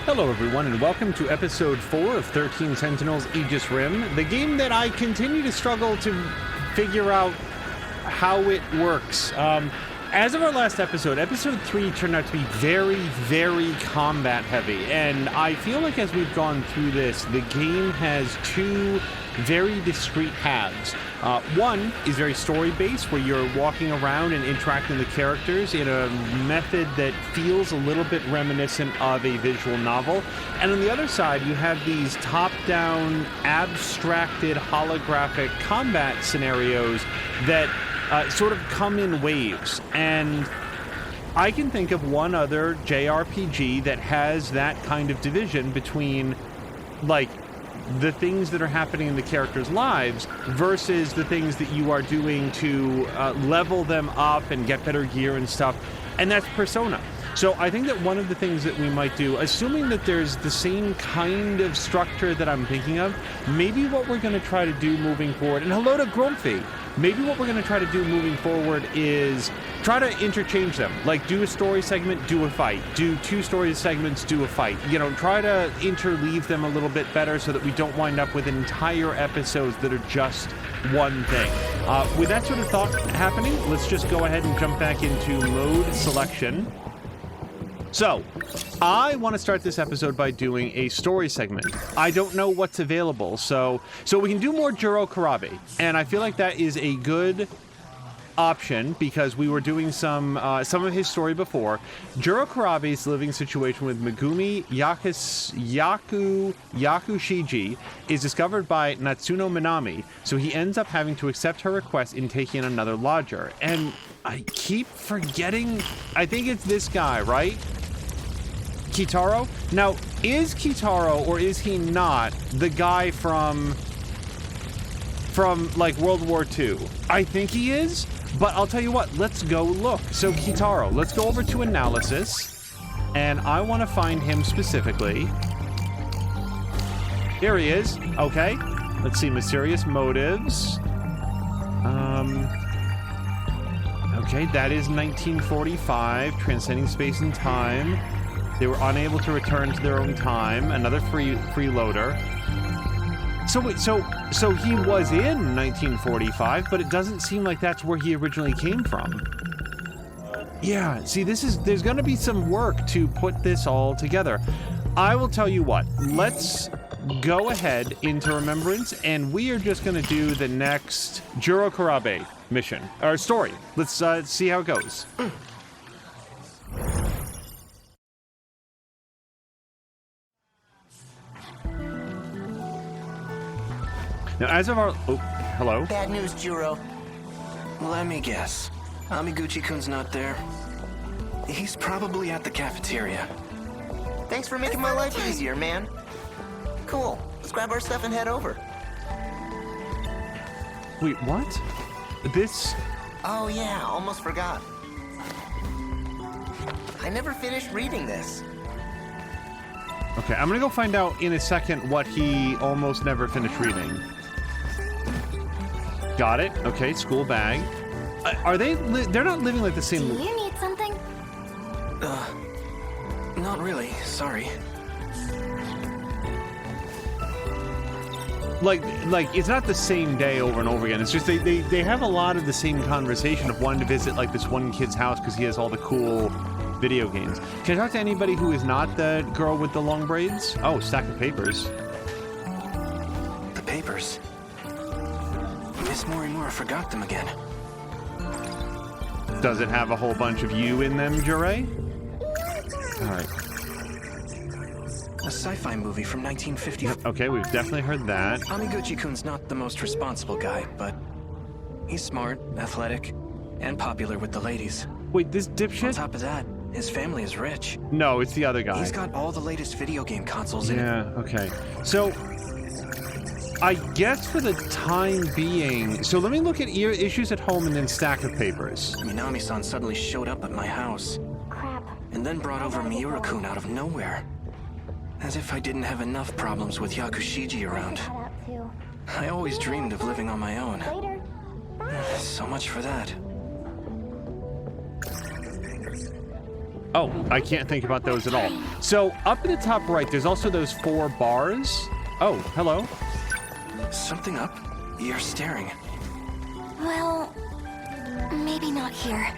Hello everyone and welcome to episode 4 of 13 Sentinels Aegis Rim, the game that I continue to struggle to figure out how it works. As of our last episode, episode 3 turned out to be very combat heavy, and I feel like as we've gone through this, the game has two very discrete paths. One is very story-based, where you're walking around and interacting with the characters in a method that feels a little bit reminiscent of a visual novel. And on the other side, you have these top-down, abstracted, holographic combat scenarios that sort of come in waves. And I can think of one other JRPG that has that kind of division between, like, the things that are happening in the characters' lives versus the things that you are doing to level them up and get better gear and stuff, and that's Persona. So I think that one of the things that we might do, assuming that there's the same kind of structure that I'm thinking of, maybe what we're going to try to do moving forward, and hello to Grumpy, maybe what we're going to try to do moving forward is try to interchange them. Like, do a story segment, do a fight. Do two story segments, do a fight. You know, try to interleave them a little bit better so that we don't wind up with entire episodes that are just one thing. With that sort of thought happening, let's just go ahead and jump back into mode selection. So, I want to start this episode by doing a story segment. I don't know what's available, so we can do more Juro Karabe, and I feel like that is a good option because we were doing some of his story before. Juro Karabe's living situation with Megumi Yakushiji is discovered by Natsuno Minami, so he ends up having to accept her request in taking in another lodger. And I keep forgetting, I think it's this guy, right? Kitaro? Now, is Kitaro, or is he not, the guy from like World War II? I think he is, but I'll tell you what, let's go look. So Kitaro, let's go over to analysis, and I want to find him specifically. Here he is. Okay, let's see, mysterious motives. Okay, that is 1945, transcending space and time. They were unable to return to their own time. Another freeloader. So wait, so he was in 1945, but it doesn't seem like that's where he originally came from. Yeah, see, there's going to be some work to put this all together. I will tell you what. Let's go ahead into Remembrance, and we are just going to do the next Juro Karabe mission or story. Let's see how it goes. Now, as of our... Oh, hello? Bad news, Juro. Let me guess. Amiguchi-kun's not there. He's probably at the cafeteria. Thanks for making my life easier, man. Cool. Let's grab our stuff and head over. Wait, what? This... Oh yeah, almost forgot. I never finished reading this. Okay, I'm gonna go find out in a second what he almost never finished reading. Got it. Okay, school bag. Are they... they're not living like the same... Do you need something? Not really. Sorry. Like it's not the same day over and over again. It's just they have a lot of the same conversation of wanting to visit like this one kid's house because he has all the cool video games. Can I talk to anybody who is not the girl with the long braids? Oh, stack of papers. The papers. Miss Morimura forgot them again. Does it have a whole bunch of you in them, Jure? Alright. A sci-fi movie from 1950. Okay, we've definitely heard that. Amiguchi-kun's not the most responsible guy, but he's smart, athletic, and popular with the ladies. Wait, this dipshit? On top of that, his family is rich. No, it's the other guy. He's got all the latest video game consoles in it. Yeah, okay. So, I guess for the time being... So let me look at issues at home and then stack of papers. Minami-san suddenly showed up at my house. Crap. And then brought over Miura-kun out of nowhere. As if I didn't have enough problems with Yakushiji around. Head out too. I always dreamed of living on my own. Later. So much for that. Oh, I can't think about those at all. So up in the top right, there's also those 4 bars. Oh, hello. Something up? You're staring. Well, maybe not here.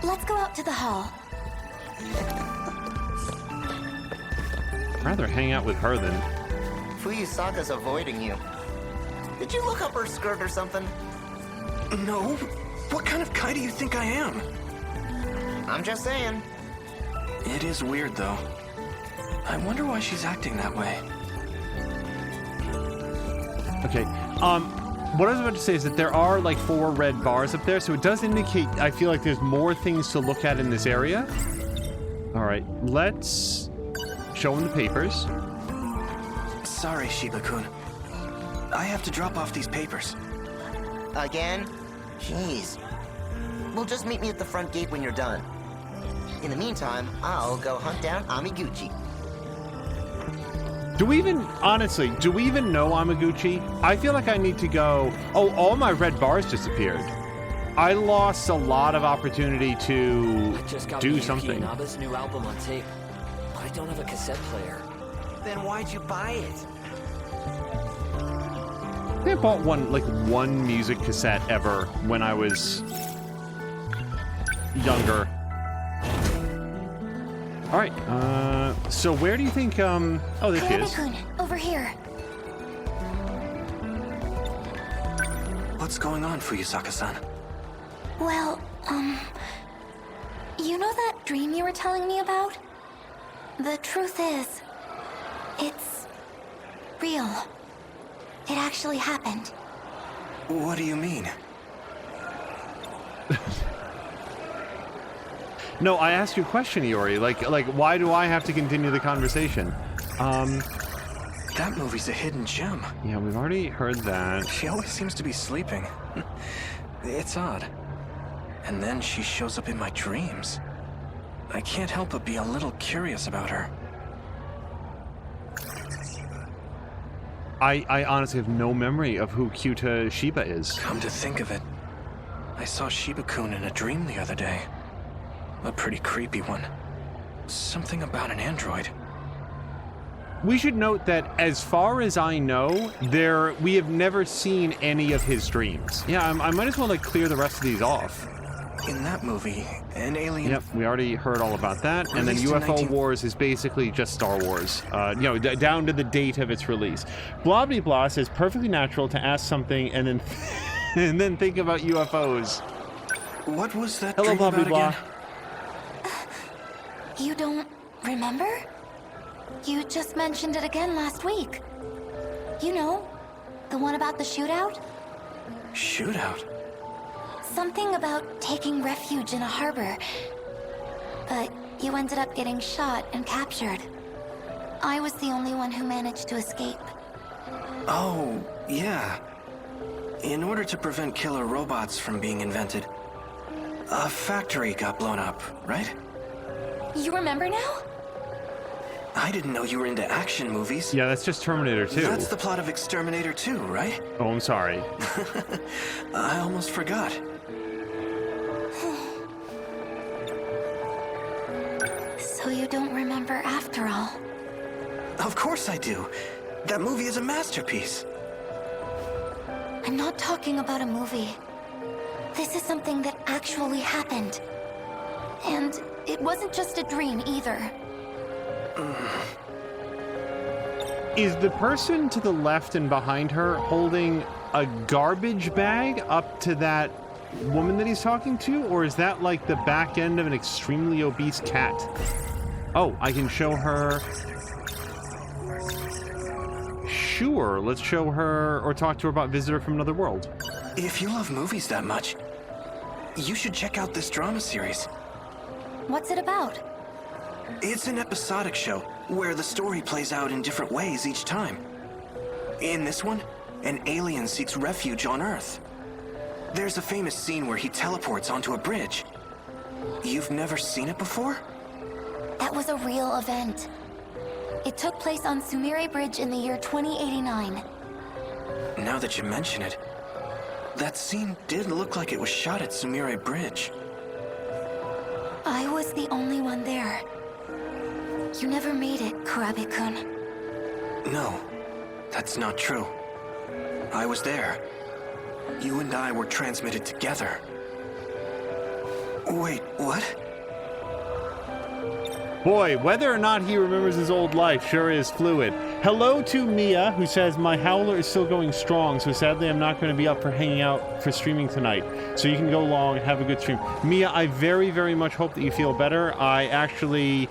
Let's go out to the hall. I'd rather hang out with her than... Fuyusaka's avoiding you. Did you look up her skirt or something? No. What kind of guy do you think I am? I'm just saying. It is weird, though. I wonder why she's acting that way. Okay, what I was about to say is that there are like 4 red bars up there, so it does indicate, I feel like there's more things to look at in this area. All right, let's show him the papers. Sorry, Shiba-kun. I have to drop off these papers. Again? Jeez. Well, just meet me at the front gate when you're done. In the meantime, I'll go hunt down Amiguchi. Do we even, honestly, do we even know Amaguchi? I feel like I need to go... Oh, all my red bars disappeared. I lost a lot of opportunity to I just got do Miyuki something. Inaba's new album on tape, but I don't have a cassette player. Then why'd you buy it? I think I bought one music cassette ever when I was younger. All right, so where do you think, oh, there she is. Ayame-kun, over here. What's going on, Fuyusaka-san? Well, you know that dream you were telling me about? The truth is, it's real. It actually happened. What do you mean? No, I asked you a question, Iori. Like, why do I have to continue the conversation? That movie's a hidden gem. Yeah, we've already heard that. She always seems to be sleeping. It's odd. And then she shows up in my dreams. I can't help but be a little curious about her. I honestly have no memory of who Kyuta Shiba is. Come to think of it, I saw Shiba-kun in a dream the other day. A pretty creepy one. Something about an android. We should note that, as far as I know, we have never seen any of his dreams. Yeah, I might as well like clear the rest of these off. In that movie, an alien... Yep, we already heard all about that. And then Released in UFO 19 Wars is basically just Star Wars, down to the date of its release. Blah blah blah says perfectly natural to ask something and then and then think about UFOs. What was that Hello, dream blah blah about blah. again? You don't remember? You just mentioned it again last week. You know, the one about the shootout? Shootout? Something about taking refuge in a harbor. But you ended up getting shot and captured. I was the only one who managed to escape. Oh, yeah. In order to prevent killer robots from being invented, a factory got blown up, right? You remember now? I didn't know you were into action movies. Yeah, that's just Terminator 2. That's the plot of Exterminator 2, right? Oh, I'm sorry. I almost forgot. So you don't remember after all? Of course I do. That movie is a masterpiece. I'm not talking about a movie. This is something that actually happened. And it wasn't just a dream either. Is the person to the left and behind her holding a garbage bag up to that woman that he's talking to? Or is that like the back end of an extremely obese cat? Oh, I can show her... Sure, let's show her or talk to her about Visitor from Another World. If you love movies that much, you should check out this drama series. What's it about? It's an episodic show where the story plays out in different ways each time. In this one, an alien seeks refuge on Earth. There's a famous scene where he teleports onto a bridge. You've never seen it before? That was a real event. It took place on Sumire Bridge in the year 2089. Now that you mention it, that scene did look like it was shot at Sumire Bridge. I was the only one there. You never made it, Kurabe-kun. No, that's not true. I was there. You and I were transmitted together. Wait, what? Boy, whether or not he remembers his old life sure is fluid. Hello to Mia, who says, my howler is still going strong, so sadly I'm not going to be up for hanging out for streaming tonight. So you can go along and have a good stream. Mia, I very, very much hope that you feel better. I actually,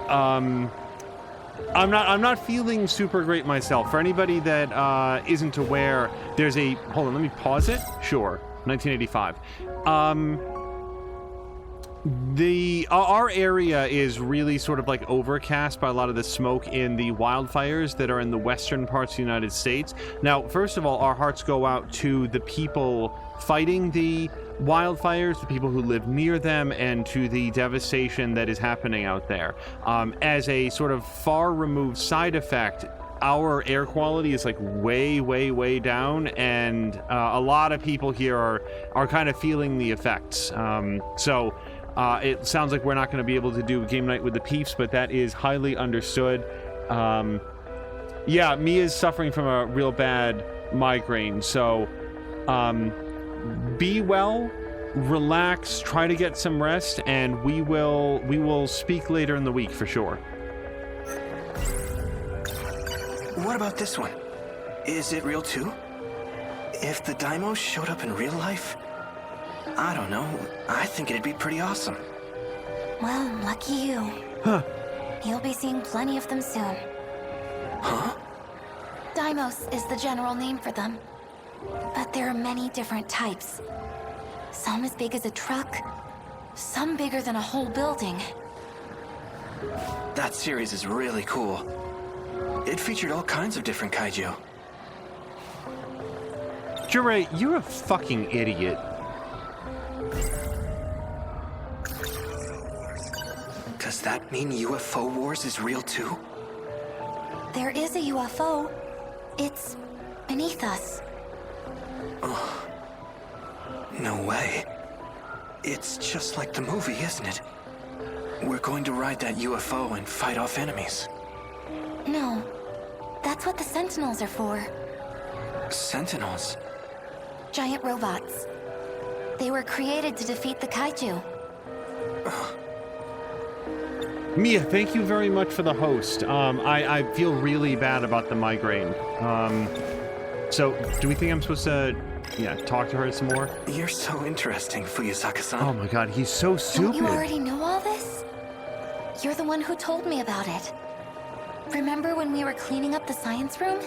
I'm not feeling super great myself. For anybody that isn't aware, there's a, hold on, let me pause it. Sure, 1985. Our area is really sort of like overcast by a lot of the smoke in the wildfires that are in the western parts of the United States. Now, first of all, our hearts go out to the people fighting the wildfires, the people who live near them, and to the devastation that is happening out there. As a sort of far removed side effect, our air quality is like way, way, way down, and a lot of people here are kind of feeling the effects. It sounds like we're not going to be able to do game night with the peeps, but that is highly understood. Yeah, Mia's suffering from a real bad migraine, so be well, relax, try to get some rest, and we will speak later in the week for sure. What about this one? Is it real too? If the Daimos showed up in real life, I don't know, I think it'd be pretty awesome. Well, lucky you. Huh. You'll be seeing plenty of them soon. Huh? Deimos is the general name for them. But there are many different types. Some as big as a truck, some bigger than a whole building. That series is really cool. It featured all kinds of different kaiju. Jure, you're a fucking idiot. Does that mean UFO Wars is real too? There is a UFO. It's beneath us. Oh. No way. It's just like the movie, isn't it? We're going to ride that UFO and fight off enemies. No. That's what the Sentinels are for. Sentinels? Giant robots. They were created to defeat the kaiju. Mia, thank you very much for the host. I feel really bad about the migraine. So, do we think I'm supposed to, talk to her some more? You're so interesting, Fuyusaka-san. Oh my god, he's so stupid. Don't you already know all this? You're the one who told me about it. Remember when we were cleaning up the science room?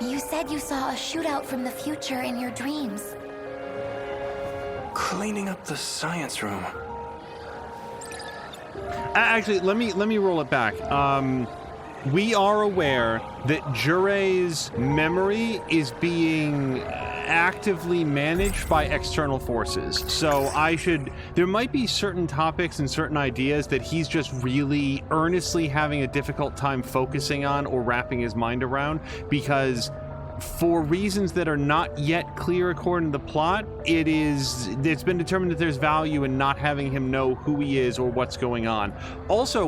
You said you saw a shootout from the future in your dreams. Cleaning up the science room. Actually, let me roll it back. We are aware that Jure's memory is being actively managed by external forces. So there might be certain topics and certain ideas that he's just really earnestly having a difficult time focusing on or wrapping his mind around, because for reasons that are not yet clear according to the plot, it's been determined that there's value in not having him know who he is or what's going on. Also,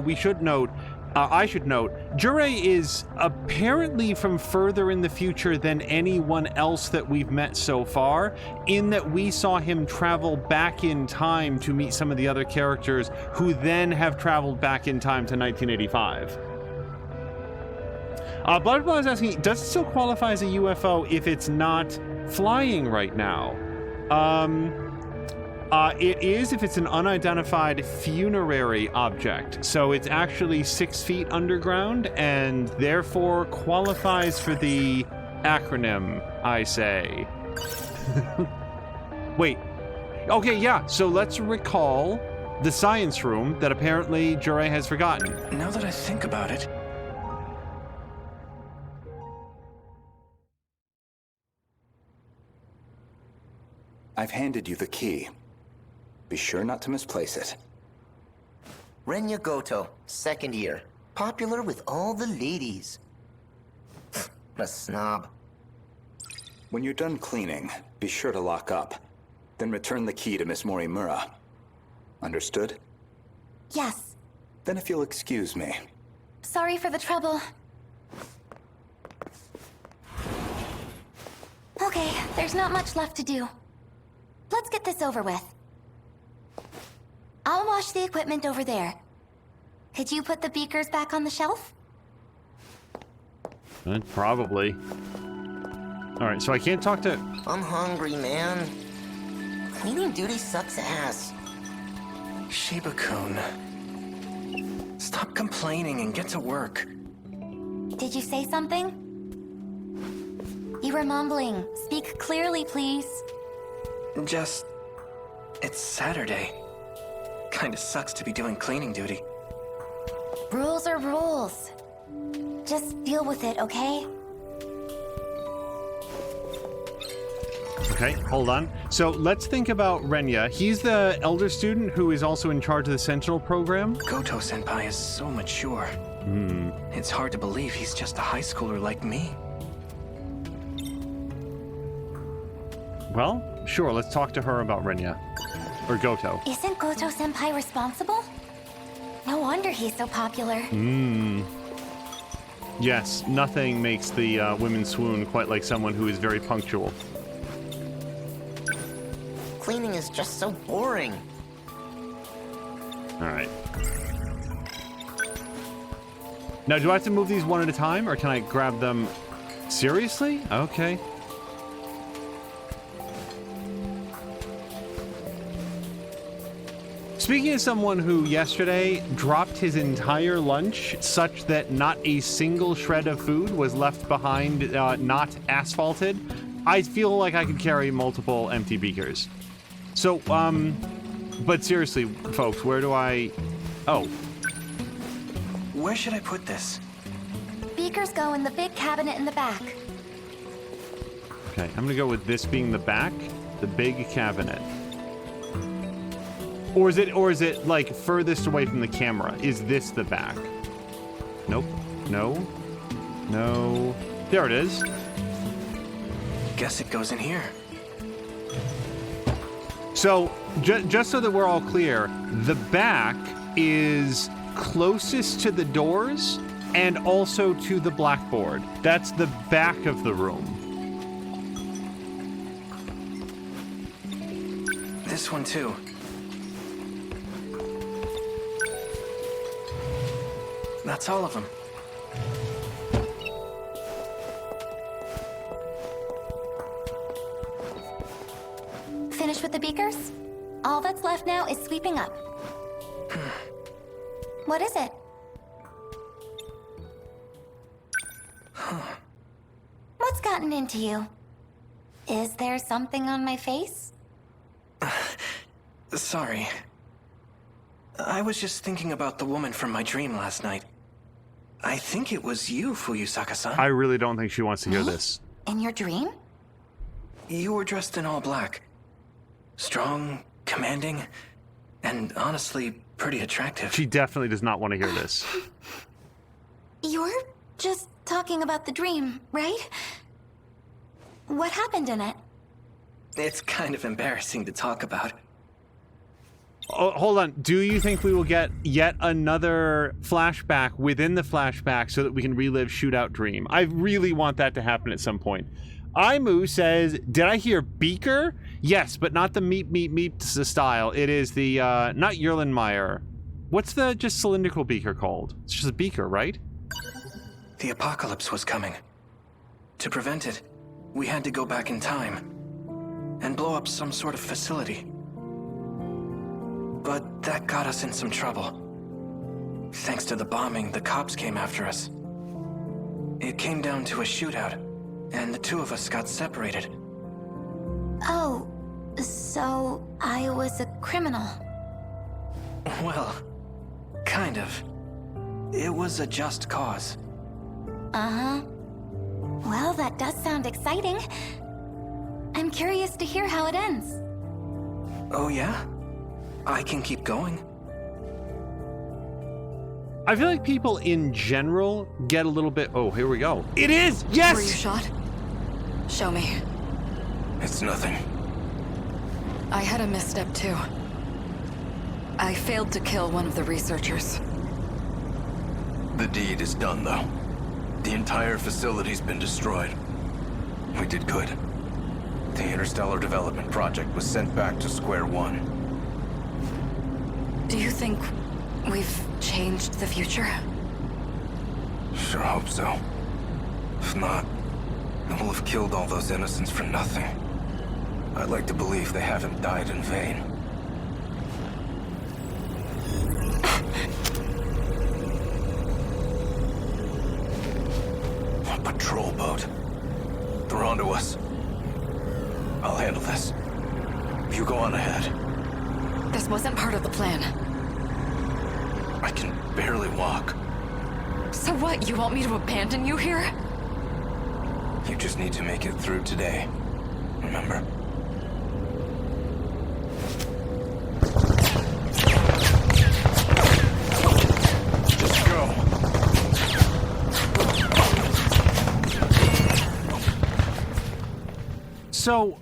I should note, Jure is apparently from further in the future than anyone else that we've met so far, in that we saw him travel back in time to meet some of the other characters who then have traveled back in time to 1985. Bloodball is asking, does it still qualify as a UFO if it's not flying right now? It is if it's an unidentified funerary object. So it's actually 6 feet underground and therefore qualifies for the acronym, I say. Wait. Okay, yeah, so let's recall the science room that apparently Jure has forgotten. Now that I think about it... I've handed you the key. Be sure not to misplace it. Renya Goto, 2nd year. Popular with all the ladies. A snob. When you're done cleaning, be sure to lock up. Then return the key to Miss Morimura. Understood? Yes. Then if you'll excuse me. Sorry for the trouble. Okay, there's not much left to do. Let's get this over with. I'll wash the equipment over there. Could you put the beakers back on the shelf? Probably. Alright, so I can't talk to... I'm hungry, man. Cleaning duty sucks ass. Shiba-kun. Stop complaining and get to work. Did you say something? You were mumbling. Speak clearly, please. It's Saturday. Kinda sucks to be doing cleaning duty. Rules are rules. Just deal with it, okay? Okay, hold on. So let's think about Renya. He's the elder student who is also in charge of the Sentinel program. Goto-senpai is so mature. It's hard to believe he's just a high schooler like me. Well, sure, let's talk to her about Renya. Or Goto. Isn't Goto-senpai responsible? No wonder he's so popular. Yes, nothing makes the women swoon quite like someone who is very punctual. Cleaning is just so boring. Alright. Now, do I have to move these one at a time, or can I grab them? Seriously? Okay. Speaking of someone who yesterday dropped his entire lunch such that not a single shred of food was left behind, not asphalted, I feel like I could carry multiple empty beakers. So, but seriously, folks, where do I... Oh. Where should I put this? Beakers go in the big cabinet in the back. Okay, I'm gonna go with this being the back, the big cabinet. Or is it like furthest away from the camera? Is this the back? Nope. No. No. There it is. Guess it goes in here. So, just so that we're all clear, the back is closest to the doors and also to the blackboard. That's the back of the room. This one too. That's all of them. Finished with the beakers? All that's left now is sweeping up. What is it? What's gotten into you? Is there something on my face? Sorry. I was just thinking about the woman from my dream last night. I think it was you, Fuyusaka-san. I really don't think she wants to hear this. In your dream? You were dressed in all black. Strong, commanding, and honestly, pretty attractive. She definitely does not want to hear this. You're just talking about the dream, right? What happened in it? It's kind of embarrassing to talk about. Oh, hold on. Do you think we will get yet another flashback within the flashback so that we can relive Shootout Dream? I really want that to happen at some point. Aimu says, did I hear beaker? Yes, but not the meep style. It is the, not Yerlenmeyer. What's the just cylindrical beaker called? It's just a beaker, right? The apocalypse was coming. To prevent it, we had to go back in time and blow up some sort of facility. But that got us in some trouble. Thanks to the bombing, the cops came after us. It came down to a shootout, and the two of us got separated. Oh, so I was a criminal. Well, kind of. It was a just cause. Uh-huh. Well, that does sound exciting. I'm curious to hear how it ends. Oh yeah? I can keep going. I feel like people in general get a little bit... Oh, here we go. It is! Yes! Were you shot? Show me. It's nothing. I had a misstep too. I failed to kill one of the researchers. The deed is done, though. The entire facility's been destroyed. We did good. The Interstellar Development Project was sent back to square one. Do you think we've changed the future? Sure hope so. If not, then we'll have killed all those innocents for nothing. I'd like to believe they haven't died in vain. A patrol boat. They're onto us. I'll handle this. You go on ahead. This wasn't part of the plan. I can barely walk. So what, you want me to abandon you here? You just need to make it through today. Remember? Just go. So,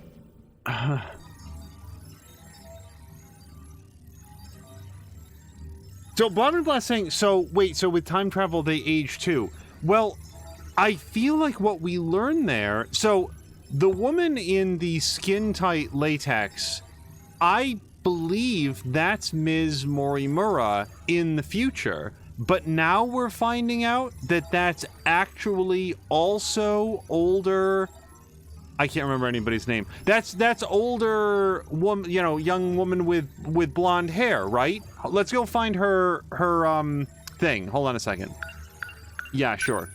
so Blood and Blast saying, so wait, so with time travel they age too. Well, I feel like what we learned there, so the woman in the skin-tight latex, I believe that's Ms. Morimura in the future, but now we're finding out that that's actually also older... I can't remember anybody's name. That's older woman, you know, young woman with blonde hair, right? Let's go find her thing. Hold on a second. Yeah, sure.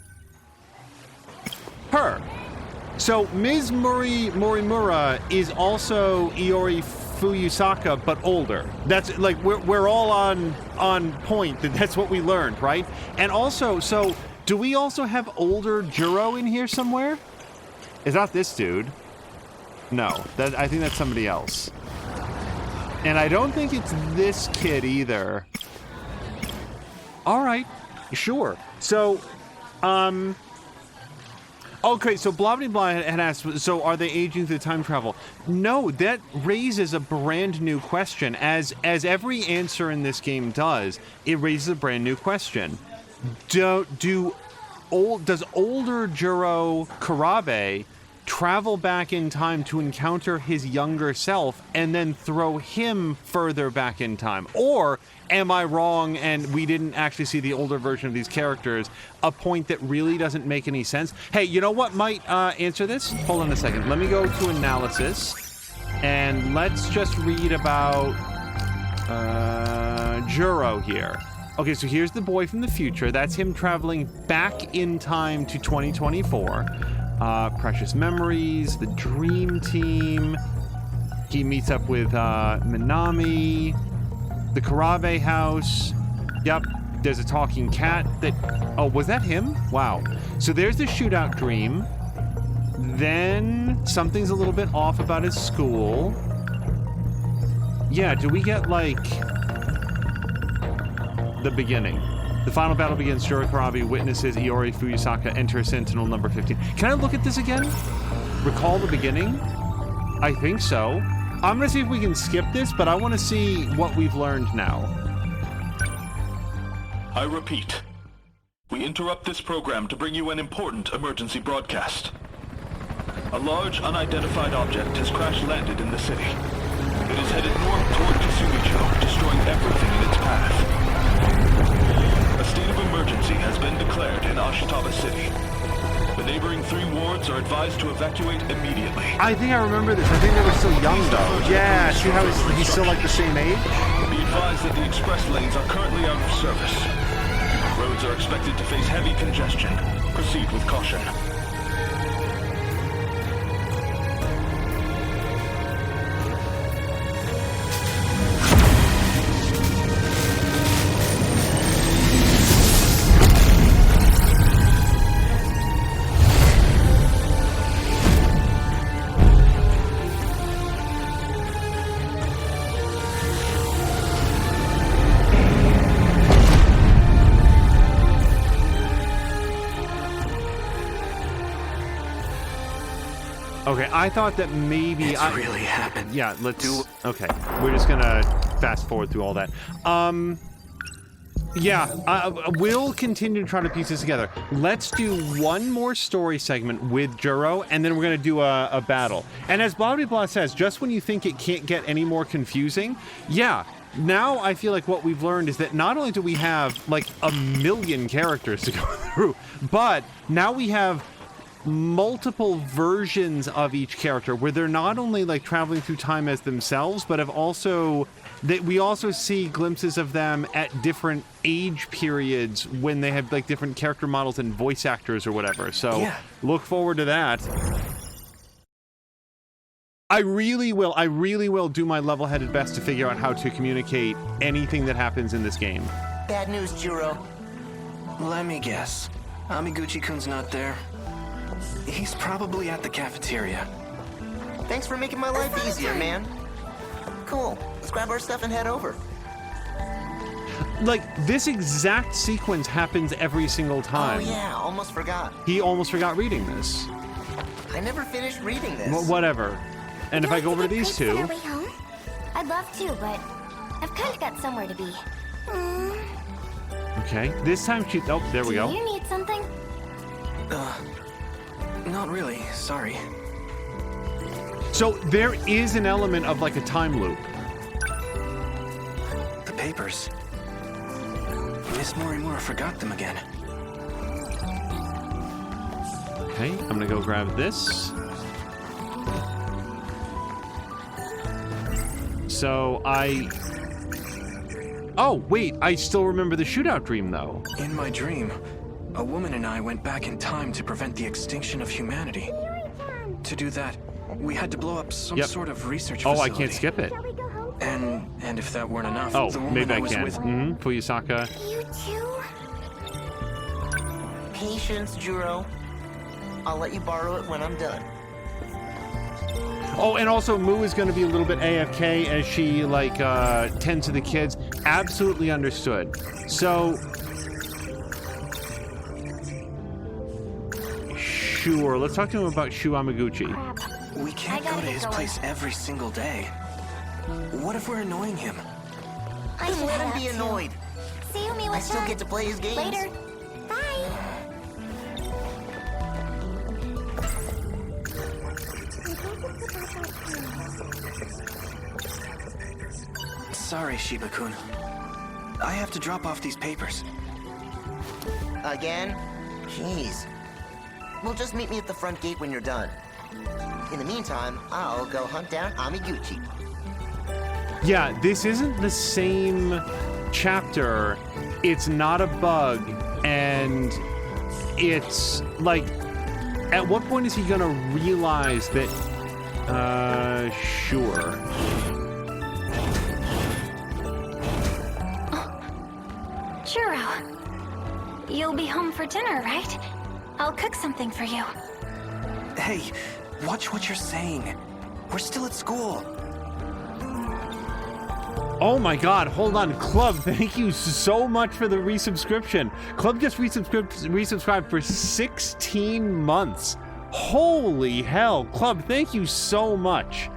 Her. So Ms. Morimura is also Iori Fuyusaka, but older. That's like we're all on point. That's what we learned, right? And also, so do we also have older Juro in here somewhere? It's not this dude. No, I think that's somebody else. And I don't think it's this kid either. All right, sure. So, okay, so blah blah blah had asked, so are they aging through time travel? No, that raises a brand new question. As every answer in this game does, it raises a brand new question. Does older Juro Karabe travel back in time to encounter his younger self and then throw him further back in time? Or am I wrong and we didn't actually see the older version of these characters, a point that really doesn't make any sense? Hey, you know what might answer this? Hold on a second. Let me go to analysis and let's just read about Juro here. Okay, so here's the boy from the future. That's him traveling back in time to 2024. Precious Memories, the Dream Team. He meets up with Minami, the Karabe house. Yep, there's a talking cat that... Oh, was that him? Wow. So there's the shootout dream. Then something's a little bit off about his school. Yeah, do we get, like... the beginning? The final battle begins. Juro Karabe witnesses Iori Fuyusaka enter Sentinel number 15. Can I look at this again? Recall the beginning? I think so. I'm gonna see if we can skip this, but I want to see what we've learned now. I repeat, we interrupt this program to bring you an important emergency broadcast. A large, unidentified object has crash-landed in the city. It is headed north toward Kasumicho, destroying everything in its path. A state of emergency has been declared in Ashitaba City. The neighboring 3 wards are advised to evacuate immediately. I think I remember this. I think they were still young, though. Yeah, see how he's still like the same age? Be advised that the express lanes are currently out of service. Roads are expected to face heavy congestion. Proceed with caution. Okay, I thought that maybe It's really happened. Yeah, let's... Okay, we're just gonna fast forward through all that. Yeah, we'll continue to try to piece this together. Let's do one more story segment with Juro, and then we're going to do a battle. And as Blah Blah Blah says, just when you think it can't get any more confusing, yeah, now I feel like what we've learned is that not only do we have like 1 million characters to go through, but now we have multiple versions of each character where they're not only like traveling through time as themselves, but have also that we also see glimpses of them at different age periods when they have like different character models and voice actors or whatever. So yeah, look forward to that. I really will do my level-headed best to figure out how to communicate anything that happens in this game. Bad news, Juro. Let me guess. Amiguchi-kun's not there. He's probably at the cafeteria. Thanks for making my life easier, man. Cool. Let's grab our stuff and head over. Like, this exact sequence happens every single time. Oh yeah, almost forgot. He almost forgot reading this. I never finished reading this. Well, whatever. And if I go over to these two... On our way home? I'd love to, but I've kind of got somewhere to be. Okay, this time she... Oh, there we go. Do you need something? Not really, sorry. So there is an element of like a time loop. The papers. Miss Morimura forgot them again. Okay, I'm gonna go grab this. So Oh, wait, I still remember the shootout dream though. In my dream, a woman and I went back in time to prevent the extinction of humanity. To do that, we had to blow up some sort of research facility. Oh, I can't skip it. And if that weren't enough, oh, the woman maybe I was can. with... Fuyusaka. You too? Patience, Juro. I'll let you borrow it when I'm done. Oh, and also Mu is going to be a little bit AFK as she like tends to the kids. Absolutely understood. So sure, let's talk to him about Shu Amaguchi. We can't go to his place every single day. What if we're annoying him? Just let him be annoyed. See you, Miwa-chan. I still get to play his games. Later. Bye. Sorry, Shiba-kun. I have to drop off these papers. Again? Jeez. Well, just meet me at the front gate when you're done. In the meantime, I'll go hunt down Amiguchi. Yeah, this isn't the same chapter. It's not a bug, and it's like, at what point is he gonna realize that? Sure. Juro, you'll be home for dinner, right? I'll cook something for you. Hey, watch what you're saying. We're still at school. Oh my god, hold on. Club, thank you so much for the resubscription. Club just resubscribed for 16 months. Holy hell. Club, thank you so much.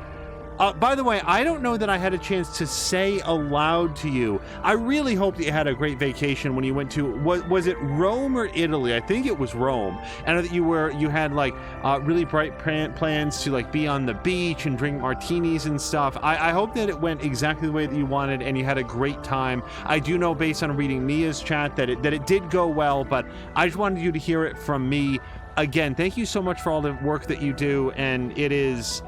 By the way, I don't know that I had a chance to say aloud to you. I really hope that you had a great vacation when you went to, was it Rome or Italy? I think it was Rome. And that you had like really bright plans to like be on the beach and drink martinis and stuff. I hope that it went exactly the way that you wanted and you had a great time. I do know based on reading Mia's chat that it did go well, but I just wanted you to hear it from me. Again, thank you so much for all the work that you do, and it is...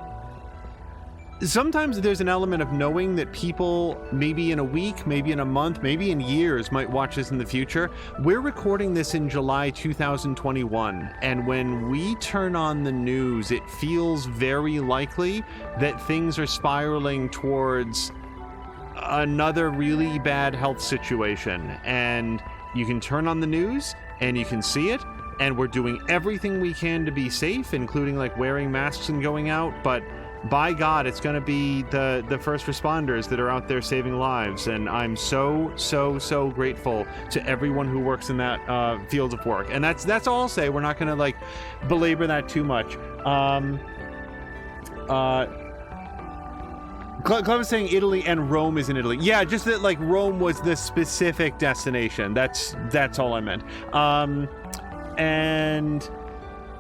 Sometimes there's an element of knowing that people, maybe in a week, maybe in a month, maybe in years, might watch this in the future. We're recording this in July 2021, and when we turn on the news, it feels very likely that things are spiraling towards another really bad health situation. And you can turn on the news, and you can see it, and we're doing everything we can to be safe, including like wearing masks and going out, but by God, it's going to be the first responders that are out there saving lives, and I'm so grateful to everyone who works in that field of work. And that's all I'll say. We're not going to like belabor that too much. Clem is saying Italy and Rome is in Italy. Yeah, just that like Rome was the specific destination. That's all I meant. And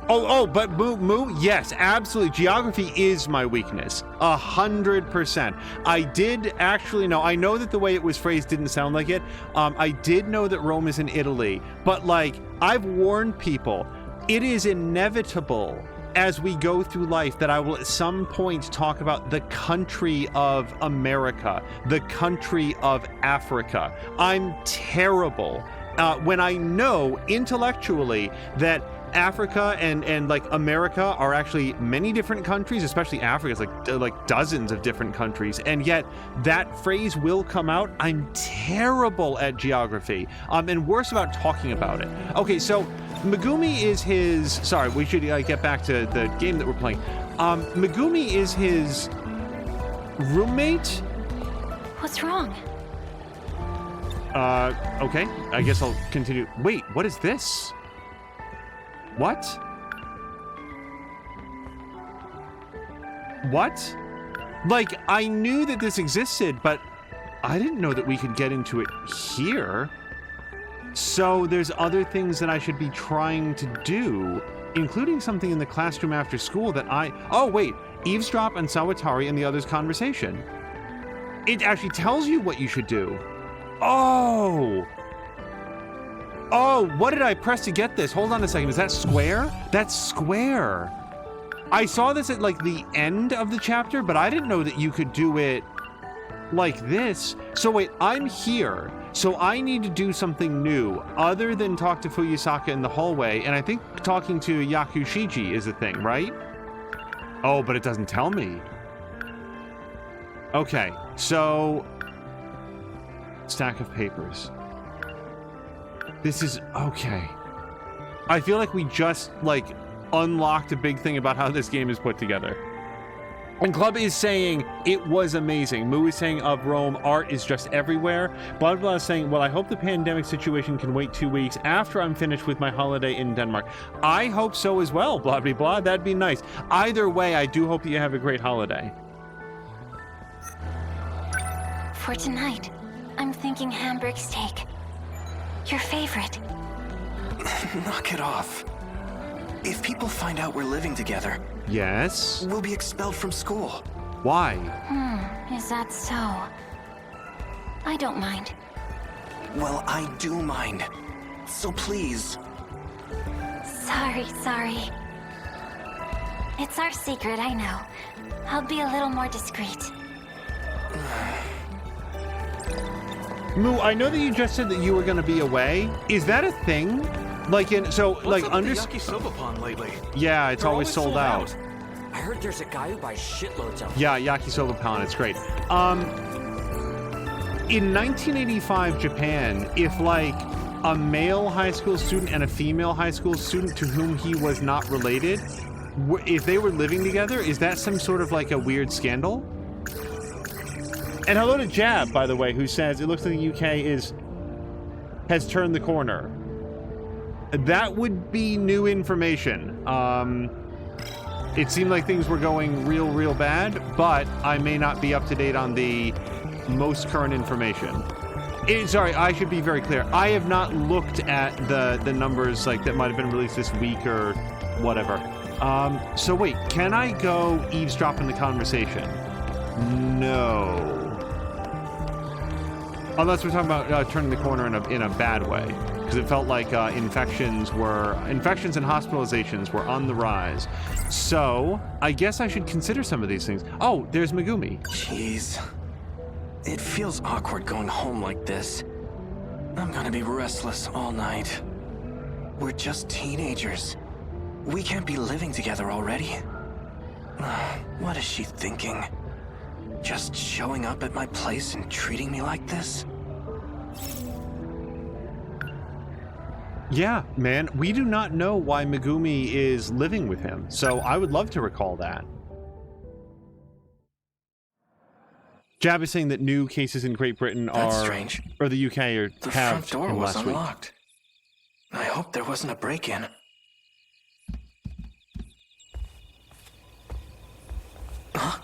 but Moo, yes, absolutely. Geography is my weakness. 100%. I did actually know. I know that the way it was phrased didn't sound like it. I did know that Rome is in Italy, but like I've warned people, it is inevitable as we go through life that I will at some point talk about the country of America, the country of Africa. I'm terrible when I know intellectually that Africa and like America are actually many different countries, especially Africa is like dozens of different countries, and yet that phrase will come out. I'm terrible at geography, and worse about talking about it. Okay, so Megumi is his... Sorry, we should get back to the game that we're playing. Megumi is his roommate? What's wrong? Okay. I guess I'll continue. Wait, what is this? What? What? Like, I knew that this existed, but I didn't know that we could get into it here. So there's other things that I should be trying to do, including something in the classroom after school that oh wait, eavesdrop on Sawatari and the others' conversation. It actually tells you what you should do. Oh, what did I press to get this? Hold on a second, is that square? That's square. I saw this at like the end of the chapter, but I didn't know that you could do it like this. So wait, I'm here. So I need to do something new other than talk to Fuyusaka in the hallway, and I think talking to Yakushiji is a thing, right? Oh, but it doesn't tell me. Okay, so... Stack of papers. This is... okay. I feel like we just, like, unlocked a big thing about how this game is put together. And Club is saying, it was amazing. Moo is saying, of Rome, art is just everywhere. Blah, blah, blah is saying, well, I hope the pandemic situation can wait 2 weeks after I'm finished with my holiday in Denmark. I hope so as well, blah, blah, blah. That'd be nice. Either way, I do hope that you have a great holiday. For tonight, I'm thinking Hamburg steak. Your favorite. Knock it off. If people find out we're living together... Yes? We'll be expelled from school. Why? Is that so? I don't mind. Well, I do mind. So please. Sorry. It's our secret, I know. I'll be a little more discreet. Moo, I know that you just said that you were going to be away. Is that a thing? Like in What's up with the Yakisoba pond lately? Yeah, it's always sold out. I heard there's a guy who buys shitloads of them. Yeah, Yakisoba pond, it's great. In 1985 Japan, if like a male high school student and a female high school student to whom he was not related, if they were living together, is that some sort of like a weird scandal? And hello to Jab, by the way, who says it looks like the UK has turned the corner. That would be new information. It seemed like things were going real bad, but I may not be up to date on the most current information. Sorry, I should be very clear. I have not looked at the numbers like that might have been released this week or whatever. So wait, can I go eavesdrop in the conversation? No. Unless we're talking about turning the corner in a bad way. Because it felt like infections and hospitalizations were on the rise. So, I guess I should consider some of these things. Oh, there's Megumi. Jeez. It feels awkward going home like this. I'm gonna be restless all night. We're just teenagers. We can't be living together already. What is she thinking? Just showing up at my place and treating me like this? Yeah, man, we do not know why Megumi is living with him, so I would love to recall that. Jab is saying that new cases in Great Britain That's strange. Or the UK are The halved front door in was last week. unlocked. I hope there wasn't a break-in. Huh?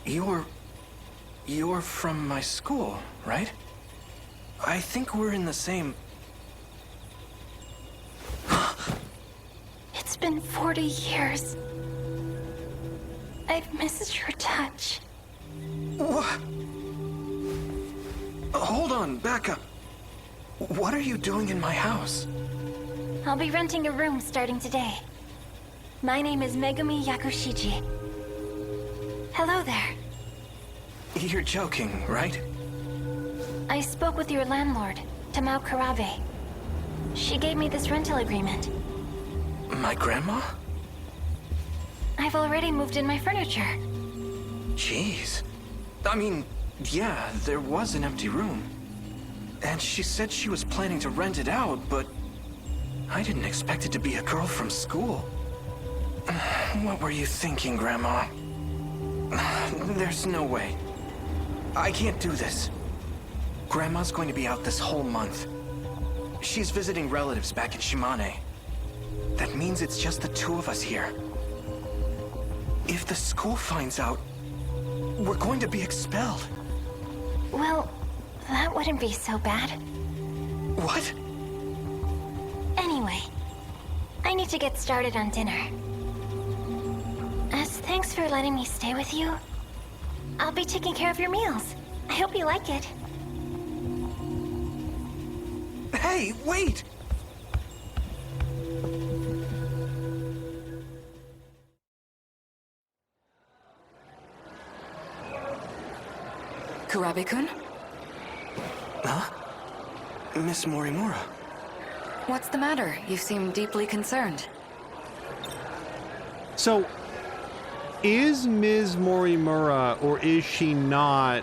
You're from my school, right? I think we're in the same... It's been 40 years. I've missed your touch. What? Hold on, back up. What are you doing in my house? I'll be renting a room starting today. My name is Megumi Yakushiji. Hello there. You're joking, right? I spoke with your landlord, Tamao Karabe. She gave me this rental agreement. My grandma? I've already moved in my furniture. Jeez. I mean, yeah, there was an empty room. And she said she was planning to rent it out, but I didn't expect it to be a girl from school. What were you thinking, Grandma? There's no way. I can't do this. Grandma's going to be out this whole month. She's visiting relatives back in Shimane. That means it's just the two of us here. If the school finds out, we're going to be expelled. Well, that wouldn't be so bad. What? Anyway, I need to get started on dinner. As thanks for letting me stay with you, I'll be taking care of your meals. I hope you like it. Hey, wait! Kurabe-kun? Huh? Miss Morimura. What's the matter? You seem deeply concerned. So, is Ms. Morimura, or is she not,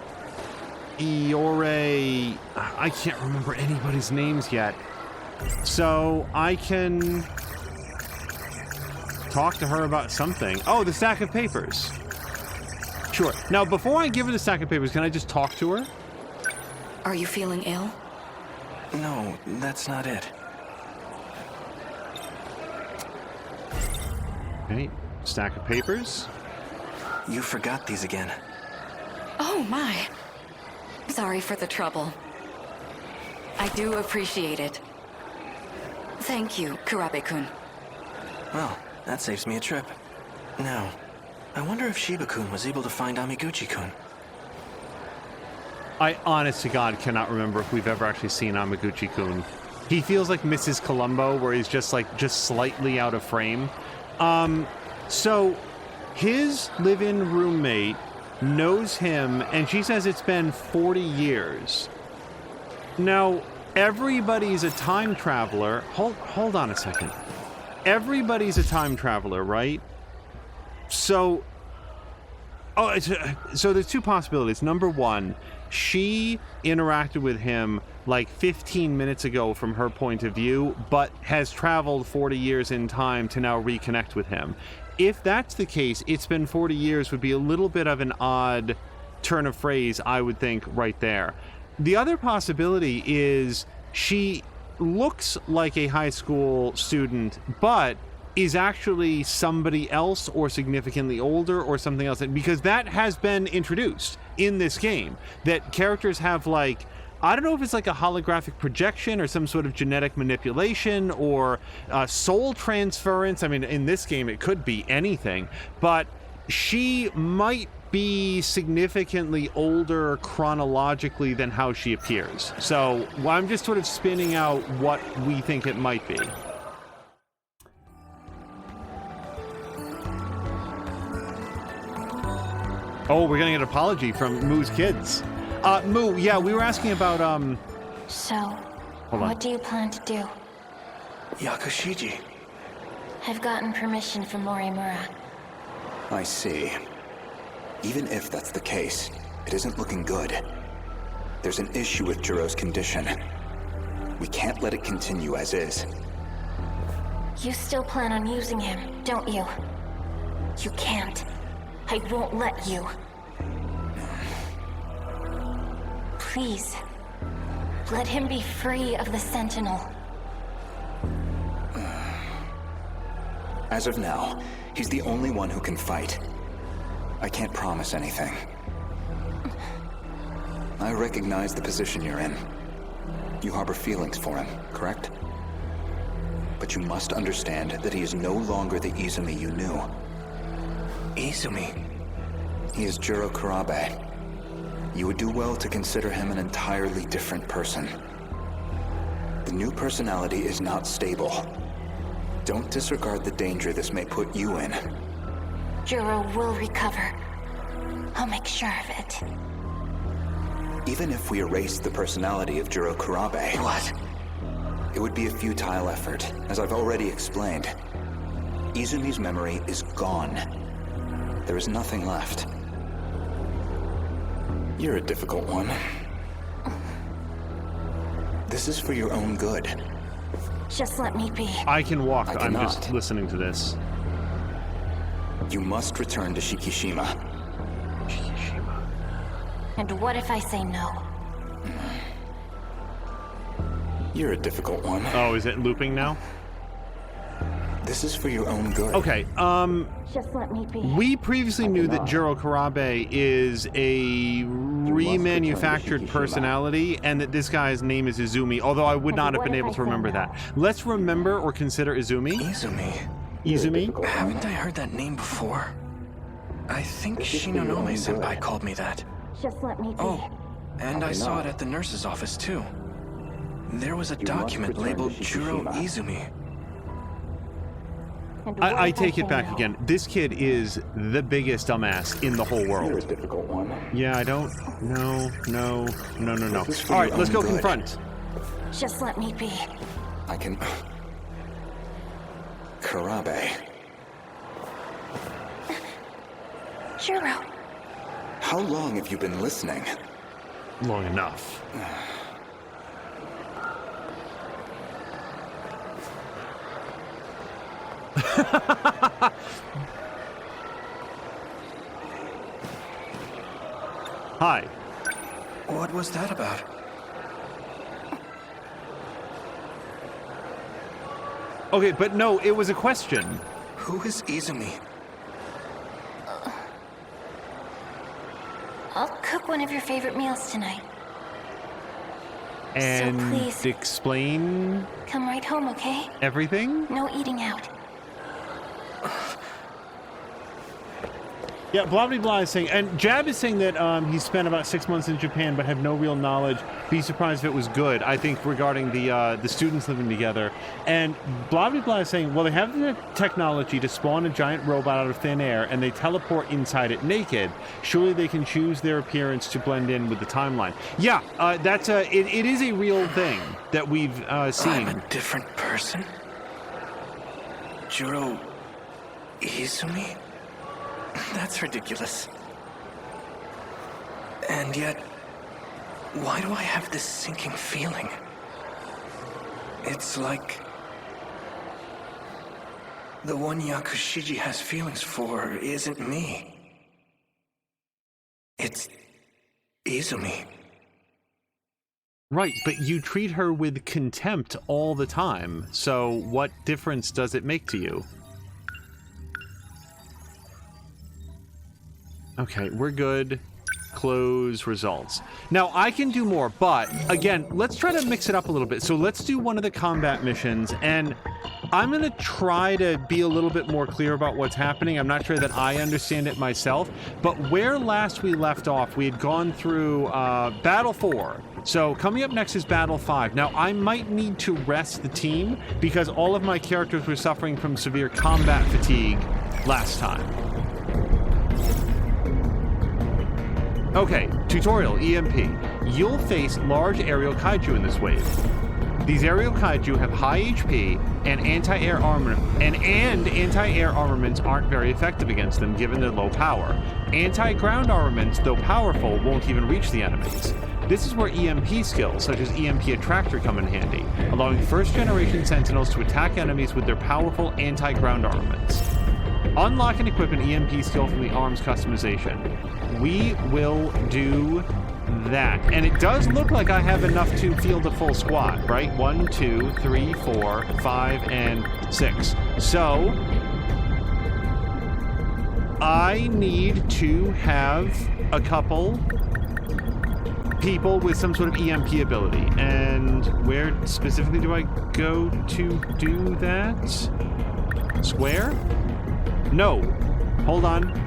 Iore... I can't remember anybody's names yet. So, I can talk to her about something. Oh, the stack of papers. Sure. Now, before I give her the stack of papers, can I just talk to her? Are you feeling ill? No, that's not it. Okay, stack of papers. You forgot these again. Oh my. Sorry for the trouble. I do appreciate it. Thank you, Kurabe-kun. Well, that saves me a trip. Now, I wonder if Shiba-kun was able to find Amiguchi-kun. I, honest to God, cannot remember if we've ever actually seen Amaguchi-kun. He feels like Mrs. Columbo, where he's just slightly out of frame. So his live-in roommate knows him, and she says it's been 40 years. Now, everybody's a time traveler. Hold on a second. Everybody's a time traveler, right? So, so there's two possibilities. Number one, she interacted with him like 15 minutes ago from her point of view, but has traveled 40 years in time to now reconnect with him. If that's the case, it's been 40 years would be a little bit of an odd turn of phrase, I would think, right there. The other possibility is she looks like a high school student, but is actually somebody else or significantly older or something else. Because that has been introduced in this game, that characters have like, I don't know if it's like a holographic projection or some sort of genetic manipulation or soul transference. I mean, in this game, it could be anything, but she might be significantly older chronologically than how she appears. So I'm just sort of spinning out what we think it might be. Oh, we're getting an apology from Moo's kids. Moo, yeah, we were asking about, So, Hold on. what do you plan to do? Yakushiji. I've gotten permission from Morimura. I see. Even if that's the case, it isn't looking good. There's an issue with Jiro's condition. We can't let it continue as is. You still plan on using him, don't you? You can't. I won't let you. Please, let him be free of the Sentinel. As of now, he's the only one who can fight. I can't promise anything. I recognize the position you're in. You harbor feelings for him, correct? But you must understand that he is no longer the Izumi you knew. Izumi? He is Juro Kurabe. You would do well to consider him an entirely different person. The new personality is not stable. Don't disregard the danger this may put you in. Juro will recover. I'll make sure of it. Even if we erase the personality of Juro Kurabe... What? It would be a futile effort, as I've already explained. Izumi's memory is gone. There is nothing left. You're a difficult one. This is for your own good. Just let me be. I can walk. I I'm cannot. just listening to this. You must return to Shikishima. And what if I say no? You're a difficult one. Oh, is it looping now? This is for your own good. Okay, Just let me be. we previously knew that Juro Kurabe is a remanufactured personality and that this guy's name is Izumi, although I would not have been able to remember that. Let's remember or consider Izumi. Izumi? Izumi? Haven't I heard that name before? I think Shinonome-senpai called me that. Just let me be. Oh, and I saw it at the nurse's office, too. There was a document labeled Juro Izumi. And what I if take say it back no? again. This kid is the biggest dumbass in the whole You're a world. difficult one. Yeah, I don't... No. This is for All right, your let's own go good. confront. Just let me be. I can... Kurabe. Juro. How long have you been listening? Long enough. Hi. What was that about? Okay, but no, it was a question. Who is Izumi? I'll cook one of your favorite meals tonight. And please. explain Come right home, okay? everything? No eating out. Yeah, blah blah blah is saying, and Jab is saying that he spent about 6 months in Japan but had no real knowledge. Be surprised if it was good. I think regarding the students living together, and blah blah blah is saying, well, they have the technology to spawn a giant robot out of thin air, and they teleport inside it naked. Surely they can choose their appearance to blend in with the timeline. Yeah, that's it is a real thing that we've seen. I'm a different person? Juro Izumi? That's ridiculous. And yet, why do I have this sinking feeling? It's like the one Yakushiji has feelings for isn't me. It's Izumi. Right, but you treat her with contempt all the time, so what difference does it make to you? Okay, we're good. Close results. Now, I can do more, but again, let's try to mix it up a little bit. So let's do one of the combat missions, and I'm going to try to be a little bit more clear about what's happening. I'm not sure that I understand it myself, but where last we left off, we had gone through Battle 4. So coming up next is Battle 5. Now, I might need to rest the team because all of my characters were suffering from severe combat fatigue last time. Okay, tutorial, EMP. You'll face large aerial kaiju in this wave. These aerial kaiju have high HP and anti-air armor, and anti-air armaments aren't very effective against them given their low power. Anti-ground armaments, though powerful, won't even reach the enemies. This is where EMP skills, such as EMP Attractor, come in handy, allowing first-generation Sentinels to attack enemies with their powerful anti-ground armaments. Unlock and equip an EMP skill from the arms customization. We will do that. And it does look like I have enough to field a full squad, right? 1, 2, 3, 4, 5, and 6. So I need to have a couple people with some sort of EMP ability. And where specifically do I go to do that? Square? No. Hold on.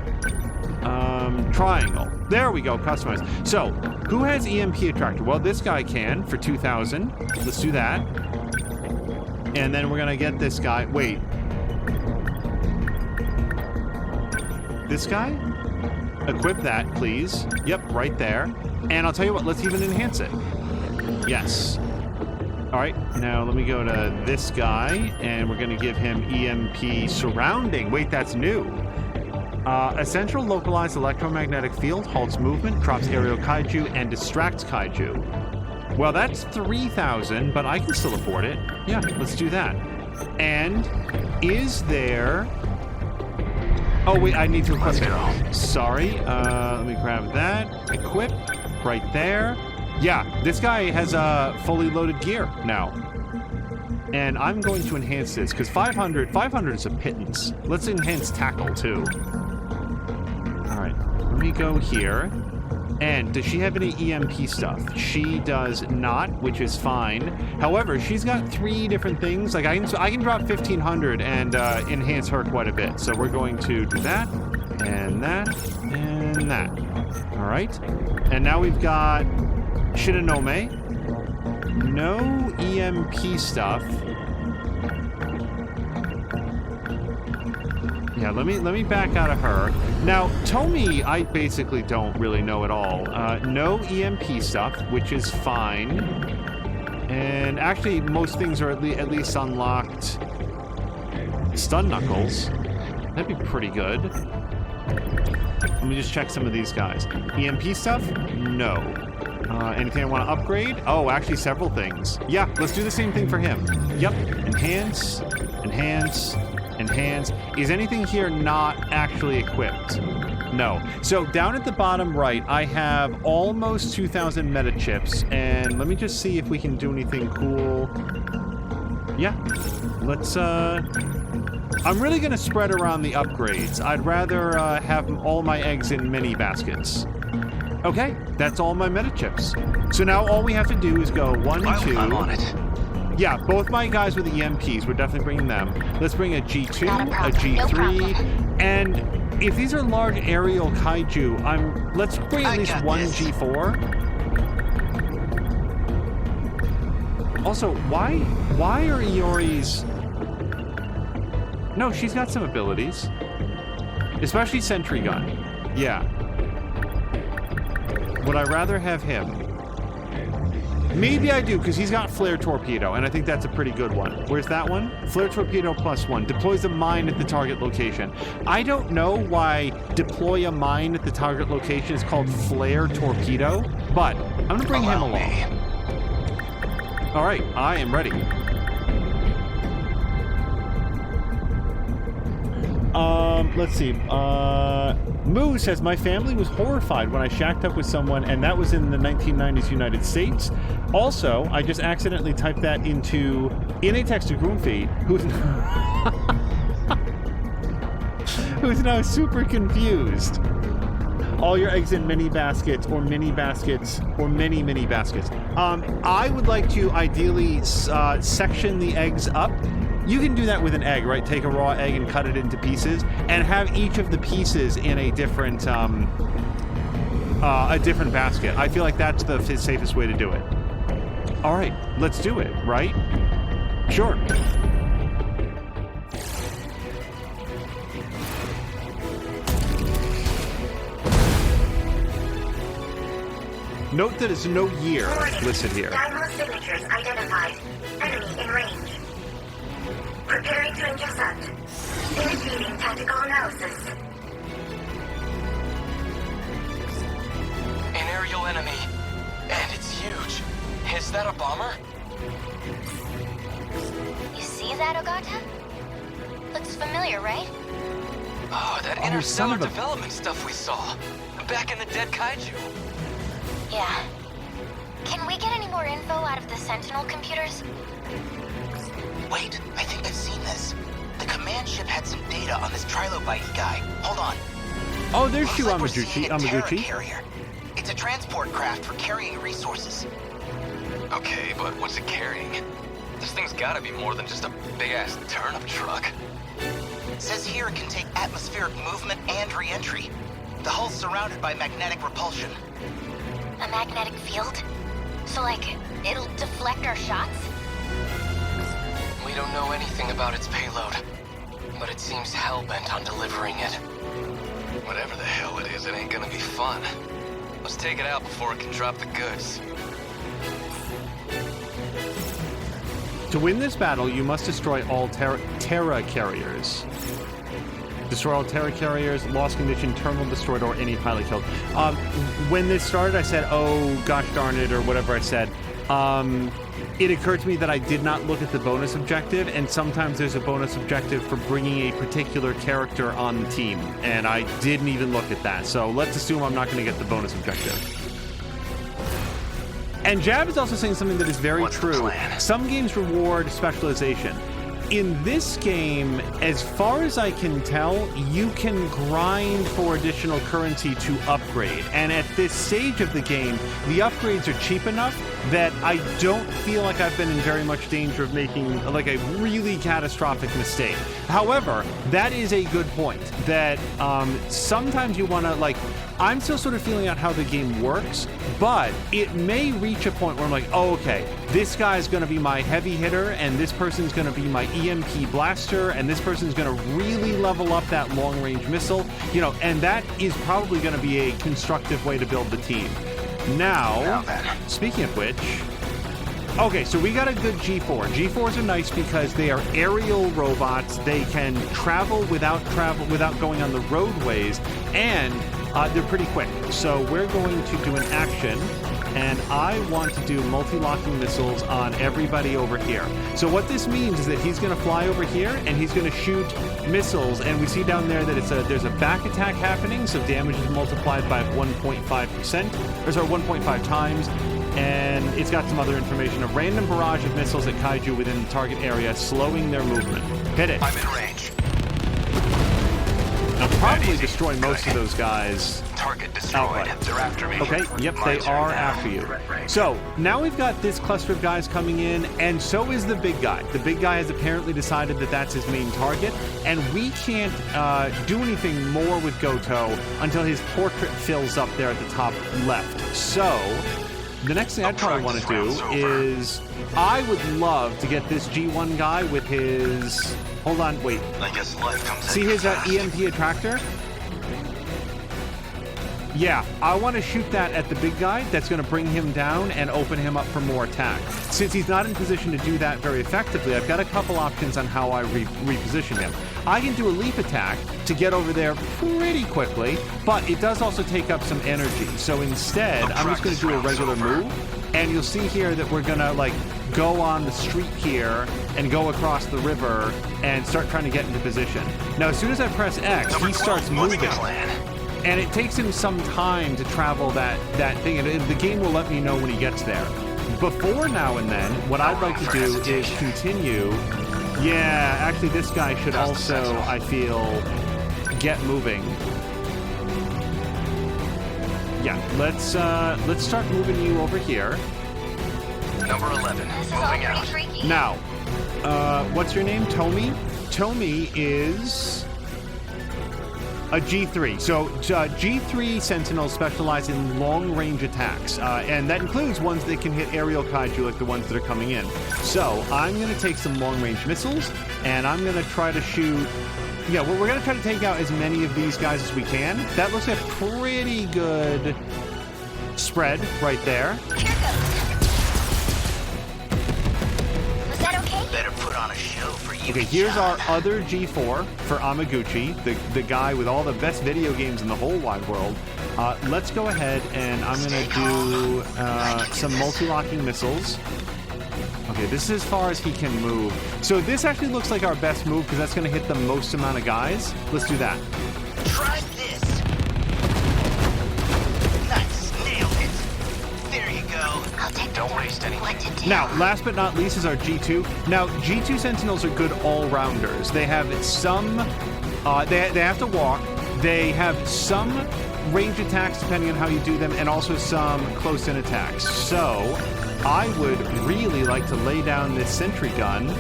Triangle. There we go, customize. So, who has EMP attractor? Well, this guy can for 2,000. Let's do that. And then we're gonna get this guy. Wait. This guy? Equip that, please. Yep, right there. And I'll tell you what, let's even enhance it. Yes. All right, now let me go to this guy, and we're gonna give him EMP surrounding. Wait, that's new. Essential localized electromagnetic field halts movement, drops aerial kaiju, and distracts kaiju. Well, that's 3,000, but I can still afford it. Yeah, let's do that. And is there... Oh, wait, I need to equip it. Sorry. Let me grab that. Equip. Right there. Yeah, this guy has fully loaded gear now. And I'm going to enhance this, because 500 is a pittance. Let's enhance tackle, too. All right, let me go here. And does she have any EMP stuff? She does not, which is fine. However, she's got 3 different things. Like I can drop 1,500 and enhance her quite a bit. So we're going to do that, and that, and that. All right. And now we've got Shinonome. No EMP stuff. Yeah, let me back out of her. Now, Tomi, I basically don't really know at all. No EMP stuff, which is fine. And actually, most things are at least unlocked. Stun Knuckles. That'd be pretty good. Let me just check some of these guys. EMP stuff? No. Anything I want to upgrade? Oh, actually, several things. Yeah, let's do the same thing for him. Yep. Enhance, enhance, enhance. Is anything here not actually equipped? No. So down at the bottom right, I have almost 2,000 meta chips, and let me just see if we can do anything cool. Yeah. Let's, I'm really gonna spread around the upgrades. I'd rather have all my eggs in mini baskets. Okay, that's all my meta chips. So now all we have to do is go 1, 2. I'm on it. Yeah, both my guys with EMPs, we're definitely bringing them. Let's bring a G2, a G3, and if these are large aerial kaiju, let's bring at least one G4. Also, why are Iori's... No, she's got some abilities. Especially Sentry Gun. Yeah. Would I rather have him? Maybe I do, because he's got Flare Torpedo, and I think that's a pretty good one. Where's that one? Flare Torpedo +1. Deploys a mine at the target location. I don't know why deploy a mine at the target location is called Flare Torpedo, but I'm going to bring him along. All right, I am ready. Let's see. Moo says, my family was horrified when I shacked up with someone, and that was in the 1990s United States. Also, I just accidentally typed that in a text to Groomfeed, who's now super confused. All your eggs in mini baskets, or mini baskets, or many baskets. I would like to ideally section the eggs up. You can do that with an egg, right? Take a raw egg and cut it into pieces, and have each of the pieces in a different basket. I feel like that's the safest way to do it. All right, let's do it, right? Sure. Note that there's no year listed here. Dynamo signatures identified. Enemy in range. Preparing to intercept. Initiating tactical analysis. An aerial enemy. And it's huge. Is that a bomber? You see that, Ogata? Looks familiar, right? Oh, that interstellar development stuff we saw. Back in the dead kaiju. Yeah. Can we get any more info out of the Sentinel computers? Wait, I think I've seen this. The command ship had some data on this trilobite guy. Hold on. Oh, there's Looks like we're seeing a Terra Amaguchi. carrier. It's It's a transport craft for carrying resources. Okay, but what's it carrying? This thing's gotta be more than just a big-ass turnip truck. Says here it can take atmospheric movement and re-entry. The hull's surrounded by magnetic repulsion. A magnetic field? So, like, it'll deflect our shots? We don't know anything about its payload, but it seems hell-bent on delivering it. Whatever the hell it is, it ain't gonna be fun. Let's take it out before it can drop the goods. To win this battle, you must destroy all Terra carriers. Destroy all Terra carriers, lost condition, terminal destroyed, or any pilot killed. When this started, I said, oh, gosh darn it, or whatever I said. It occurred to me that I did not look at the bonus objective, and sometimes there's a bonus objective for bringing a particular character on the team, and I didn't even look at that. So let's assume I'm not going to get the bonus objective. And Jab is also saying something that is very true. Some games reward specialization. In this game, as far as I can tell, you can grind for additional currency to upgrade. And at this stage of the game, the upgrades are cheap enough that I don't feel like I've been in very much danger of making like a really catastrophic mistake. However, that is a good point, that sometimes you want to, like, I'm still sort of feeling out how the game works, but it may reach a point where I'm like, oh, okay, this guy's going to be my heavy hitter, and this person's going to be my EMP blaster, and this person's going to really level up that long-range missile, you know, and that is probably going to be a constructive way to build the team. Now speaking of which, okay, so we got a good G4. G4s are nice because they are aerial robots. They can travel without going on the roadways, and they're pretty quick. So we're going to do an action, and I want to do multi-locking missiles on everybody over here. So what this means is that he's going to fly over here, and he's going to shoot missiles, and we see down there that there's a back attack happening, so damage is multiplied by 1.5%, or sorry, 1.5 times. And it's got some other information. A random barrage of missiles at kaiju within the target area, slowing their movement. Hit it. I'm in range. I'll probably destroy most of those guys. Target destroyed. They're after me. Okay, yep, they are after you. So, now we've got this cluster of guys coming in, and so is the big guy. The big guy has apparently decided that that's his main target, and we can't do anything more with Goto until his portrait fills up there at the top left. So, the next thing I'd probably want to do is, I would love to get this G1 guy with his, hold on, wait. I guess life comes see his EMP attractor? Yeah, I want to shoot that at the big guy. That's going to bring him down and open him up for more attack. Since he's not in position to do that very effectively, I've got a couple options on how I reposition him. I can do a leap attack to get over there pretty quickly, but it does also take up some energy. So instead, I'm just going to do a regular move, and you'll see here that we're going to, like, go on the street here and go across the river and start trying to get into position. Now, as soon as I press X, he starts moving. And it takes him some time to travel that thing, and the game will let me know when he gets there. Before now and then, what I'd like to do is continue. Yeah, actually, this guy should also, I feel, get moving. Yeah, let's start moving you over here. Number 11. This is all pretty freaky. Now, what's your name? Tomi? Tomi is a G3. So G3 Sentinels specialize in long-range attacks, and that includes ones that can hit aerial kaiju like the ones that are coming in. So I'm going to take some long-range missiles, and I'm going to try to shoot. Yeah, well, we're going to try to take out as many of these guys as we can. That looks like a pretty good spread right there. Here goes. Was that okay? Better put on a show for you. Okay, here's our other G4 for Amaguchi, the guy with all the best video games in the whole wide world. Let's go ahead, and I'm going to do some multi-locking missiles. Okay, this is as far as he can move. So this actually looks like our best move because that's going to hit the most amount of guys. Let's do that. Try this. Nice, nailed it. There you go. I'll take Don't waste any. what to do. Now, last but not least is our G2. Now, G2 Sentinels are good all-rounders. They have some, they have to walk. They have some range attacks depending on how you do them, and also some close-in attacks. So I would really like to lay down this sentry gun.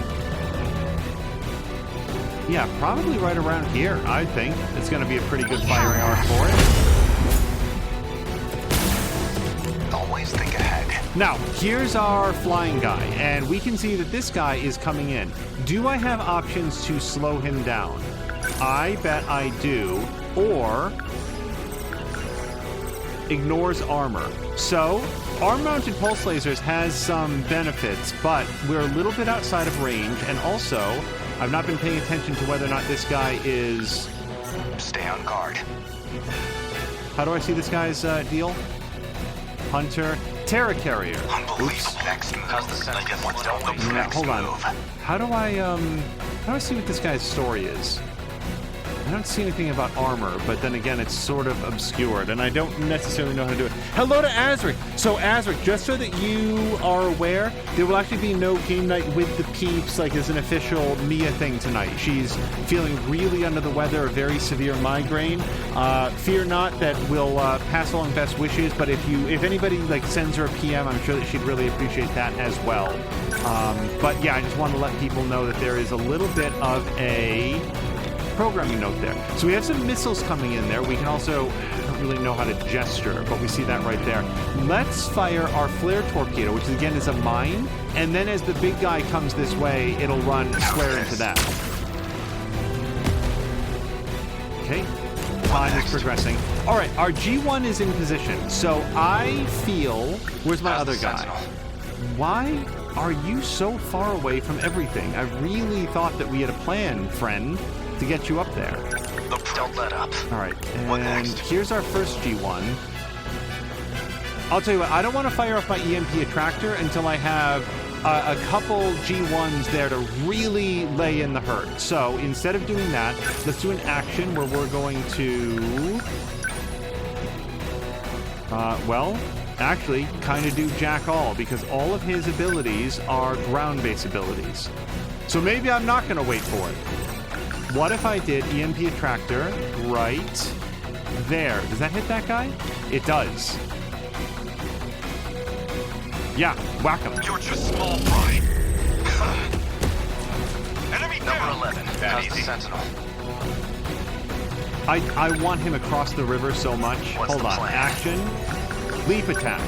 Yeah, probably right around here, I think. It's going to be a pretty good firing arc for it. Always think ahead. Now, here's our flying guy, and we can see that this guy is coming in. Do I have options to slow him down? I bet I do. Or ignores armor. So, arm-mounted pulse lasers has some benefits, but we're a little bit outside of range, and also, I've not been paying attention to whether or not this guy is... Stay on guard. How do I see this guy's deal? Hunter, Terra Carrier. Unbelievable. Next move. How's the Sentinel? Hold on. How do I see what this guy's story is? I don't see anything about armor, but then again, it's sort of obscured, and I don't necessarily know how to do it. Hello to Azric! So, Azric, just so that you are aware, there will actually be no game night with the peeps, like as an official Mia thing tonight. She's feeling really under the weather, a very severe migraine. Fear not that we'll pass along best wishes, but if anybody like sends her a PM, I'm sure that she'd really appreciate that as well. But yeah, I just want to let people know that there is a little bit of a programming note there. So we have some missiles coming in there. We can also, I don't really know how to gesture, but we see that right there. Let's fire our flare torpedo, which again is a mine, and then as the big guy comes this way, it'll run square into that. Okay, time is progressing. All right, our G1 is in position. So I feel, where's my other guy? Why are you so far away from everything? I really thought that we had a plan, friend, to get you up there. Don't let up. All right, and here's our first G1. I'll tell you what, I don't want to fire off my EMP attractor until I have a couple G1s there to really lay in the hurt. So instead of doing that, let's do an action where we're going to... well, actually, kind of do jack all, because all of his abilities are ground-based abilities. So maybe I'm not going to wait for it. What if I did EMP attractor right there? Does that hit that guy? It does. Yeah, whack him. You're just small fry. Enemy number 11. How's the Sentinel? I want him across the river so much. Hold on. Action. Leap attack.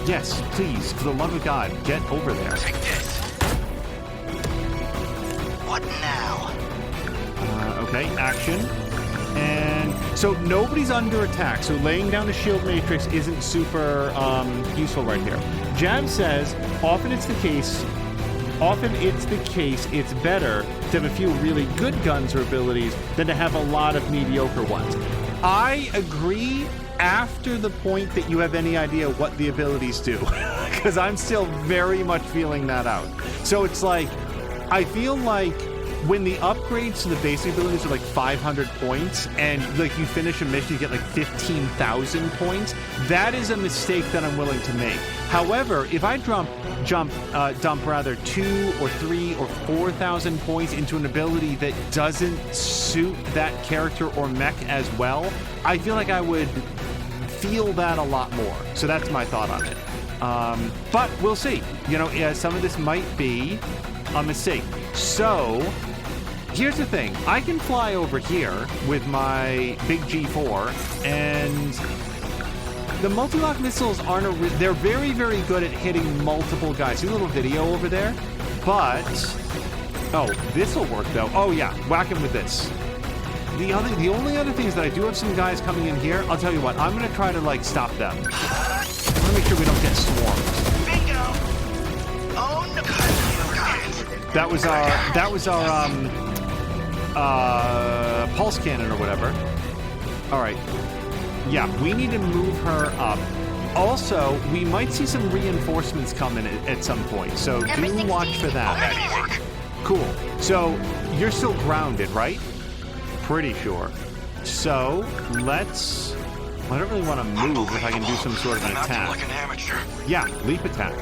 Yes, please, for the love of God, get over there. Take this. What now? Okay, action. And so nobody's under attack, so laying down a shield matrix isn't super useful right here. Jab says, often it's the case, it's better to have a few really good guns or abilities than to have a lot of mediocre ones. I agree after the point that you have any idea what the abilities do, because I'm still very much feeling that out. So it's like, I feel like when the upgrades to the basic abilities are like 500 points and like you finish a mission, you get like 15,000 points, that is a mistake that I'm willing to make. However, if I dump 2 or 3 or 4,000 points into an ability that doesn't suit that character or mech as well, I feel like I would feel that a lot more. So that's my thought on it. But we'll see. You know, some of this might be a mistake. So here's the thing. I can fly over here with my big G4, and the multi-lock missiles aren't they're very, very good at hitting multiple guys. See a little video over there? But, oh, this will work though. Oh yeah, whack him with this. The only other thing is that I do have some guys coming in here. I'll tell you what, I'm gonna try to like stop them. I wanna make sure we don't get swarmed. Bingo! Oh no! That was our pulse cannon or whatever. All right. Yeah, we need to move her up. Also, we might see some reinforcements come in at some point, so do watch for that. Cool. So you're still grounded, right? Pretty sure. So let's... I don't really want to move if I can do some sort of an attack. Like an amateur. Yeah, leap attack.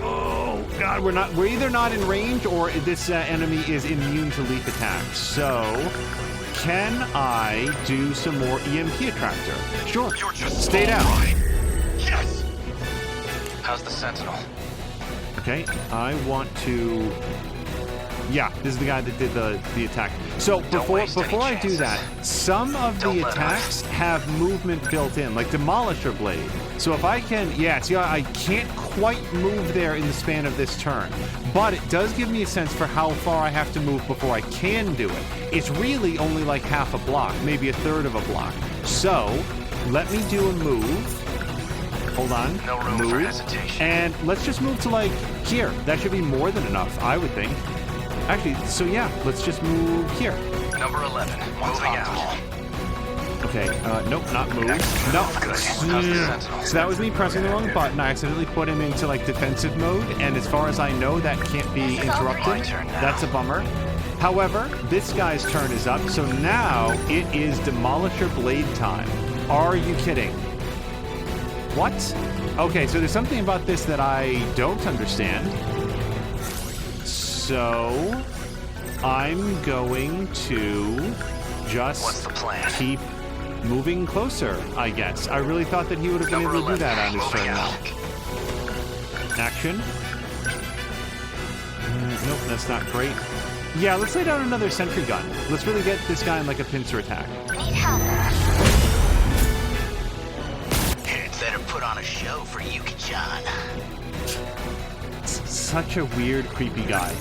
Oh God, we're either not in range or this enemy is immune to leap attacks. So can I do some more EMP attractor? Sure. You're just Stay down. right. Yes. How's the Sentinel? Okay, I want to... Yeah, this is the guy that did the attack. So before I do that, some of the attacks have movement built in, like Demolisher Blade. So if I can... Yeah, see, I can't quite move there in the span of this turn. But it does give me a sense for how far I have to move before I can do it. It's really only like half a block, maybe a third of a block. So let me do a move. Hold on. No room move. for hesitation. And let's just move to like here. That should be more than enough, I would think. Actually, so yeah, let's just move here. Number 11, moving out. Okay, nope, not move. No. So that was me pressing the wrong button. I accidentally put him into like defensive mode, and as far as I know, that can't be interrupted. That's a bummer. However, this guy's turn is up, so now it is Demolisher Blade time. Are you kidding? What? Okay, so there's something about this that I don't understand. So I'm going to just What's the plan? keep moving closer, I guess. I really thought that he would have been able to do that on his turn now. Action. Nope, that's not great. Yeah, let's lay down another sentry gun. Let's really get this guy in like a pincer attack. Need help. Better put on a show for Yuki-chan. Such a weird, creepy guy.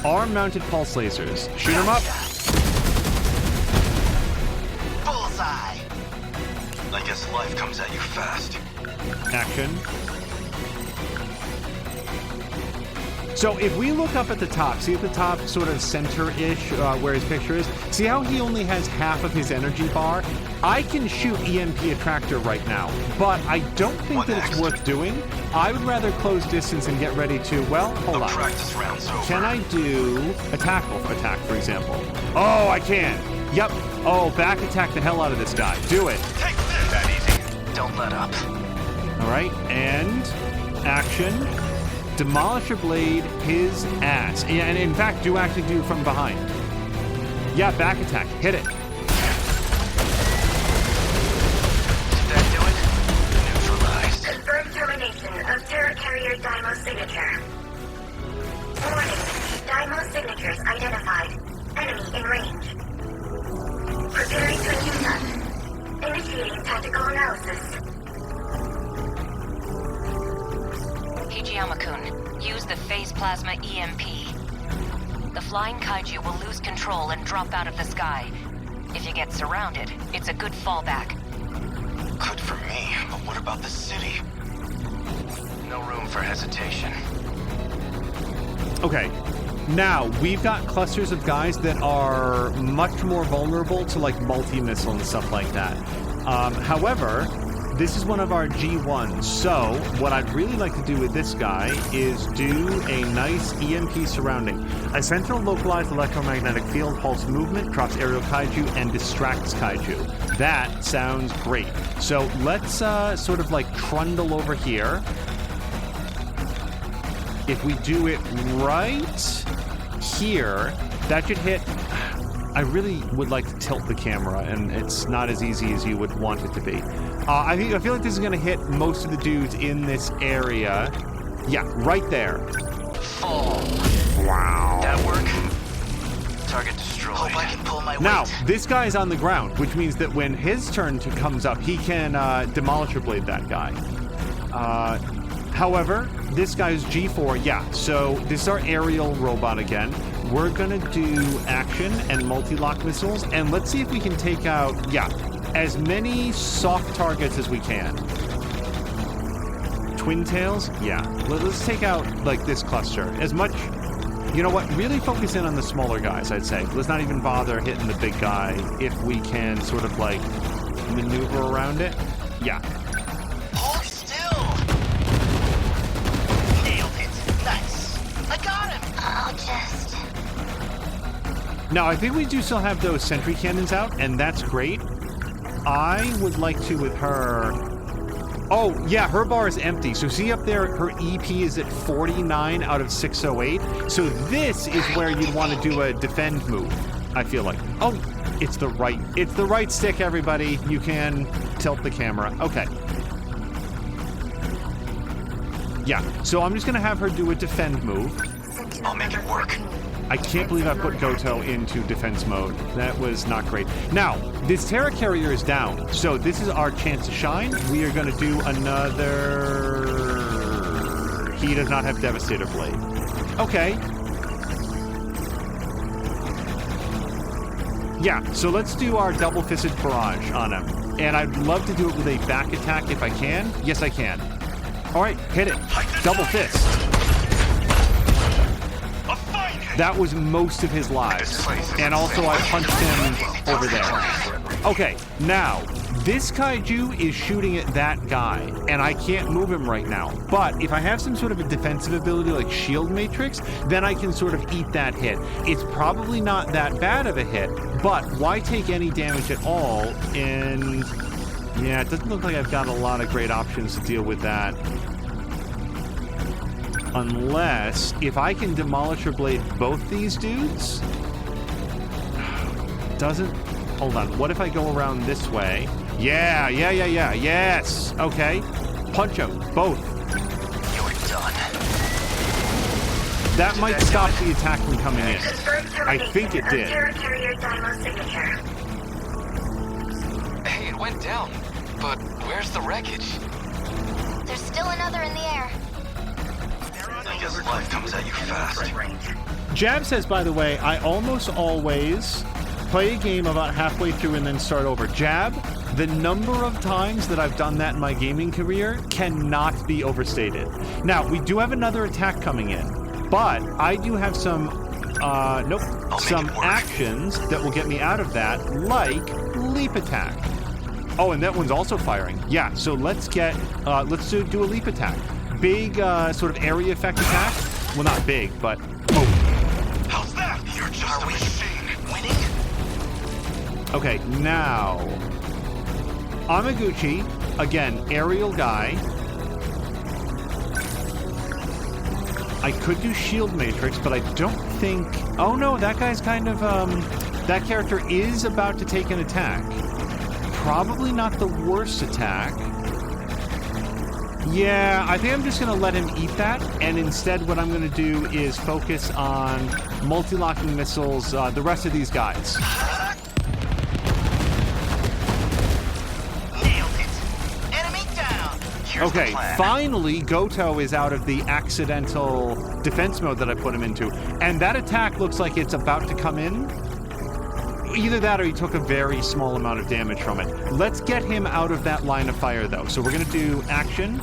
Arm-mounted pulse lasers. Shoot him up. Bullseye. I guess life comes at you fast. Action. So if we look up at the top, see at the top, sort of center-ish, where his picture is, see how he only has half of his energy bar? I can shoot EMP attractor right now, but I don't think that it's worth doing. I would rather close distance and get ready to, well, hold on. Practice round's over. Can I do attack, for example? Oh, I can. Yep. Oh, back attack the hell out of this guy. Do it. Take this. That easy. Don't let up. All right, and action. Demolisher Blade his ass. Yeah, and in fact, do actually do from behind. Yeah, back attack. Hit it. Did that do it? Neutralized. Confirmed termination of Terror Carrier Dymo signature. Warning. Dymo signatures identified. Enemy in range. Preparing to intercept. Initiating tactical analysis. Hijiyama-kun, use the phase plasma EMP. The flying kaiju will lose control and drop out of the sky. If you get surrounded, it's a good fallback. Good for me, but what about the city? No room for hesitation. Okay. Now, we've got clusters of guys that are much more vulnerable to like multi-missile and stuff like that. However, this is one of our G1s, so what I'd really like to do with this guy is do a nice EMP surrounding. A central localized electromagnetic field halts movement, drops aerial kaiju, and distracts kaiju. That sounds great. So let's sort of like trundle over here. If we do it right here, that should hit... I really would like to tilt the camera, and it's not as easy as you would want it to be. I feel like this is going to hit most of the dudes in this area. Yeah, right there. Fall. Wow. That work? Target destroyed. Hope I can pull my weight. Now, this guy's on the ground, which means that when his turn comes up, he can Demolisher Blade that guy. However, this guy's G4, yeah, so this is our aerial robot again. We're gonna do action and multi-lock missiles, and let's see if we can take out, yeah, as many soft targets as we can. Twin tails? Yeah. Let's take out, like, this cluster. As much... You know what? Really focus in on the smaller guys, I'd say. Let's not even bother hitting the big guy if we can sort of, like, maneuver around it. Yeah. Hold still! Nailed it. Nice. I got him! I'll just... Now, I think we do still have those sentry cannons out, and that's great. I would like to with her... Oh, yeah, her bar is empty. So see up there, her EP is at 49 out of 608. So this is where you'd want to do a defend move. I feel like. Oh, it's the right stick, everybody. You can tilt the camera. Okay. Yeah, so I'm just going to have her do a defend move. I'll make it work. I can't believe I put Goto into defense mode. That was not great. Now, this Terra Carrier is down, so this is our chance to shine. We are going to do another... He does not have Devastator Blade. Okay. Yeah, so let's do our double-fisted barrage on him. And I'd love to do it with a back attack if I can. Yes, I can. All right, hit it. Double fist. That was most of his lives. And also I punched him over there. Okay, now, this kaiju is shooting at that guy, and I can't move him right now. But if I have some sort of a defensive ability like Shield Matrix, then I can sort of eat that hit. It's probably not that bad of a hit, but why take any damage at all? And yeah, it doesn't look like I've got a lot of great options to deal with that. Unless, if I can Demolisher Blade both these dudes... Doesn't... Hold on, what if I go around this way? Yeah, yes! Okay. Punch out, both. You're done. That might stop the attack from coming in. I think it did. Hey, it went down. But where's the wreckage? There's still another in the air. I guess life comes at you fast. Jab says, by the way, I almost always play a game about halfway through and then start over. Jab, the number of times that I've done that in my gaming career cannot be overstated. Now, we do have another attack coming in, but I do have some, some actions that will get me out of that, like leap attack. Oh, and that one's also firing. Yeah, so let's do a leap attack. Big sort of area effect attack. Well, not big, but oh. How's that? You're just a machine. Winning? Okay, now Amaguchi, again, aerial guy. I could do Shield Matrix, but I don't think... Oh no, that guy's kind of, that character is about to take an attack. Probably not the worst attack. Yeah, I think I'm just going to let him eat that, and instead what I'm going to do is focus on multi-locking missiles, the rest of these guys. Nailed it. Enemy down. Here's okay, finally Goto is out of the accidental defense mode that I put him into, and that attack looks like it's about to come in. Either that or he took a very small amount of damage from it. Let's get him out of that line of fire, though. So we're going to do action.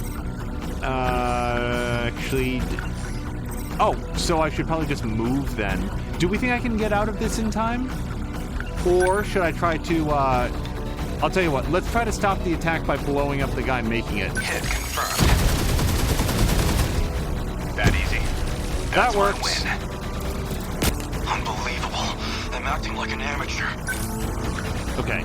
Oh, so I should probably just move then. Do we think I can get out of this in time? Or should I try to, I'll tell you what, let's try to stop the attack by blowing up the guy making it. Hit confirmed. That easy. That works. Unbelievable. I'm acting like an amateur. Okay,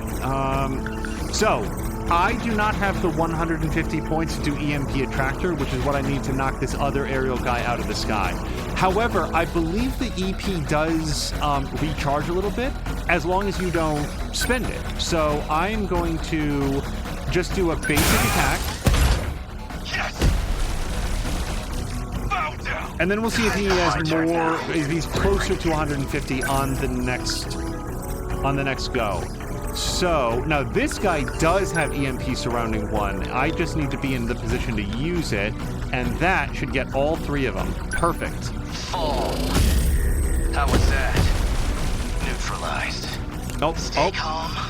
so I do not have the 150 points to do EMP Attractor, which is what I need to knock this other aerial guy out of the sky. However, I believe the EP does recharge a little bit, as long as you don't spend it. So I'm going to just do a basic attack. Yes! Bow down! And then we'll see if he has more, if he's closer to 150 on the next go. So, now this guy does have EMP surrounding one. I just need to be in the position to use it, and that should get all three of them. Perfect. Fall. How was that? Neutralized. Oh,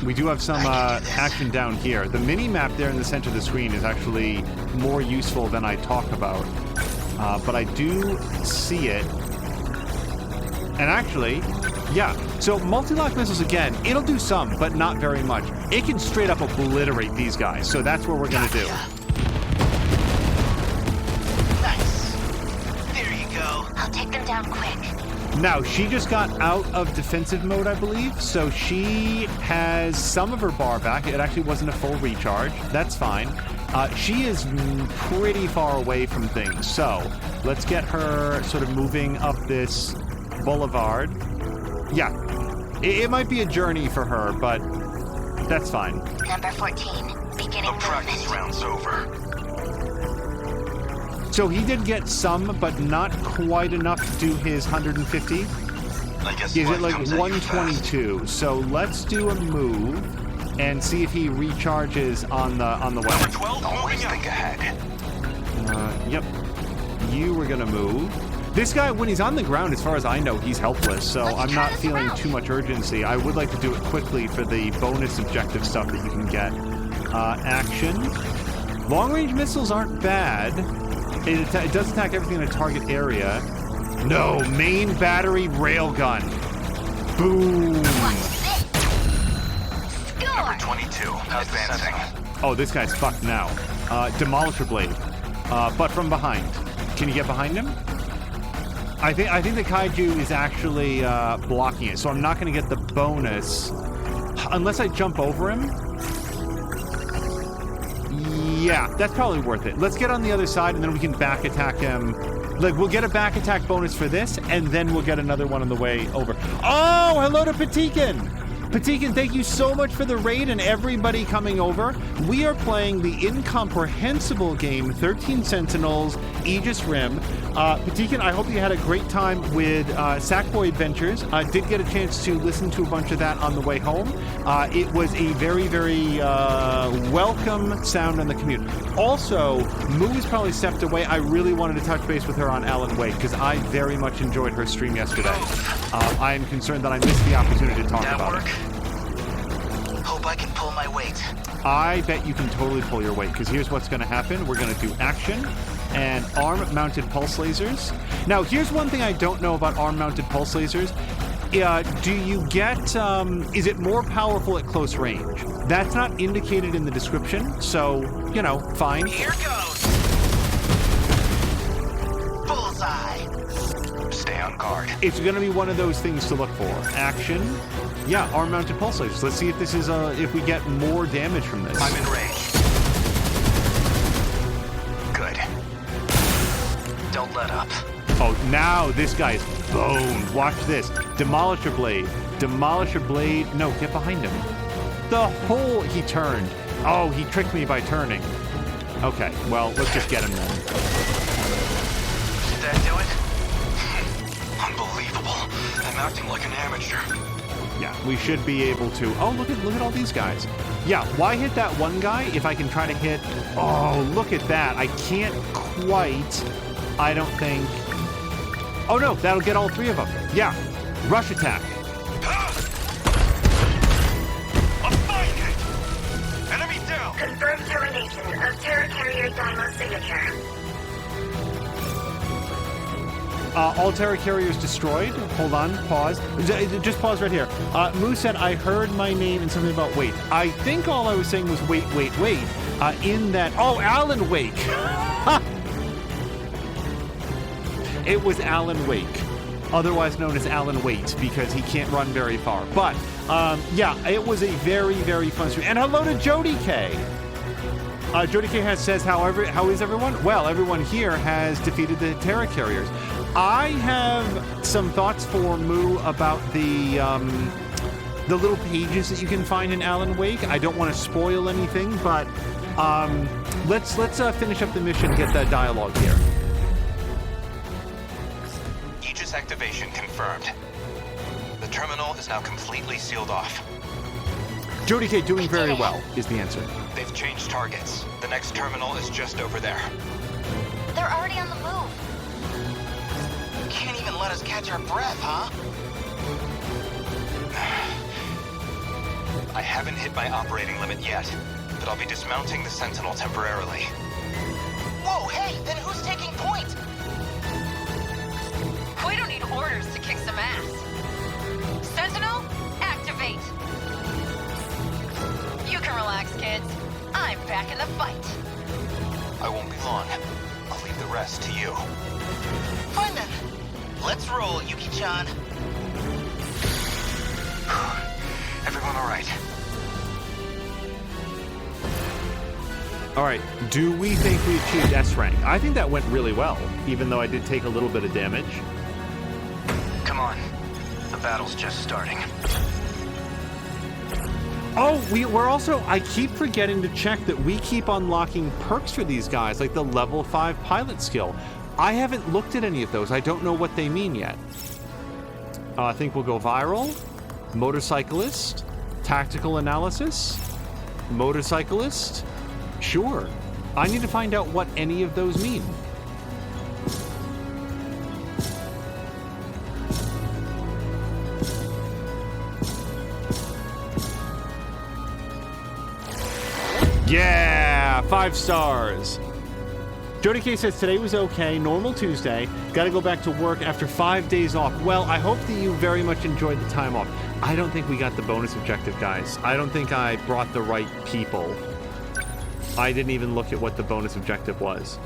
we do have some action down here. The mini-map there in the center of the screen is actually more useful than I talk about. But I do see it. And actually, yeah. So multi-lock missiles, again, it'll do some, but not very much. It can straight up obliterate these guys. So that's what we're going to do. Nice. There you go. I'll take them down quick. Now, she just got out of defensive mode, I believe. So she has some of her bar back. It actually wasn't a full recharge. That's fine. She is pretty far away from things. So let's get her sort of moving up this boulevard. Yeah. It might be a journey for her, but that's fine. Number 14, beginning The practice movement. round's over. So he did get some, but not quite enough to do his 150. I guess Is life it like comes at you fast. 122? So let's do a move and see if he recharges on the way. Number 12, Always moving think out. ahead. Yep. You were gonna move. This guy, when he's on the ground, as far as I know, he's helpless, so Let's I'm try not this feeling around. too much urgency. I would like to do it quickly for the bonus objective stuff that you can get. Action. Long-range missiles aren't bad. It does attack everything in a target area. No, main battery railgun. Boom. Number 22, advancing. Oh, this guy's fucked now. Demolisher blade, but from behind. Can you get behind him? I think the kaiju is actually blocking it, so I'm not going to get the bonus unless I jump over him. Yeah, that's probably worth it. Let's get on the other side, and then we can back attack him. Like, we'll get a back attack bonus for this, and then we'll get another one on the way over. Oh, hello to Patikin! Patikin, thank you so much for the raid and everybody coming over. We are playing the incomprehensible game 13 Sentinels, Aegis Rim. Patikin, I hope you had a great time with Sackboy Adventures. Did get a chance to listen to a bunch of that on the way home. It was a very, very welcome sound on the commute. Also, Moo's probably stepped away. I really wanted to touch base with her on Alan Wake because I very much enjoyed her stream yesterday. I am concerned that I missed the opportunity to talk about it. Hope I can pull my weight. I bet you can totally pull your weight, because here's what's going to happen. We're going to do action and arm-mounted pulse lasers. Now, here's one thing I don't know about arm-mounted pulse lasers. Do you get, is it more powerful at close range? That's not indicated in the description, so, you know, fine. Here goes. Bullseye. Stay on guard. It's going to be one of those things to look for. Action. Yeah, arm-mounted pulse lasers. Let's see if this is, if we get more damage from this. I'm in range. Good. Don't let up. Oh, now this guy's boned. Watch this. Demolisher blade. Demolisher blade. No, get behind him. The whole... He turned. Oh, he tricked me by turning. Okay, well, let's just get him then. Did that do it? Unbelievable. I'm acting like an amateur. Yeah, we should be able to... Oh, look at all these guys. Yeah, why hit that one guy if I can try to hit... Oh, look at that. I can't quite... I don't think... Oh, no, that'll get all three of them. Yeah, rush attack. I'm finding it! Enemy down! Confirmed termination of Terra Carrier Dymo signature. All Terra Carriers destroyed. Hold on, pause. Just pause right here. Moo said, I heard my name and something about wait. I think all I was saying was wait. In that... Oh, Alan Wake! It was Alan Wake, otherwise known as Alan Wait, because he can't run very far. But, yeah, it was a very, very fun stream. And hello to Jody K. Jody K says, how is everyone? Well, everyone here has defeated the Terra Carriers. I have some thoughts for Moo about the little pages that you can find in Alan Wake. I don't want to spoil anything, but let's finish up the mission and get that dialogue here. Aegis activation confirmed. The terminal is now completely sealed off. Jody K doing very well is the answer. They've changed targets. The next terminal is just over there. They're already on the move. Can't even let us catch our breath, huh? I haven't hit my operating limit yet, but I'll be dismounting the Sentinel temporarily. Whoa, hey, then who's taking point? We don't need orders to kick some ass. Sentinel, activate. You can relax, kids. I'm back in the fight. I won't be long. I'll leave the rest to you. Fine then. Let's roll, Yuki-chan. Everyone all right? All right, do we think we achieved S rank? I think that went really well, even though I did take a little bit of damage. Come on. The battle's just starting. Oh, we're also, I keep forgetting to check that we keep unlocking perks for these guys, like the level 5 pilot skill. I haven't looked at any of those. I don't know what they mean yet. I think we'll go viral, motorcyclist, tactical analysis, motorcyclist. Sure. I need to find out what any of those mean. Yeah, 5 stars. Jody K says today was okay, normal Tuesday. Got to go back to work after 5 days off. Well, I hope that you very much enjoyed the time off. I don't think we got the bonus objective, guys. I don't think I brought the right people. I didn't even look at what the bonus objective was.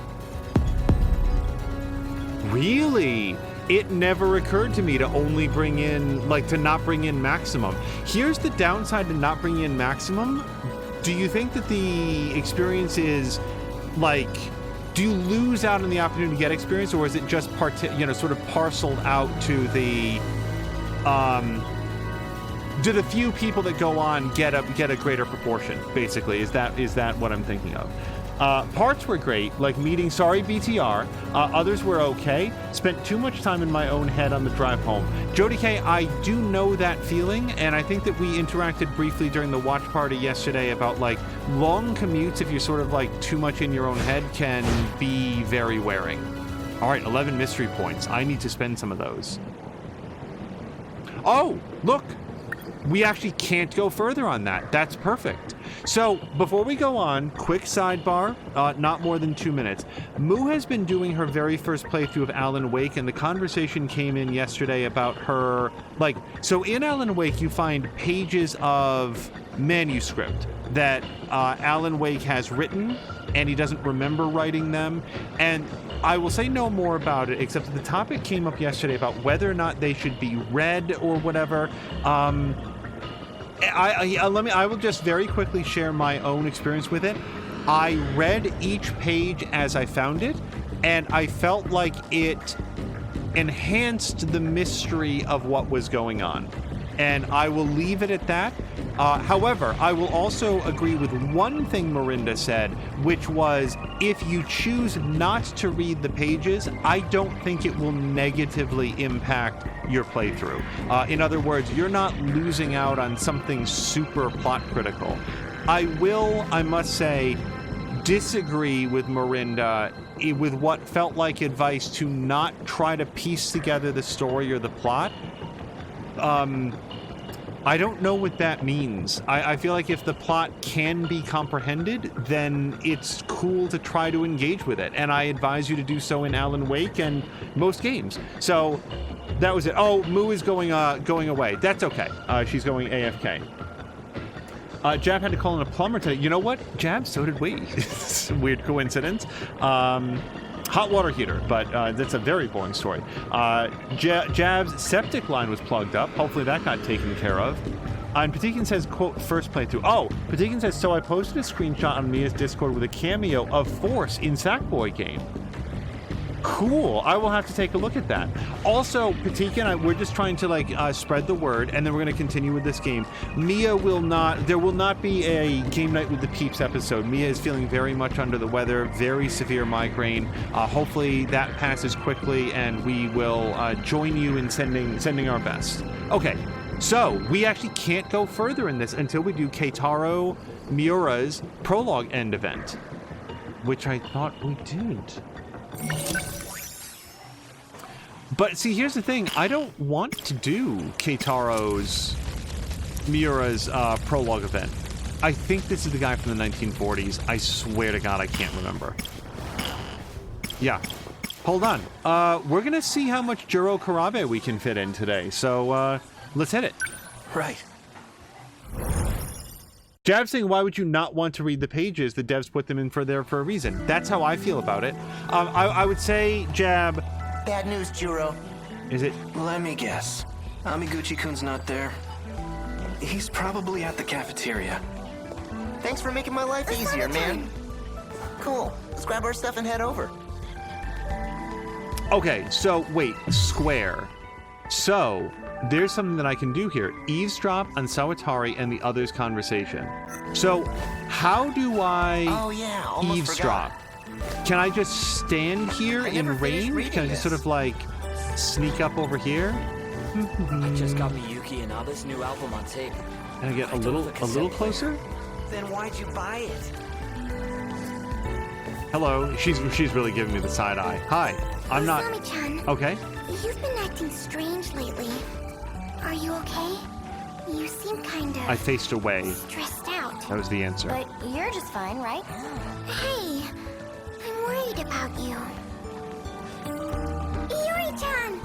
Really? It never occurred to me to only bring in, like, to not bring in maximum. Here's the downside to not bringing in maximum. Do you think that the experience is, like, do you lose out on the opportunity to get experience, or is it just sort of parceled out to the, do the few people that go on get a greater proportion? Basically, is that what I'm thinking of? Parts were great, like meeting Sorry BTR. Others were okay. Spent too much time in my own head on the drive home. Jody K, I do know that feeling, and I think that we interacted briefly during the watch party yesterday about, like, long commutes, if you're sort of, like, too much in your own head, can be very wearing. All right, 11 mystery points. I need to spend some of those. Oh, look! We actually can't go further on that. That's perfect. So, before we go on, quick sidebar, not more than 2 minutes. Moo has been doing her very first playthrough of Alan Wake, and the conversation came in yesterday about her, like, so in Alan Wake, you find pages of manuscript that Alan Wake has written, and he doesn't remember writing them, and I will say no more about it, except that the topic came up yesterday about whether or not they should be read or whatever. I will just very quickly share my own experience with it. I read each page as I found it, and I felt like it enhanced the mystery of what was going on. And I will leave it at that. However, I will also agree with one thing Mirinda said, which was, if you choose not to read the pages, I don't think it will negatively impact your playthrough. In other words, you're not losing out on something super plot critical. I must say, disagree with Mirinda with what felt like advice to not try to piece together the story or the plot. I don't know what that means. I feel like if the plot can be comprehended, then it's cool to try to engage with it. And I advise you to do so in Alan Wake and most games. So that was it. Oh, Moo is going away. That's okay. She's going AFK. Jab had to call in a plumber today. You know what, Jab? So did we. It's a weird coincidence. Hot water heater, but that's a very boring story. Jab's septic line was plugged up. Hopefully that got taken care of. And Patikin says, quote, first playthrough. Oh, Patikin says, so I posted a screenshot on Mia's Discord with a cameo of Force in Sackboy game. Cool. I will have to take a look at that. Also, Patikin, we're just trying to, like, spread the word, and then we're going to continue with this game. Mia will not, there will not be a Game Night with the Peeps episode. Mia is feeling very much under the weather, very severe migraine. Hopefully that passes quickly, and we will join you in sending our best. Okay, so we actually can't go further in this until we do Keitaro Miura's prologue end event, which I thought we did. But see, here's the thing. I don't want to do Miura's prologue event. I think this is the guy from the 1940s. I swear to God, I can't remember. Yeah. Hold on. We're going to see how much Juro Karabe we can fit in today. So let's hit it. Right. Jab saying, why would you not want to read the pages? The devs put them in for a reason. That's how I feel about it. I would say, Jab... Bad news, Juro. Is it? Let me guess. Amiguchi-kun's not there. He's probably at the cafeteria. Thanks for making my life easier, man. Cool. Let's grab our stuff and head over. Okay, so wait, Square. So, there's something that I can do here. Eavesdrop on Sawatari and the others' conversation. So, how do I eavesdrop? Can I just stand here in range? Can I just sort of like sneak up over here? I just got Miyuki and Abe's new album on tape. Can I get a little closer? Then why'd you buy it? Hello. She's really giving me the side eye. Hi. I'm not. Usami-chan, Okay. you've been acting strange lately. Are you okay? You seem kind of... I faced away. Stressed out. That was the answer. But you're just fine, right? Hey, I'm worried about you. Yuri-chan!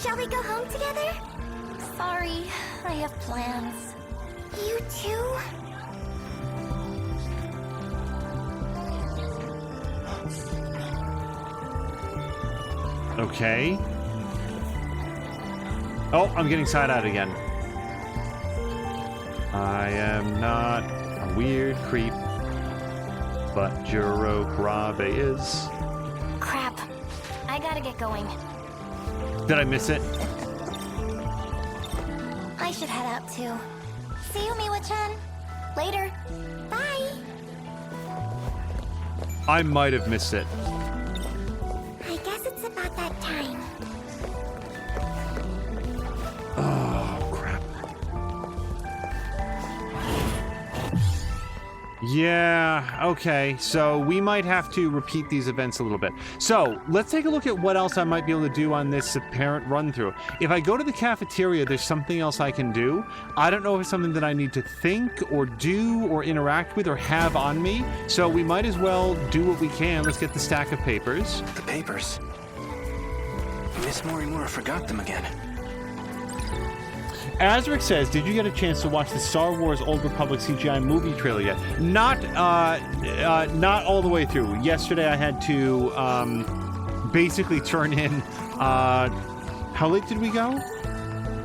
Shall we go home together? Sorry, I have plans. You too? Okay. Oh, I'm getting side-eyed again. I am not a weird creep, but Juro Kurabe is. Crap. I gotta get going. Did I miss it? I should head out too. See you, Miwa-chan. Later. Bye. I might have missed it. I guess it's about that time. Oh, crap. Yeah, okay. So we might have to repeat these events a little bit. So let's take a look at what else I might be able to do on this apparent run-through. If I go to the cafeteria, there's something else I can do. I don't know if it's something that I need to think or do or interact with or have on me. So we might as well do what we can. Let's get the stack of papers. The papers. Miss Morimura forgot them again. Azric says, did you get a chance to watch the Star Wars Old Republic CGI movie trailer yet? Not all the way through. Yesterday I had to basically turn in, how late did we go?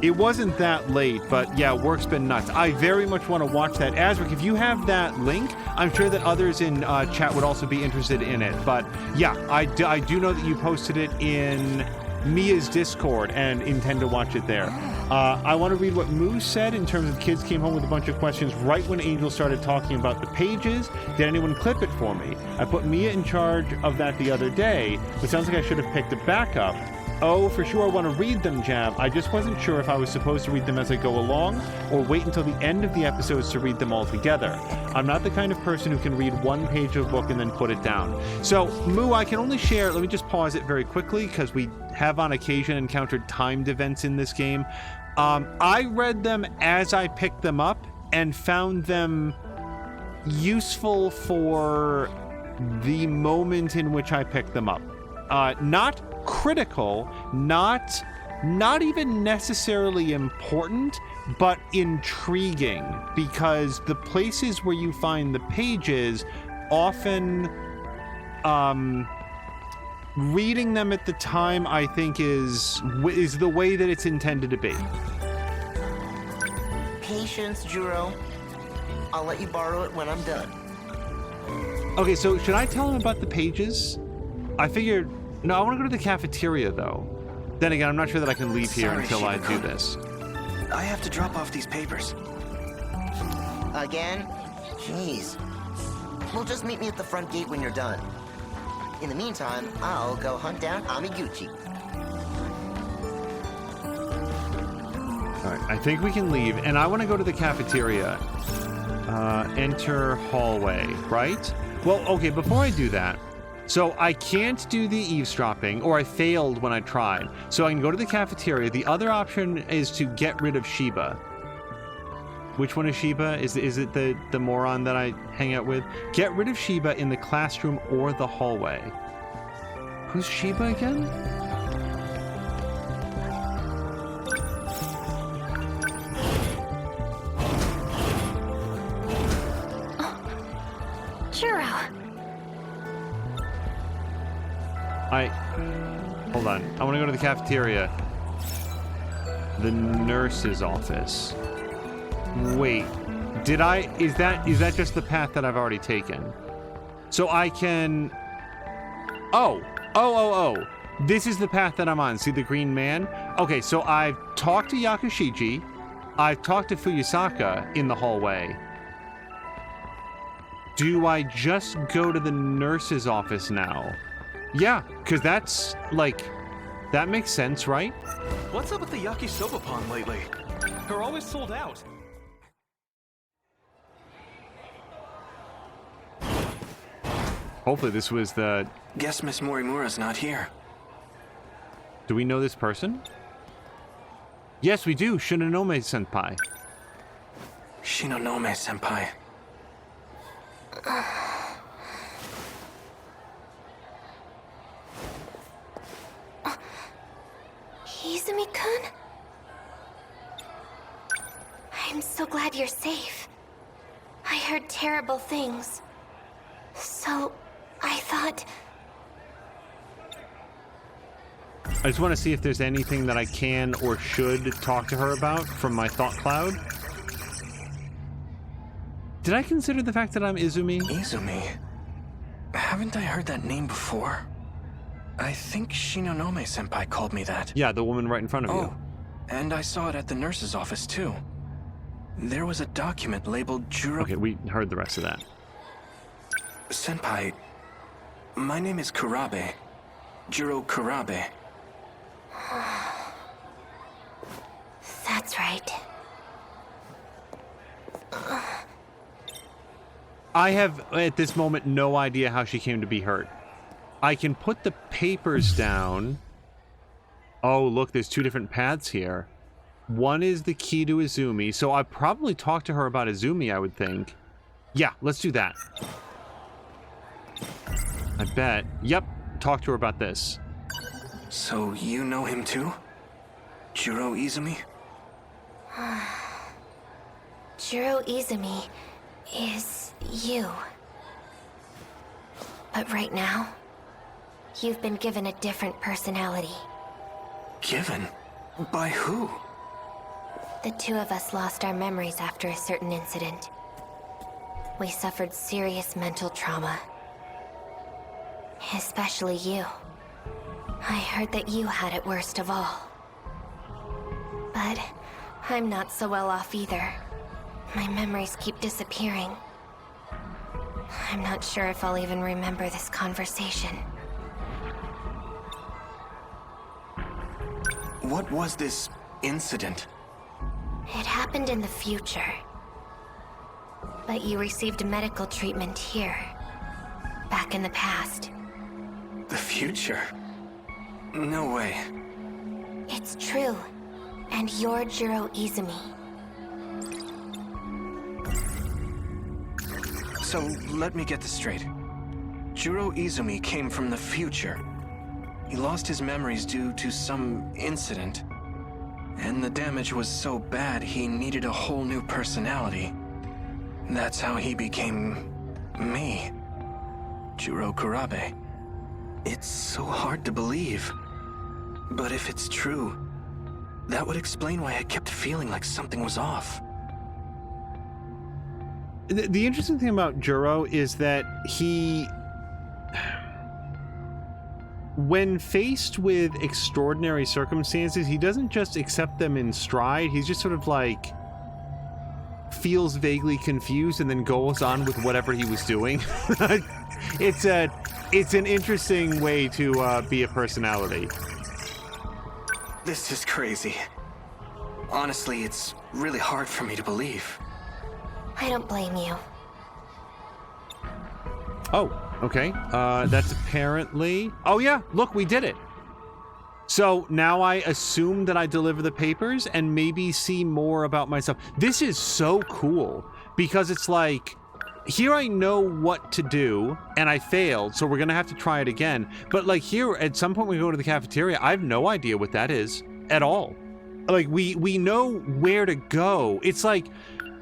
It wasn't that late, but yeah, work's been nuts. I very much want to watch that. Azric, if you have that link, I'm sure that others in chat would also be interested in it. But yeah, I do know that you posted it in Mia's Discord and intend to watch it there. I want to read what Moose said in terms of kids came home with a bunch of questions right when Angel started talking about the pages. Did anyone clip it for me? I put Mia in charge of that the other day, but sounds like I should have picked it back up. Oh, for sure I want to read them, Jab. I just wasn't sure if I was supposed to read them as I go along or wait until the end of the episodes to read them all together. I'm not the kind of person who can read one page of a book and then put it down. So, Moo, I can only share... Let me just pause it very quickly because we have on occasion encountered timed events in this game. I read them as I picked them up and found them useful for the moment in which I picked them up. Not critical, not even necessarily important, but intriguing, because the places where you find the pages often, reading them at the time, I think is the way that it's intended to be. Patience, Juro. I'll let you borrow it when I'm done. Okay, so should I tell him about the pages? I figured... No, I want to go to the cafeteria, though. Then again, I'm not sure that I can leave here until I do this. I have to drop off these papers. Again? Jeez. Well, just meet me at the front gate when you're done. In the meantime, I'll go hunt down Amiguchi. Alright, I think we can leave, and I want to go to the cafeteria. Enter hallway, right? Well, okay, before I do that, so I can't do the eavesdropping, or I failed when I tried. So I can go to the cafeteria. The other option is to get rid of Shiba. Which one is Shiba? Is it the moron that I hang out with? Get rid of Shiba in the classroom or the hallway. Who's Shiba again? Juro. Hold on. I want to go to the cafeteria. The nurse's office. Wait. Is that just the path that I've already taken? So I can... Oh. This is the path that I'm on. See the green man? Okay, so I've talked to Yakushiji. I've talked to Fuyusaka in the hallway. Do I just go to the nurse's office now? Yeah, because that's, like, that makes sense, right? What's up with the yakisoba pond lately? They're always sold out. Hopefully this was the... Guess Miss Morimura's not here. Do we know this person? Yes, we do. Shinonome-senpai. Shinonome-senpai. Izumi-kun? I'm so glad you're safe. I heard terrible things. So, I thought... I just want to see if there's anything that I can or should talk to her about from my thought cloud. Did I consider the fact that I'm Izumi? Izumi? Haven't I heard that name before? I think Shinonome-senpai called me that. Yeah, the woman right in front of you. And I saw it at the nurse's office, too. There was a document labeled Juro... Okay, we heard the rest of that. Senpai, my name is Kurabe. Juro Kurabe. That's right. I have, at this moment, no idea how she came to be hurt. I can put the papers down. Oh, look, there's two different paths here. One is the key to Izumi, so I probably talked to her about Izumi, I would think. Yeah, let's do that. I bet. Yep, talk to her about this. So you know him too? Juro Izumi? Juro Izumi is you. But right now, you've been given a different personality. Given? By who? The two of us lost our memories after a certain incident. We suffered serious mental trauma. Especially you. I heard that you had it worst of all. But I'm not so well off either. My memories keep disappearing. I'm not sure if I'll even remember this conversation. What was this incident? It happened in the future. But you received medical treatment here. Back in the past. The future? No way. It's true. And you're Juro Izumi. So, let me get this straight. Juro Izumi came from the future. He lost his memories due to some incident. And the damage was so bad he needed a whole new personality. That's how he became... me. Juro Kurabe. It's so hard to believe. But if it's true, that would explain why I kept feeling like something was off. The interesting thing about Juro is that he... when faced with extraordinary circumstances, he doesn't just accept them in stride. He's just sort of like... feels vaguely confused and then goes on with whatever he was doing. It's an interesting way to be a personality. This is crazy. Honestly, it's really hard for me to believe. I don't blame you. Oh, okay. That's apparently... Oh yeah, look, we did it. So now I assume that I deliver the papers and maybe see more about myself. This is so cool because it's like, here I know what to do and I failed, so we're gonna have to try it again. But like here, at some point we go to the cafeteria, I have no idea what that is at all. Like we know where to go. It's like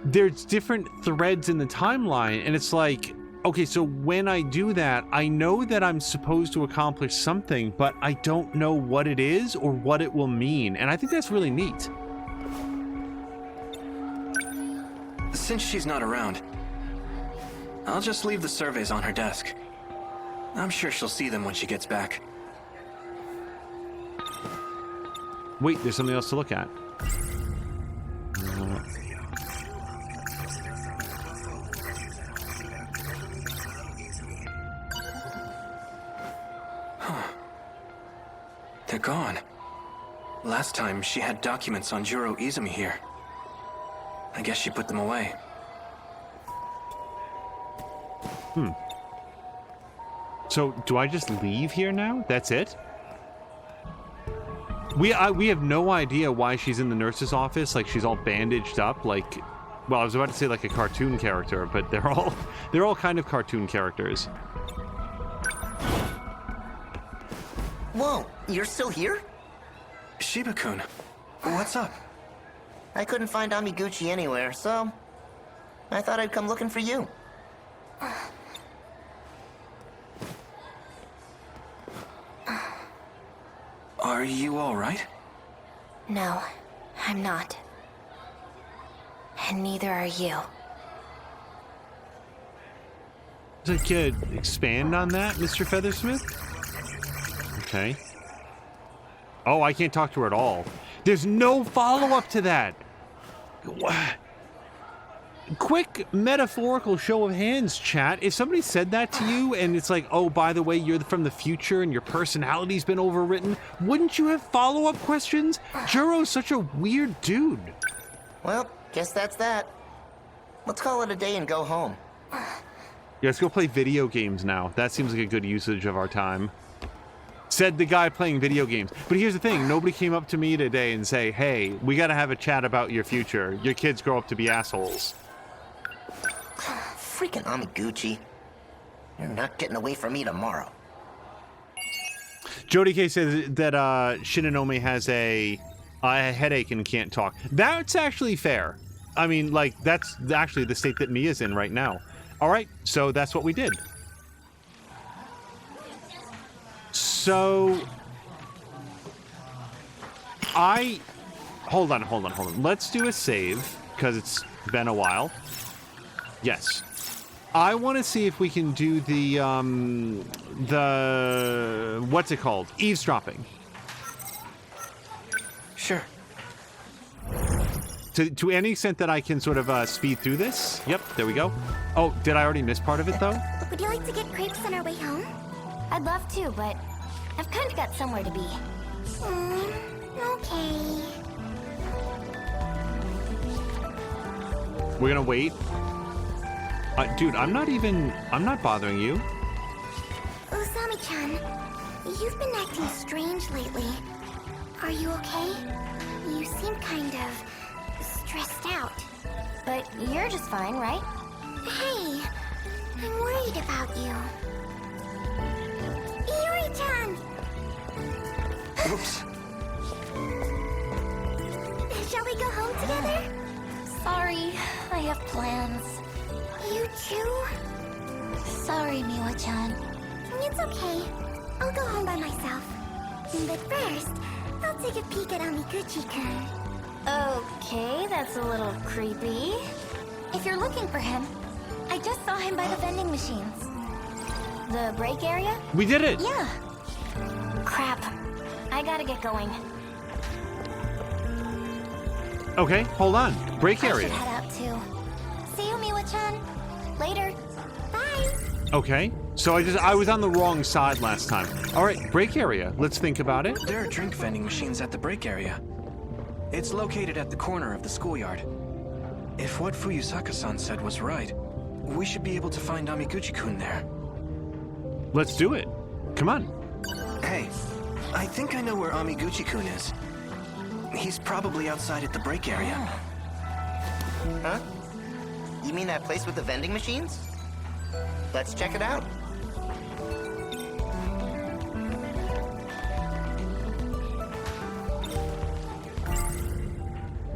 there's different threads in the timeline and it's like, okay, so when I do that, I know that I'm supposed to accomplish something, but I don't know what it is or what it will mean. And I think that's really neat. Since she's not around, I'll just leave the surveys on her desk. I'm sure she'll see them when she gets back. Wait, there's something else to look at. They're gone. Last time, she had documents on Juro Izumi here. I guess she put them away. So, do I just leave here now? That's it? We have no idea why she's in the nurse's office, like she's all bandaged up, like... Well, I was about to say like a cartoon character, but they're all kind of cartoon characters. Whoa, you're still here? Shiba-kun, what's up? I couldn't find Amiguchi anywhere, so I thought I'd come looking for you. Are you all right? No, I'm not. And neither are you. Could expand on that, Mr. Feathersmith? Okay. Oh, I can't talk to her at all. There's no follow-up to that. Quick metaphorical show of hands, chat. If somebody said that to you and it's like, oh, by the way, you're from the future and your personality's been overwritten, wouldn't you have follow-up questions? Juro's such a weird dude. Well, guess that's that. Let's call it a day and go home. Yeah, let's go play video games now. That seems like a good usage of our time. Said the guy playing video games. But here's the thing. Nobody came up to me today and say, hey, we got to have a chat about your future. Your kids grow up to be assholes. Freaking Amiguchi. You're not getting away from me tomorrow. Jody K says that Shinonome has a headache and can't talk. That's actually fair. I mean, like, that's actually the state that Mia's in right now. All right, so that's what we did. So, hold on. Let's do a save, because it's been a while. Yes. I want to see if we can do the what's it called? Eavesdropping. Sure. To any extent that I can sort of speed through this. Yep, there we go. Oh, did I already miss part of it, though? Would you like to get crepes on our way home? I'd love to, but I've kind of got somewhere to be. Okay. We're gonna wait. Dude, I'm not bothering you. Usami-chan, you've been acting strange lately. Are you okay? You seem kind of stressed out. But you're just fine, right? Hey, I'm worried about you. Iori-chan! Oops. Shall we go home together? Sorry, I have plans. You too? Sorry, Miwa-chan. It's okay. I'll go home by myself. But first, I'll take a peek at Amiguchi-kun. Okay, that's a little creepy. If you're looking for him, I just saw him by the vending machines. The break area? We did it! Yeah. Crap. I gotta get going. Okay, hold on. Break area. I should head out too. See you, Miwa-chan. Later. Bye. Okay, so I was on the wrong side last time. All right, break area. Let's think about it. There are drink vending machines at the break area. It's located at the corner of the schoolyard. If what Fuyusaka-san said was right, we should be able to find Amiguchi-kun there. Let's do it. Come on. Hey, I think I know where Amiguchi-kun is. He's probably outside at the break area. Huh? You mean that place with the vending machines? Let's check it out.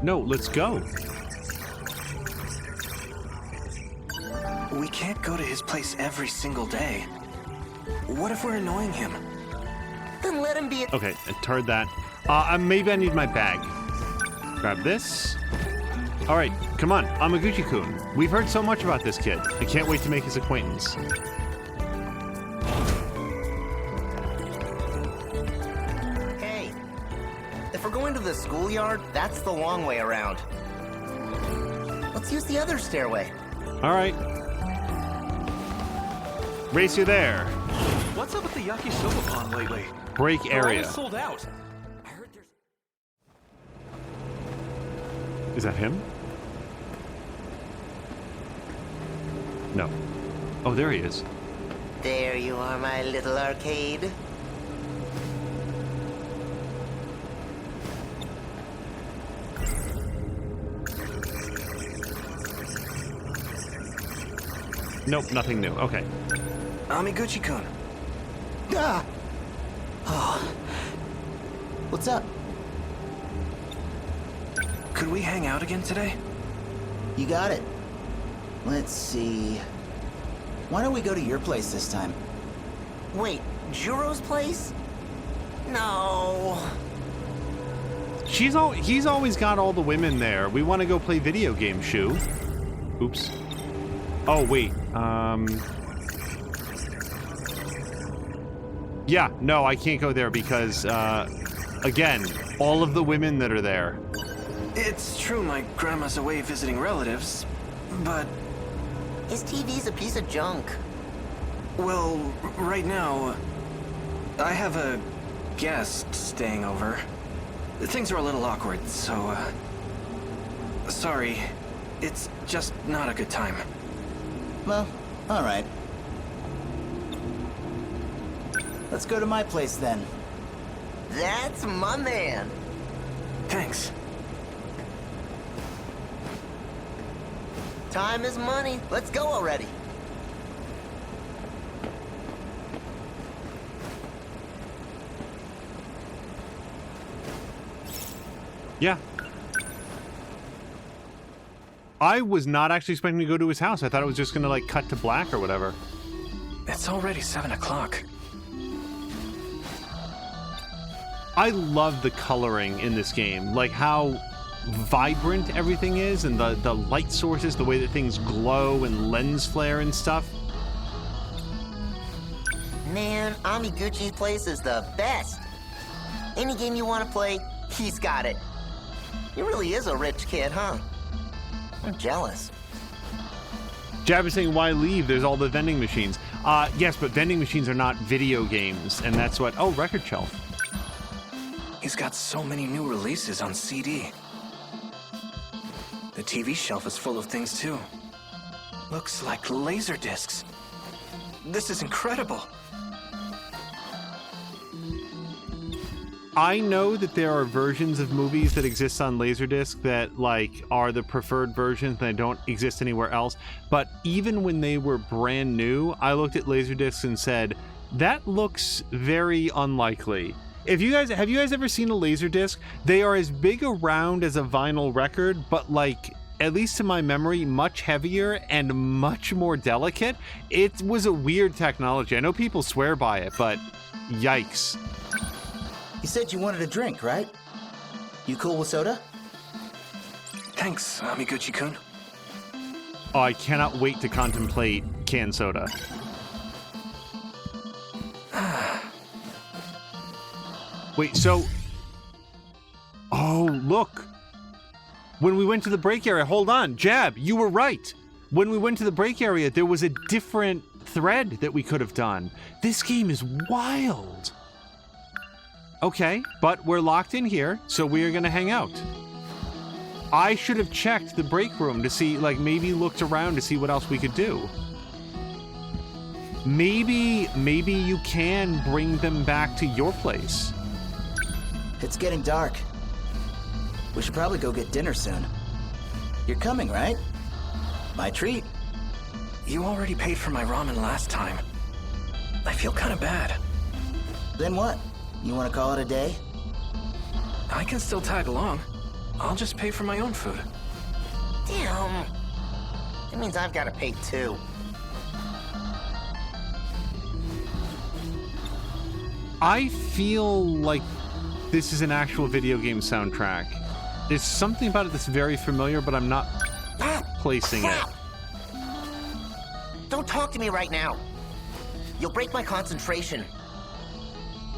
No, let's go. We can't go to his place every single day. What if we're annoying him? Then let him be. Okay, I heard that. Maybe I need my bag. Grab this. All right, come on, Amiguchi-kun. We've heard so much about this kid. I can't wait to make his acquaintance. Hey, the If we're going to the schoolyard, that's the long way around. Let's use the other stairway. All right. Race you there. What's up with the yakisoba pond lately? Break They're area. always sold out. I heard there's... Is that him? No. Oh, there he is. There you are, my little arcade. Nope, nothing new. Okay. Amiguchi-kun. Ah! Oh. What's up? Could we hang out again today? You got it. Let's see. Why don't we go to your place this time? Wait, Juro's place? No. He's always got all the women there. We want to go play video games, Shu. Oops. Oh, wait. Yeah, no, I can't go there because, again, all of the women that are there. It's true my grandma's away visiting relatives, but... His TV's a piece of junk. Well, right now, I have a guest staying over. Things are a little awkward, so, sorry. It's just not a good time. Well, alright. Let's go to my place then. That's my man. Thanks. Time is money. Let's go already. Yeah. I was not actually expecting to go to his house. I thought it was just gonna, like, cut to black or whatever. It's already 7 o'clock. I love the coloring in this game. Like, how vibrant everything is, and the light sources, the way that things glow and lens flare and stuff. Man, Amiguchi's place is the best. Any game you want to play, he's got it. He really is a rich kid, huh? I'm jealous. Jab is saying, why leave? There's all the vending machines. Yes, but vending machines are not video games, and that's what... Oh, record shelf. He's got so many new releases on CD. The TV shelf is full of things, too. Looks like laser discs. This is incredible. I know that there are versions of movies that exist on Laserdisc that, like, are the preferred versions and they don't exist anywhere else. But even when they were brand new, I looked at Laserdiscs and said, that looks very unlikely. Have you guys ever seen a Laserdisc? They are as big around as a vinyl record, but, like, at least to my memory, much heavier and much more delicate. It was a weird technology. I know people swear by it, but yikes. You said you wanted a drink, right? You cool with soda? Thanks, Amiguchi-kun. Oh, I cannot wait to contemplate canned soda. Wait, so... Oh, look. When we went to the break area... Hold on, Jab, you were right. When we went to the break area, there was a different thread that we could have done. This game is wild. Okay, but we're locked in here, so we are going to hang out. I should have checked the break room to see, like, maybe looked around to see what else we could do. Maybe you can bring them back to your place. It's getting dark. We should probably go get dinner soon. You're coming, right? My treat. You already paid for my ramen last time. I feel kind of bad. Then what? You want to call it a day? I can still tag along. I'll just pay for my own food. Damn. That means I've got to pay too. I feel like this is an actual video game soundtrack. There's something about it that's very familiar, but I'm not placing it. Don't talk to me right now. You'll break my concentration.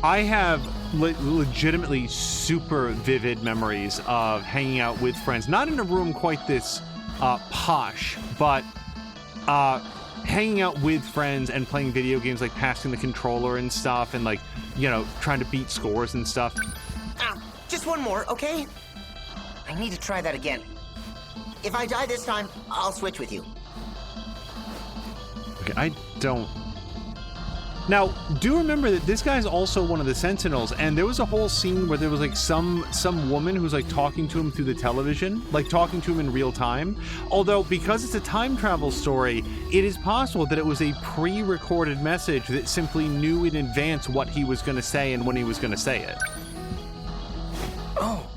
I have legitimately super vivid memories of hanging out with friends, not in a room quite this posh, but hanging out with friends and playing video games, like passing the controller and stuff, and like, you know, trying to beat scores and stuff. Just one more, okay? I need to try that again. If I die this time, I'll switch with you. Okay, I don't... Now, do remember that this guy's also one of the Sentinels, and there was a whole scene where there was like some woman who's like talking to him through the television, like talking to him in real time. Although, because it's a time travel story, it is possible that it was a pre-recorded message that simply knew in advance what he was going to say and when he was going to say it. Oh,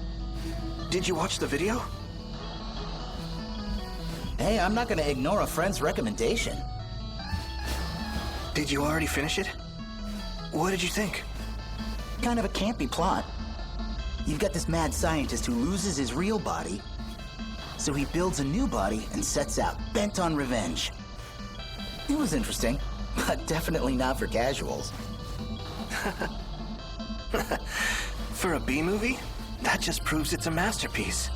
did you watch the video? Hey, I'm not going to ignore a friend's recommendation. Did you already finish it? What did you think? Kind of a campy plot. You've got this mad scientist who loses his real body, so he builds a new body and sets out, bent on revenge. It was interesting, but definitely not for casuals. For a B-movie? That just proves it's a masterpiece.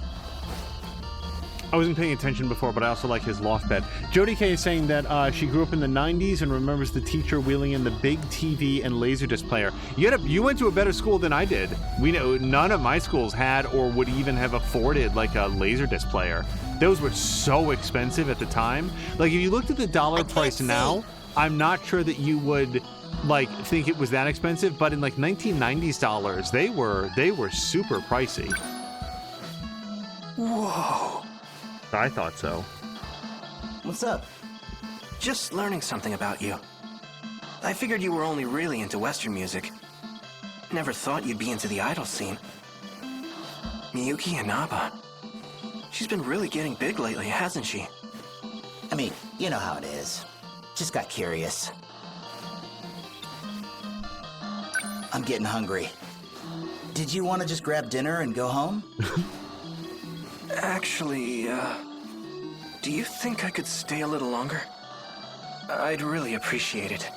I wasn't paying attention before, but I also like his loft bed. Jody K is saying that she grew up in the 90s and remembers the teacher wheeling in the big TV and Laserdisc player. You went to a better school than I did. We know none of my schools had or would even have afforded like a Laserdisc player. Those were so expensive at the time. Like if you looked at the dollar price now, I'm not sure that you would like think it was that expensive, but in like 1990s dollars, they were super pricey. Whoa. I thought so. What's up? Just learning something about you. I figured you were only really into Western music. Never thought you'd be into the idol scene. Miyuki Inaba. She's been really getting big lately, hasn't she? I mean, you know how it is. Just got curious. I'm getting hungry. Did you want to just grab dinner and go home? Actually, do you think I could stay a little longer? I'd really appreciate it.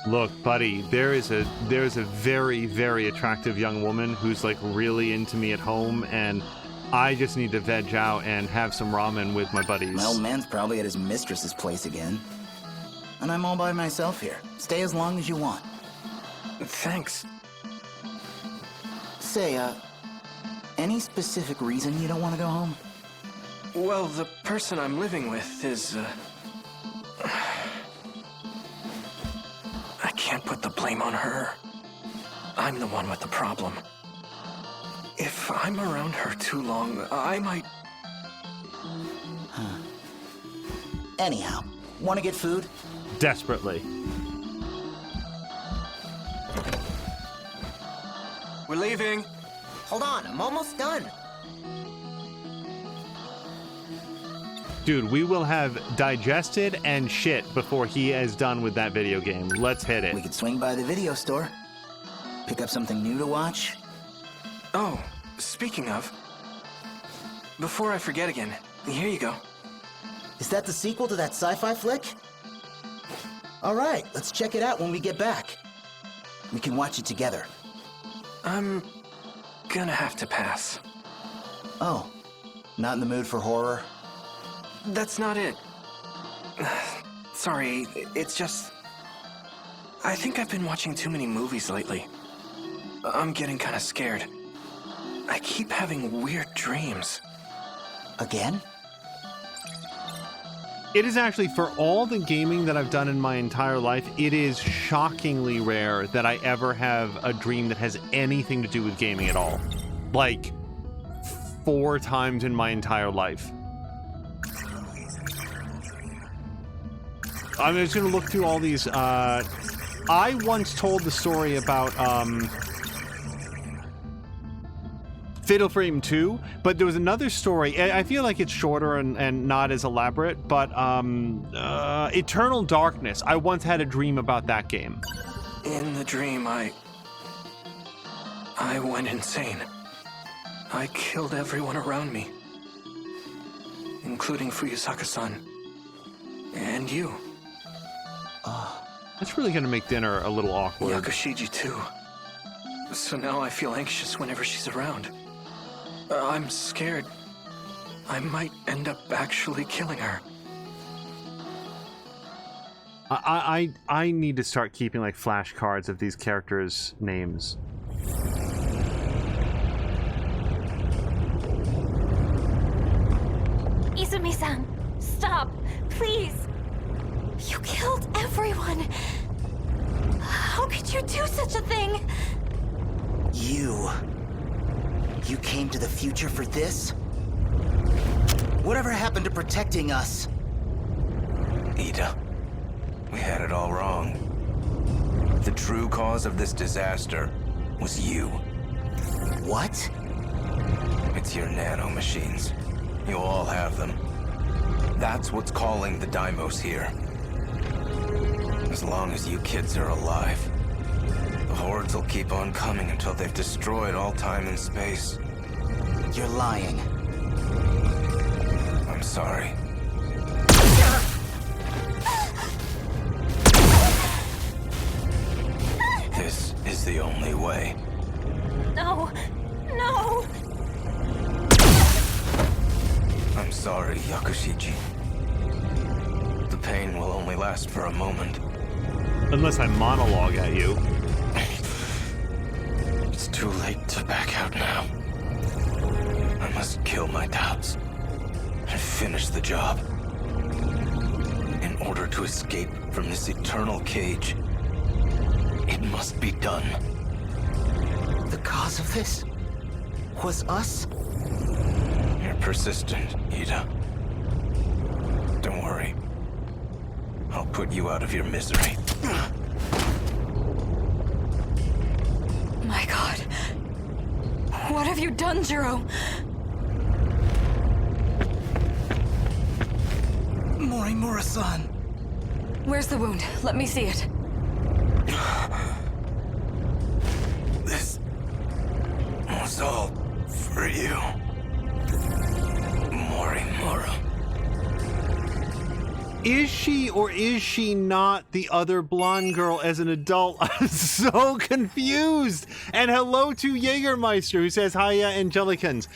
Look, buddy, there's a very, very attractive young woman who's like really into me at home, and I just need to veg out and have some ramen with my buddies. My old man's probably at his mistress's place again. And I'm all by myself here. Stay as long as you want. Thanks. Say, any specific reason you don't want to go home? Well, the person I'm living with is, I can't put the blame on her. I'm the one with the problem. If I'm around her too long, I might... Huh. Anyhow, want to get food? Desperately. We're leaving. Hold on, I'm almost done. Dude, we will have digested and shit before he is done with that video game. Let's hit it. We could swing by the video store. Pick up something new to watch. Oh, speaking of... Before I forget again, here you go. Is that the sequel to that sci-fi flick? All right, let's check it out when we get back. We can watch it together. I'm gonna have to pass. Oh, not in the mood for horror? That's not it. Sorry, it's just... I think I've been watching too many movies lately. I'm getting kind of scared. I keep having weird dreams. Again? It is actually, for all the gaming that I've done in my entire life, it is shockingly rare that I ever have a dream that has anything to do with gaming at all. Like, 4 times in my entire life. I'm just going to look through all these. I once told the story about Fatal Frame 2, but there was another story. I feel like it's shorter and not as elaborate, but Eternal Darkness. I once had a dream about that game. In the dream, I went insane. I killed everyone around me, including Fuyusaka-san and you. That's really going to make dinner a little awkward. Yakushiji too. So now I feel anxious whenever she's around. I'm scared. I might end up actually killing her. I need to start keeping like flashcards of these characters' names. Izumi-san, stop, please. You killed everyone. How could you do such a thing? You came to the future for this? Whatever happened to protecting us? Ida, we had it all wrong. The true cause of this disaster was you. What? It's your nanomachines. You all have them. That's what's calling the Deimos here. As long as you kids are alive, the hordes will keep on coming until they've destroyed all time and space. You're lying. I'm sorry. This is the only way. No, no. I'm sorry, Yakushiji. The pain will only last for a moment. Unless I monologue at you. It's too late to back out now. I must kill my doubts and finish the job. In order to escape from this eternal cage, it must be done. The cause of this was us? You're persistent, Ida. Don't worry. I'll put you out of your misery. My God. What have you done, Jiro? Morimura-san. Where's the wound? Let me see it. This was all for you, Morimura. Is she or is she not the other blonde girl as an adult? I'm so confused. And hello to Jägermeister, who says, hiya, Angelicans.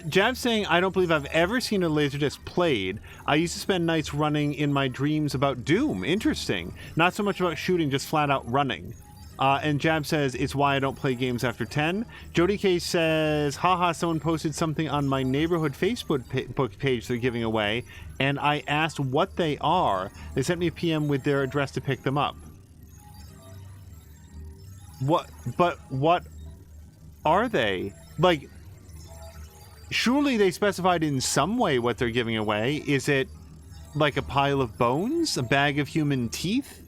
Jab saying, I don't believe I've ever seen a Laserdisc played. I used to spend nights running in my dreams about Doom. Interesting. Not so much about shooting, just flat out running. And Jab says, it's why I don't play games after 10. Jody K says, haha, someone posted something on my neighborhood Facebook page they're giving away, and I asked what they are. They sent me a PM with their address to pick them up. What are they? Like, surely they specified in some way what they're giving away. Is it like a pile of bones? A bag of human teeth?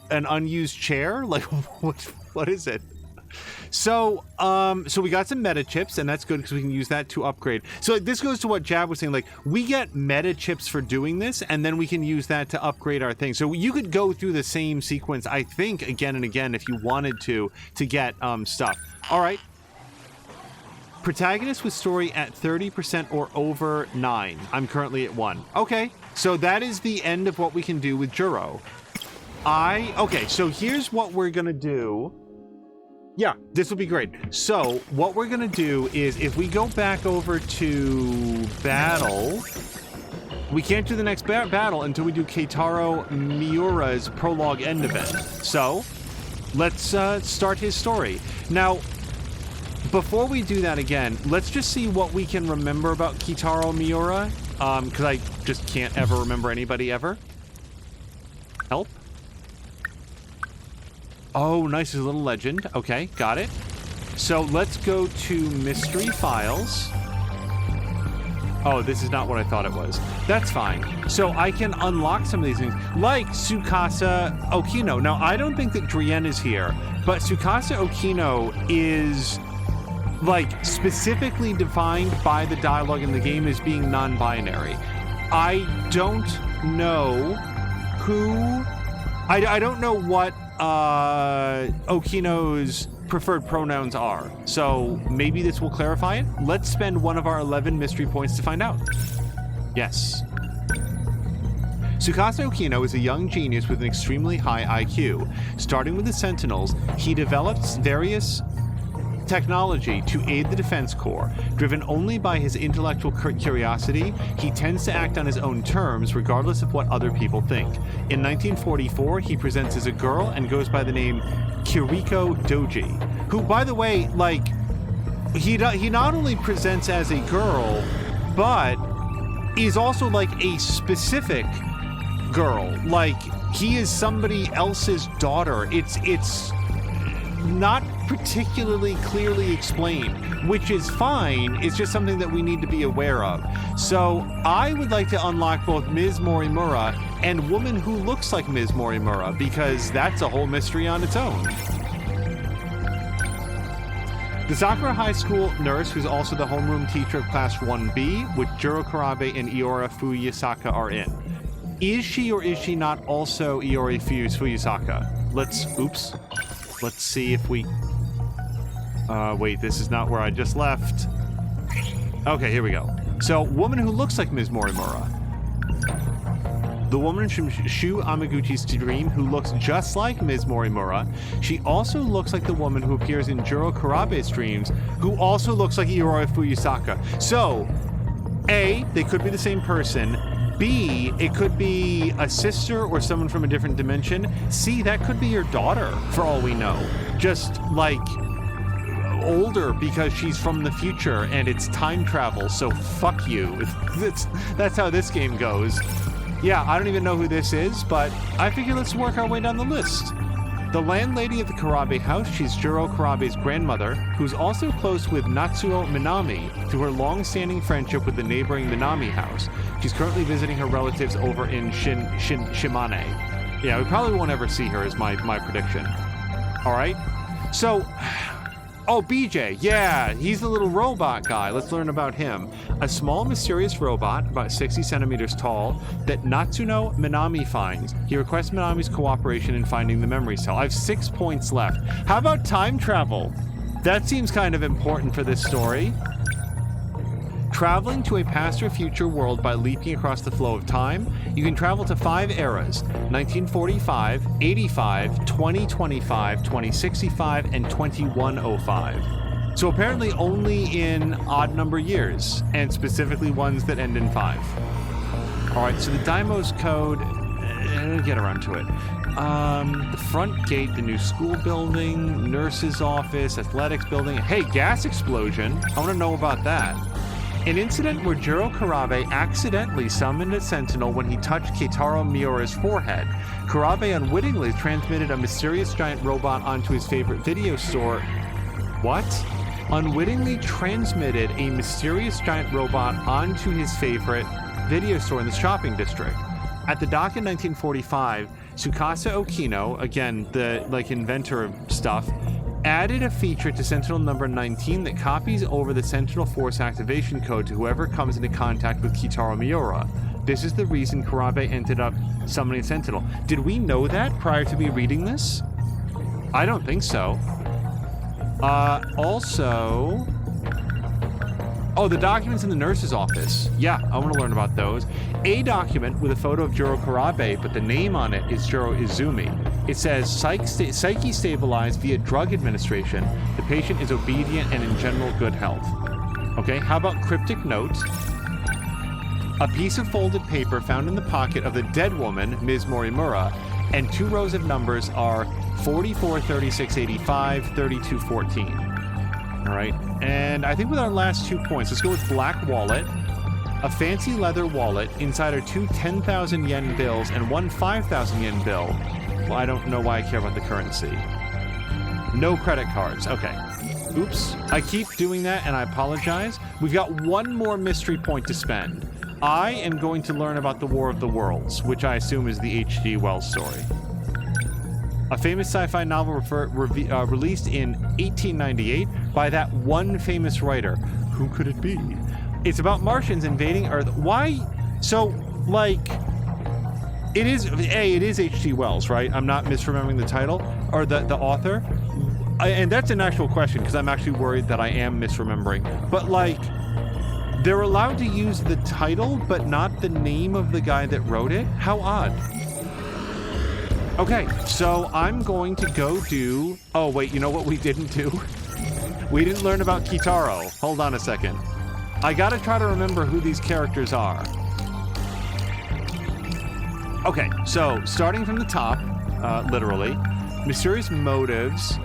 An unused chair? Like, what is it? So we got some meta chips, and that's good because we can use that to upgrade. So this goes to what Jab was saying. Like, we get meta chips for doing this, and then we can use that to upgrade our thing. So you could go through the same sequence, I think, again and again if you wanted to get stuff. All right. Protagonist with story at 30% or over 9. I'm currently at 1. Okay, so that is the end of what we can do with Juro. Okay, so here's what we're gonna do. Yeah, this will be great. So what we're gonna do is, if we go back over to battle, we can't do the next battle until we do Keitaro Miura's prologue end event. So let's start his story. Now, before we do that again, let's just see what we can remember about Keitaro Miura, because I just can't ever remember anybody ever. Help. Oh, nice, there's a little legend. Okay, got it. So let's go to mystery files. Oh, this is not what I thought it was. That's fine. So I can unlock some of these things, like Tsukasa Okino. Now, I don't think that Drien is here, but Tsukasa Okino is, like, specifically defined by the dialogue in the game as being non-binary. I don't know who... I don't know what Okino's preferred pronouns are, so maybe this will clarify it. Let's spend one of our 11 mystery points to find out. Yes. Tsukasa Okino is a young genius with an extremely high IQ. Starting with the Sentinels, he develops various technology to aid the Defense Corps. Driven only by his intellectual curiosity, he tends to act on his own terms, regardless of what other people think. In 1944, he presents as a girl and goes by the name Kiriko Doji, who, by the way, like, he not only presents as a girl, but is also like a specific girl. Like, he is somebody else's daughter. It's not particularly clearly explained, which is fine. It's just something that we need to be aware of. So I would like to unlock both Ms. Morimura and woman who looks like Ms. Morimura, because that's a whole mystery on its own. The Sakura High School nurse, who's also the homeroom teacher of Class 1B, which Jiro Karabe and Iora Fuyusaka are in. Is she or is she not also Iori Fuyusaka? Let's see if we... wait, this is not where I just left. Okay, here we go. So, woman who looks like Ms. Morimura. The woman from Shu Amaguchi's dream who looks just like Ms. Morimura. She also looks like the woman who appears in Jiro Karabe's dreams, who also looks like Iori Fuyusaka. So, A, they could be the same person. B, it could be a sister or someone from a different dimension. C, that could be your daughter, for all we know. Just, like, older because she's from the future and it's time travel, so fuck you. That's how this game goes. Yeah, I don't even know who this is, but I figure let's work our way down the list. The landlady of the Karabe house, she's Jiro Karabe's grandmother, who's also close with Natsuo Minami through her long-standing friendship with the neighboring Minami house. She's currently visiting her relatives over in Shimane. Yeah, we probably won't ever see her, is my prediction. All right, so... Oh, BJ, yeah, he's the little robot guy. Let's learn about him. A small, mysterious robot, about 60 centimeters tall, that Natsuno Minami finds. He requests Minami's cooperation in finding the memory cell. I have 6 points left. How about time travel? That seems kind of important for this story. Traveling to a past or future world by leaping across the flow of time, you can travel to 5 eras: 1945, 85, 2025, 2065, and 2105. So apparently only in odd number years, and specifically ones that end in 5. Alright, so the Daimos code, get around to it. The front gate, the new school building, nurse's office, athletics building. Hey, gas explosion. I want to know about that. An incident where Jiro Karabe accidentally summoned a sentinel when he touched Keitaro Miura's forehead. Karabe unwittingly transmitted a mysterious giant robot onto his favorite video store. What? Unwittingly transmitted a mysterious giant robot onto his favorite video store in the shopping district. At the dock in 1945, Tsukasa Okino, again, the inventor of stuff, added a feature to Sentinel number 19 that copies over the Sentinel Force activation code to whoever comes into contact with Keitaro Miura. This is the reason Karabe ended up summoning Sentinel. Did we know that prior to me reading this? I don't think so. Also... Oh, the documents in the nurse's office. Yeah, I want to learn about those. A document with a photo of Jiro Karabe, but the name on it is Jiro Izumi. It says, psyche stabilized via drug administration. The patient is obedient and in general good health. Okay, how about cryptic note? A piece of folded paper found in the pocket of the dead woman, Ms. Morimura, and 2 rows of numbers are 44, 36, 85, 32, 14. All right, and I think with our last 2 points, let's go with black wallet, a fancy leather wallet. Inside are 2 10,000 yen bills and 1 5,000 yen bill. Well, I don't know why I care about the currency. No credit cards. Okay. Oops. I keep doing that, and I apologize. We've got 1 more mystery point to spend. I am going to learn about the War of the Worlds, which I assume is the H.G. Wells story. A famous sci-fi novel released in 1898 by that one famous writer. Who could it be? It's about Martians invading Earth. Why? So, like, it is H.G. Wells, right? I'm not misremembering the title or the author. And that's an actual question because I'm actually worried that I am misremembering. But, like, They're allowed to use the title, but not the name of the guy that wrote it? How odd. Okay, so I'm going to go do... Oh, wait, you know what we didn't do? We didn't learn about Kitaro. Hold on a second. I gotta try to remember who these characters are. Okay, so starting from the top, literally, mysterious motives.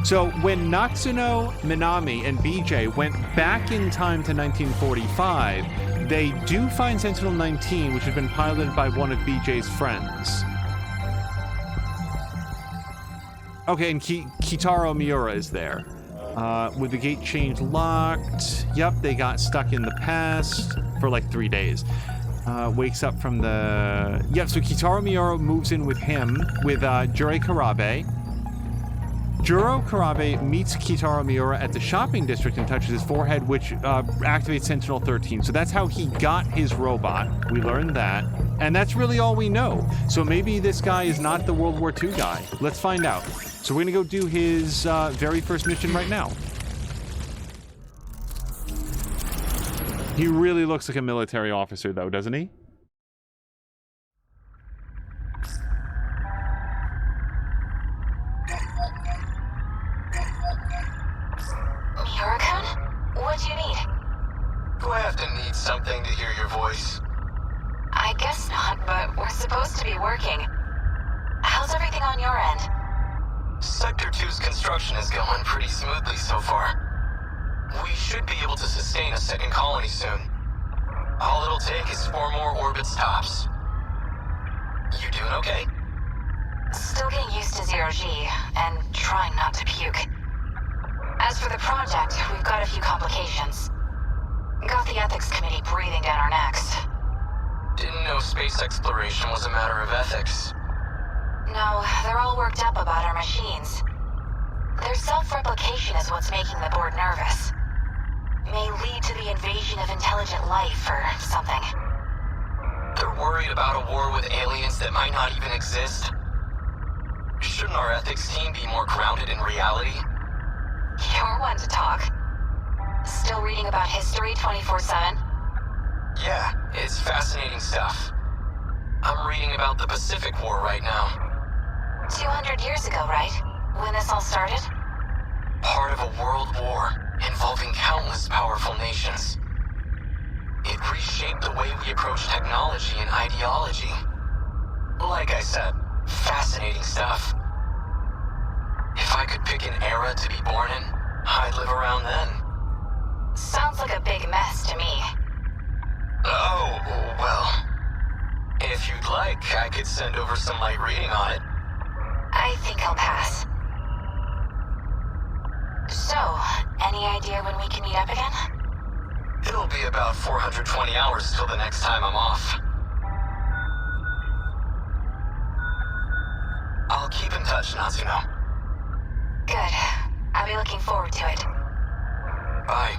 So when Natsuno, Minami, and BJ went back in time to 1945, they do find Sentinel 19, which had been piloted by one of BJ's friends. Okay, and Kitaro Miura is there. With the gate change locked. Yep, they got stuck in the past for like 3 days. Wakes up from the... Yep, so Kitaro Miura moves in with him, with Jurei Karabe. Juro Karabe meets Kitaro Miura at the shopping district and touches his forehead, which activates Sentinel 13. So that's how he got his robot. We learned that. And that's really all we know. So maybe this guy is not the World War II guy. Let's find out. So we're going to go do his very first mission right now. He really looks like a military officer, though, doesn't he? What do you need? Do I have to need something to hear your voice? I guess not, but we're supposed to be working. How's everything on your end? Sector 2's construction is going pretty smoothly so far. We should be able to sustain a second colony soon. All it'll take is 4 more orbit stops. You doing okay? Still getting used to zero-G, and trying not to puke. As for the project, we've got a few complications. Got the ethics committee breathing down our necks. Didn't know space exploration was a matter of ethics. No, they're all worked up about our machines. Their self-replication is what's making the board nervous. May lead to the invasion of intelligent life or something. They're worried about a war with aliens that might not even exist. Shouldn't our ethics team be more grounded in reality? You're one to talk. Still reading about history 24/7? Yeah, it's fascinating stuff. I'm reading about the Pacific War right now. 200 years ago, right? When this all started? Part of a world war involving countless powerful nations. It reshaped the way we approach technology and ideology. Like I said, fascinating stuff. If I could pick an era to be born in, I'd live around then. Sounds like a big mess to me. Oh, well. If you'd like, I could send over some light reading on it. I think I'll pass. So, any idea when we can meet up again? It'll be about 420 hours till the next time I'm off. I'll keep in touch, Natsuno. Good. I'll be looking forward to it. Bye.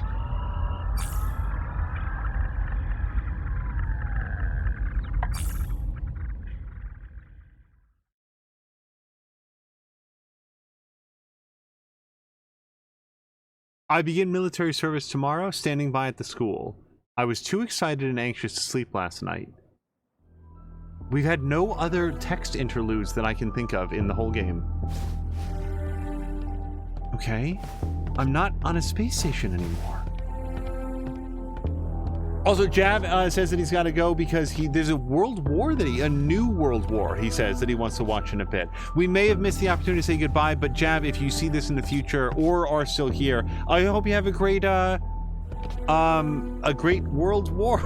I begin military service tomorrow, standing by at the school. I was too excited and anxious to sleep last night. We've had no other text interludes that I can think of in the whole game. Okay. I'm not on a space station anymore. Also, Jav says that he's got to go because there's a world war a new world war, he says, that he wants to watch in a bit. We may have missed the opportunity to say goodbye, but Jav, if you see this in the future or are still here, I hope you have a great world war.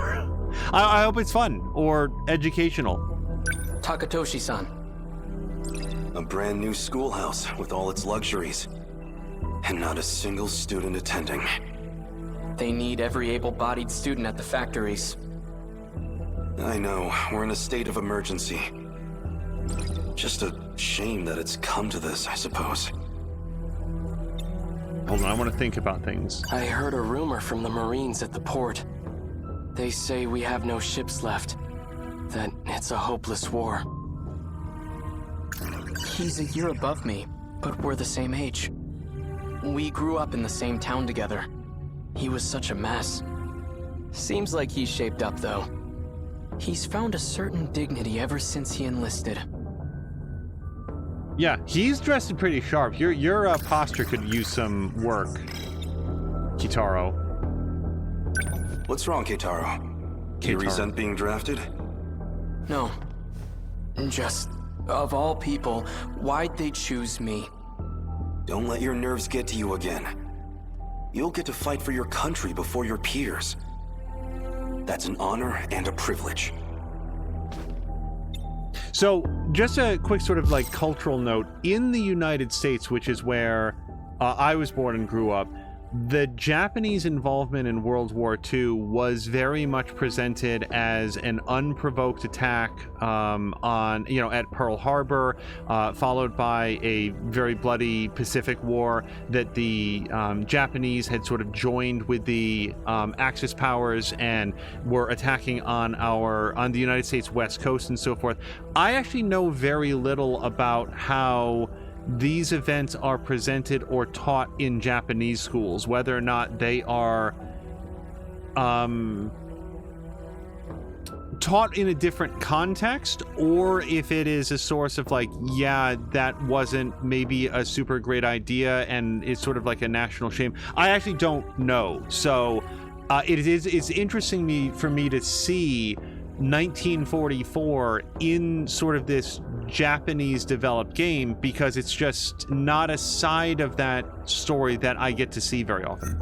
I hope it's fun or educational. Takatoshi-san. A brand new schoolhouse with all its luxuries. And not a single student attending. They need every able-bodied student at the factories. I know, we're in a state of emergency. Just a shame that it's come to this, I suppose. Hold on, I want to think about things. I heard a rumor from the Marines at the port. They say we have no ships left. That it's a hopeless war. He's a year above me, but we're the same age. We grew up in the same town together. He was such a mess. Seems like he's shaped up, though. He's found a certain dignity ever since he enlisted. Yeah, he's dressed pretty sharp. Your posture could use some work, Kitaro. What's wrong, Kitaro? You resent being drafted? No. Just, of all people, why'd they choose me? Don't let your nerves get to you again. You'll get to fight for your country before your peers. That's an honor and a privilege. So, just a quick sort of like cultural note. In the United States, which is where I was born and grew up, the Japanese involvement in World War II was very much presented as an unprovoked attack at Pearl Harbor, followed by a very bloody Pacific War that the Japanese had sort of joined with the Axis powers and were attacking on the United States West Coast and so forth. I actually know very little about how these events are presented or taught in Japanese schools, whether or not they are taught in a different context, or if it is a source of like, yeah, that wasn't maybe a super great idea and it's sort of like a national shame. I actually don't know. So it's interesting for me to see 1944 in sort of this Japanese developed game, because it's just not a side of that story that I get to see very often.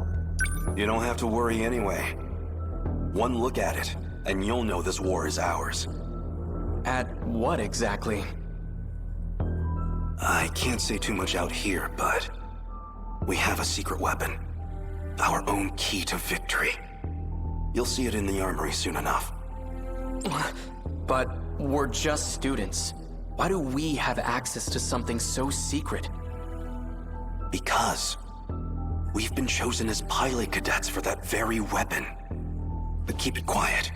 You don't have to worry anyway. One look at it, and you'll know this war is ours. At what exactly? I can't say too much out here, but we have a secret weapon. Our own key to victory. You'll see it in the armory soon enough. But we're just students. Why do we have access to something so secret? Because we've been chosen as pilot cadets for that very weapon. But keep it quiet.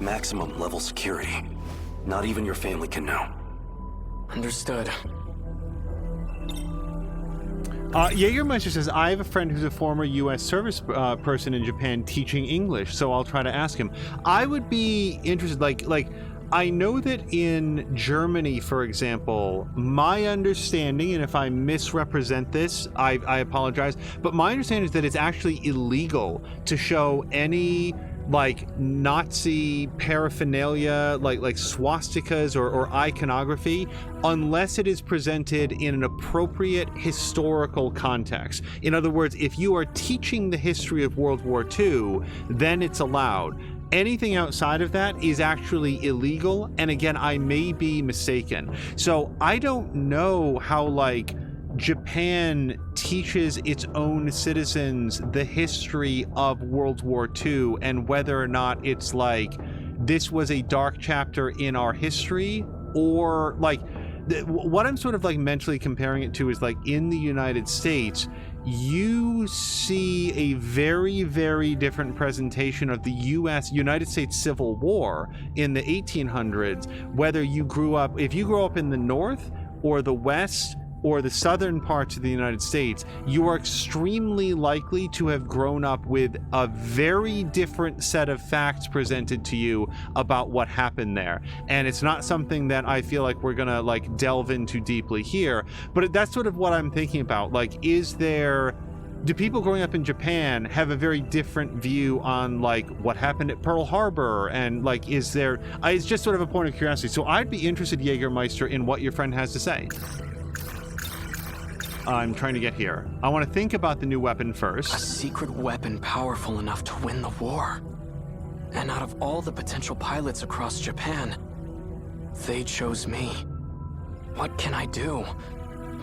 Maximum level security. Not even your family can know. Understood. Jägermeister says, I have a friend who's a former U.S. service person in Japan teaching English, so I'll try to ask him. I would be interested, like I know that in Germany, for example, my understanding, and if I misrepresent this, I apologize, but my understanding is that it's actually illegal to show any like Nazi paraphernalia, like swastikas or iconography, unless it is presented in an appropriate historical context. In other words, if you are teaching the history of World War II, then it's allowed. Anything outside of that is actually illegal, and again, I may be mistaken. So I don't know how like Japan teaches its own citizens the history of World War II and whether or not it's like this was a dark chapter in our history, or like what I'm sort of like mentally comparing it to is like in the United States, you see a very, very different presentation of the United States Civil War in the 1800s, whether you grew up in the North or the West or the southern parts of the United States, you are extremely likely to have grown up with a very different set of facts presented to you about what happened there. And it's not something that I feel like we're gonna like delve into deeply here, but that's sort of what I'm thinking about. Like, do people growing up in Japan have a very different view on like what happened at Pearl Harbor? And like, it's just sort of a point of curiosity. So I'd be interested, Jägermeister, in what your friend has to say. I'm trying to get here. I want to think about the new weapon first. A secret weapon powerful enough to win the war. And out of all the potential pilots across Japan, they chose me. What can I do?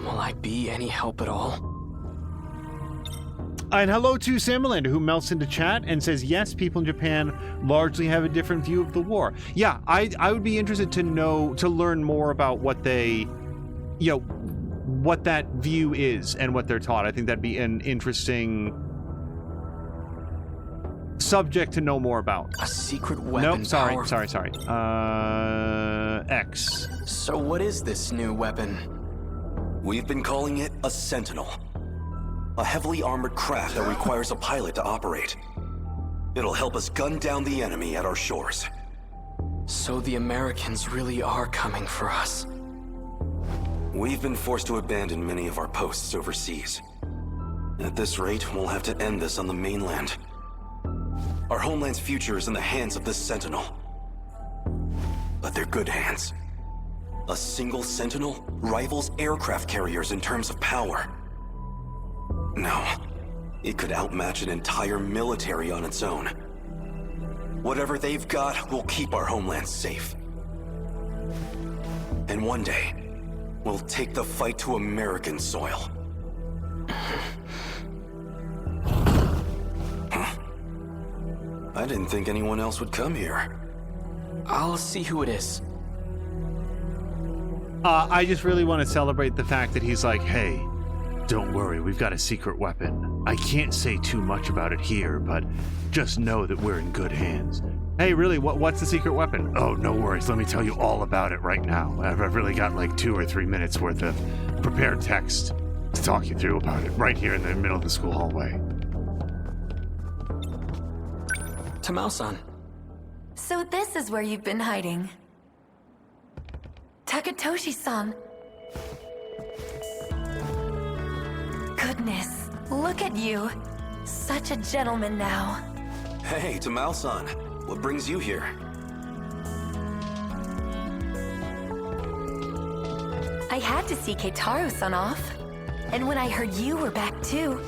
Will I be any help at all? And hello to Samalander, who melts into chat and says, yes, people in Japan largely have a different view of the war. Yeah, I would be interested to learn more about what what that view is and what they're taught. I think that'd be an interesting subject to know more about. A secret weapon. Nope, sorry. X. So what is this new weapon? We've been calling it a Sentinel. A heavily armored craft that requires a pilot to operate. It'll help us gun down the enemy at our shores. So the Americans really are coming for us. We've been forced to abandon many of our posts overseas. At this rate, we'll have to end this on the mainland. Our homeland's future is in the hands of this Sentinel. But they're good hands. A single Sentinel rivals aircraft carriers in terms of power. No, it could outmatch an entire military on its own. Whatever they've got will keep our homeland safe. And one day, we'll take the fight to American soil. Huh? I didn't think anyone else would come here. I'll see who it is. I just really want to celebrate the fact that he's like, hey, don't worry, we've got a secret weapon. I can't say too much about it here, but just know that we're in good hands. Hey, really, what's the secret weapon? Oh, no worries, let me tell you all about it right now. I've really got like 2 or 3 minutes worth of prepared text to talk you through about it right here in the middle of the school hallway. Tamao-san. So this is where you've been hiding. Takatoshi-san. Goodness, look at you. Such a gentleman now. Hey, Tamao-san. What brings you here? I had to see Keitaro-san off. And when I heard you were back too,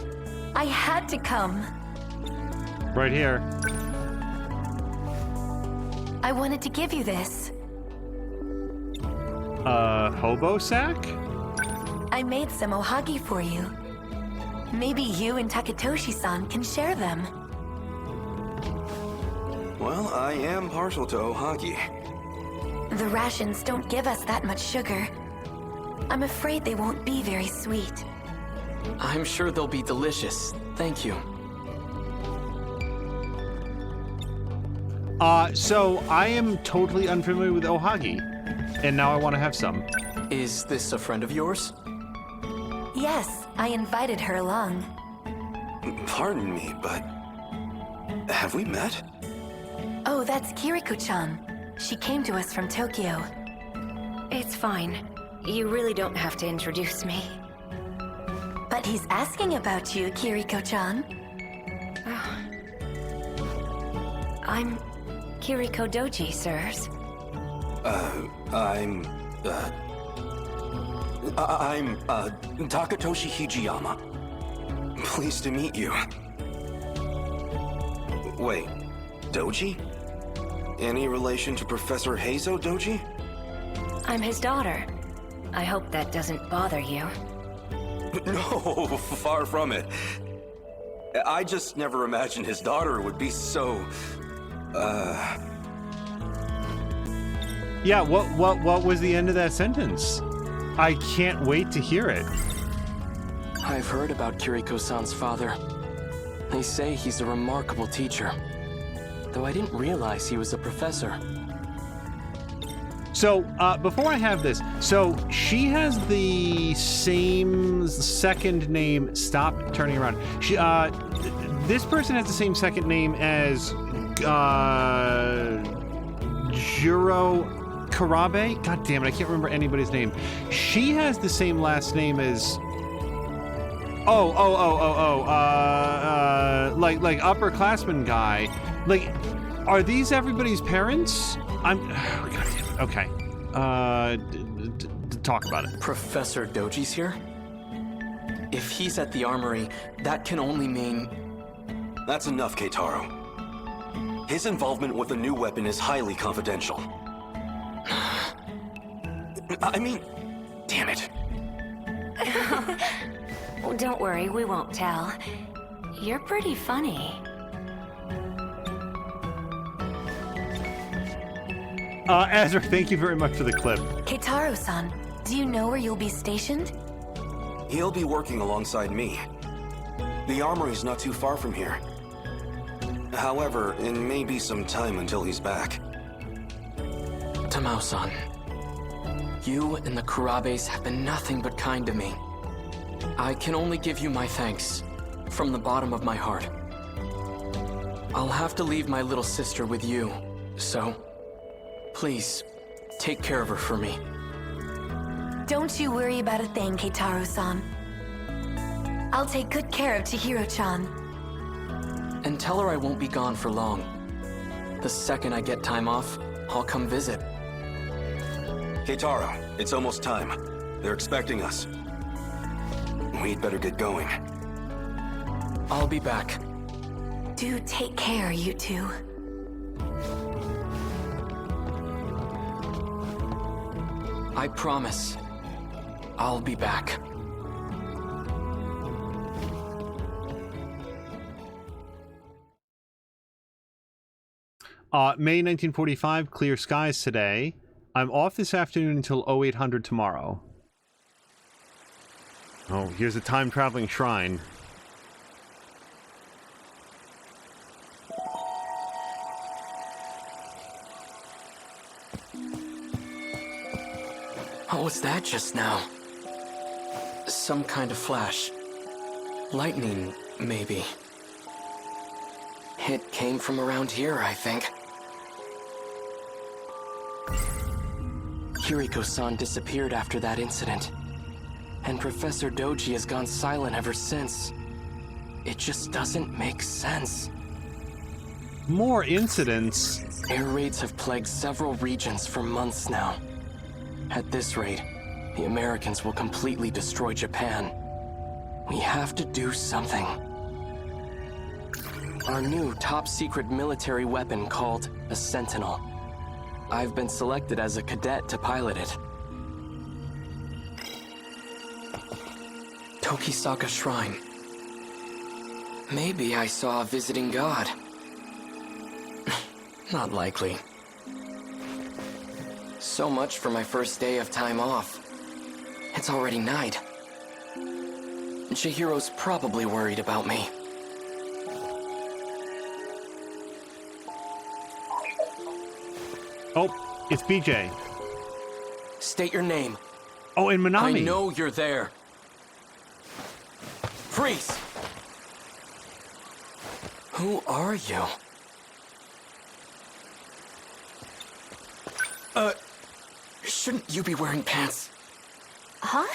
I had to come. Right here. I wanted to give you this. Hobo sack? I made some ohagi for you. Maybe you and Takatoshi-san can share them. Well, I am partial to ohagi. The rations don't give us that much sugar. I'm afraid they won't be very sweet. I'm sure they'll be delicious. Thank you. So I am totally unfamiliar with ohagi, and now I want to have some. Is this a friend of yours? Yes, I invited her along. Pardon me, but have we met? Oh, that's Kiriko-chan. She came to us from Tokyo. It's fine. You really don't have to introduce me. But he's asking about you, Kiriko-chan. I'm Kiriko Doji, sirs. I'm Takatoshi Hijiyama. Pleased to meet you. Wait, Doji? Any relation to Professor Heizo Doji? I'm his daughter. I hope that doesn't bother you. No, far from it. I just never imagined his daughter would be so... Yeah, what was the end of that sentence? I can't wait to hear it. I've heard about Kiriko-san's father. They say he's a remarkable teacher. Though I didn't realize he was a professor. So, before I have this, so she has the same second name. Stop turning around. She, this person has the same second name as Juro Karabe. God damn it, I can't remember anybody's name. She has the same last name as. Like upperclassman guy. Like, are these everybody's parents? Okay. Talk about it. Professor Doji's here? If he's at the armory, that can only mean... That's enough, Keitaro. His involvement with the new weapon is highly confidential. I mean, damn it. Well, don't worry, we won't tell. You're pretty funny. Azra, thank you very much for the clip. Keitaro-san, do you know where you'll be stationed? He'll be working alongside me. The armory's not too far from here. However, it may be some time until he's back. Tamao-san, you and the Kurabes have been nothing but kind to me. I can only give you my thanks, from the bottom of my heart. I'll have to leave my little sister with you, so please, take care of her for me. Don't you worry about a thing, Keitaro-san. I'll take good care of Chihiro-chan. And tell her I won't be gone for long. The second I get time off, I'll come visit. Keitaro, it's almost time. They're expecting us. We'd better get going. I'll be back. Do take care, you two. I promise. I'll be back. May 1945, clear skies today. I'm off this afternoon until 0800 tomorrow. Oh, here's a time-traveling shrine. What was that just now? Some kind of flash. Lightning, maybe. It came from around here, I think. Kiriko-san disappeared after that incident. And Professor Doji has gone silent ever since. It just doesn't make sense. More incidents? Air raids have plagued several regions for months now. At this rate, the Americans will completely destroy Japan. We have to do something. Our new top-secret military weapon called a Sentinel. I've been selected as a cadet to pilot it. Tokisaka Shrine. Maybe I saw a visiting god. Not likely. So much for my first day of time off. It's already night. Chihiro's probably worried about me. Oh, it's BJ. State your name. Oh, and Minami. I know you're there. Freeze! Who are you? Shouldn't you be wearing pants? Huh?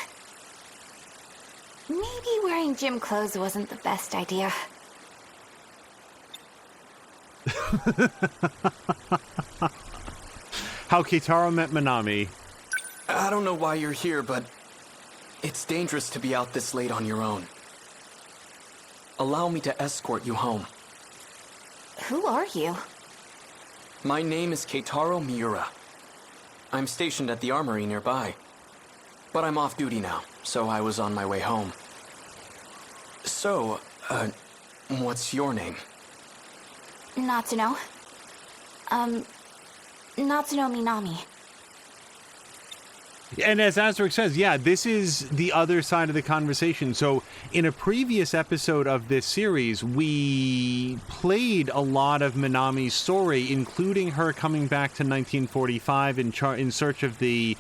Maybe wearing gym clothes wasn't the best idea. How Keitaro met Minami. I don't know why you're here, but it's dangerous to be out this late on your own. Allow me to escort you home. Who are you? My name is Keitaro Miura. I'm stationed at the armory nearby. But I'm off duty now, so I was on my way home. So, what's your name? Natsuno. Natsuno Minami. And as Azaric says, yeah, this is the other side of the conversation. So in a previous episode of this series, we played a lot of Minami's story, including her coming back to 1945 in search of the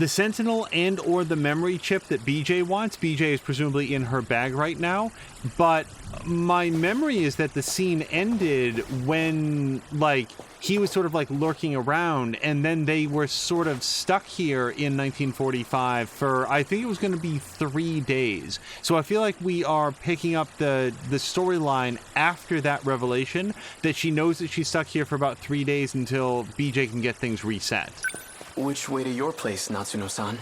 Sentinel and or the memory chip that BJ wants. BJ is presumably in her bag right now. But my memory is that the scene ended when, like, he was sort of like lurking around, and then they were sort of stuck here in 1945 for, I think it was going to be 3 days. So I feel like we are picking up the storyline after that revelation, that she knows that she's stuck here for about 3 days until BJ can get things reset. Which way to your place, Natsuno-san?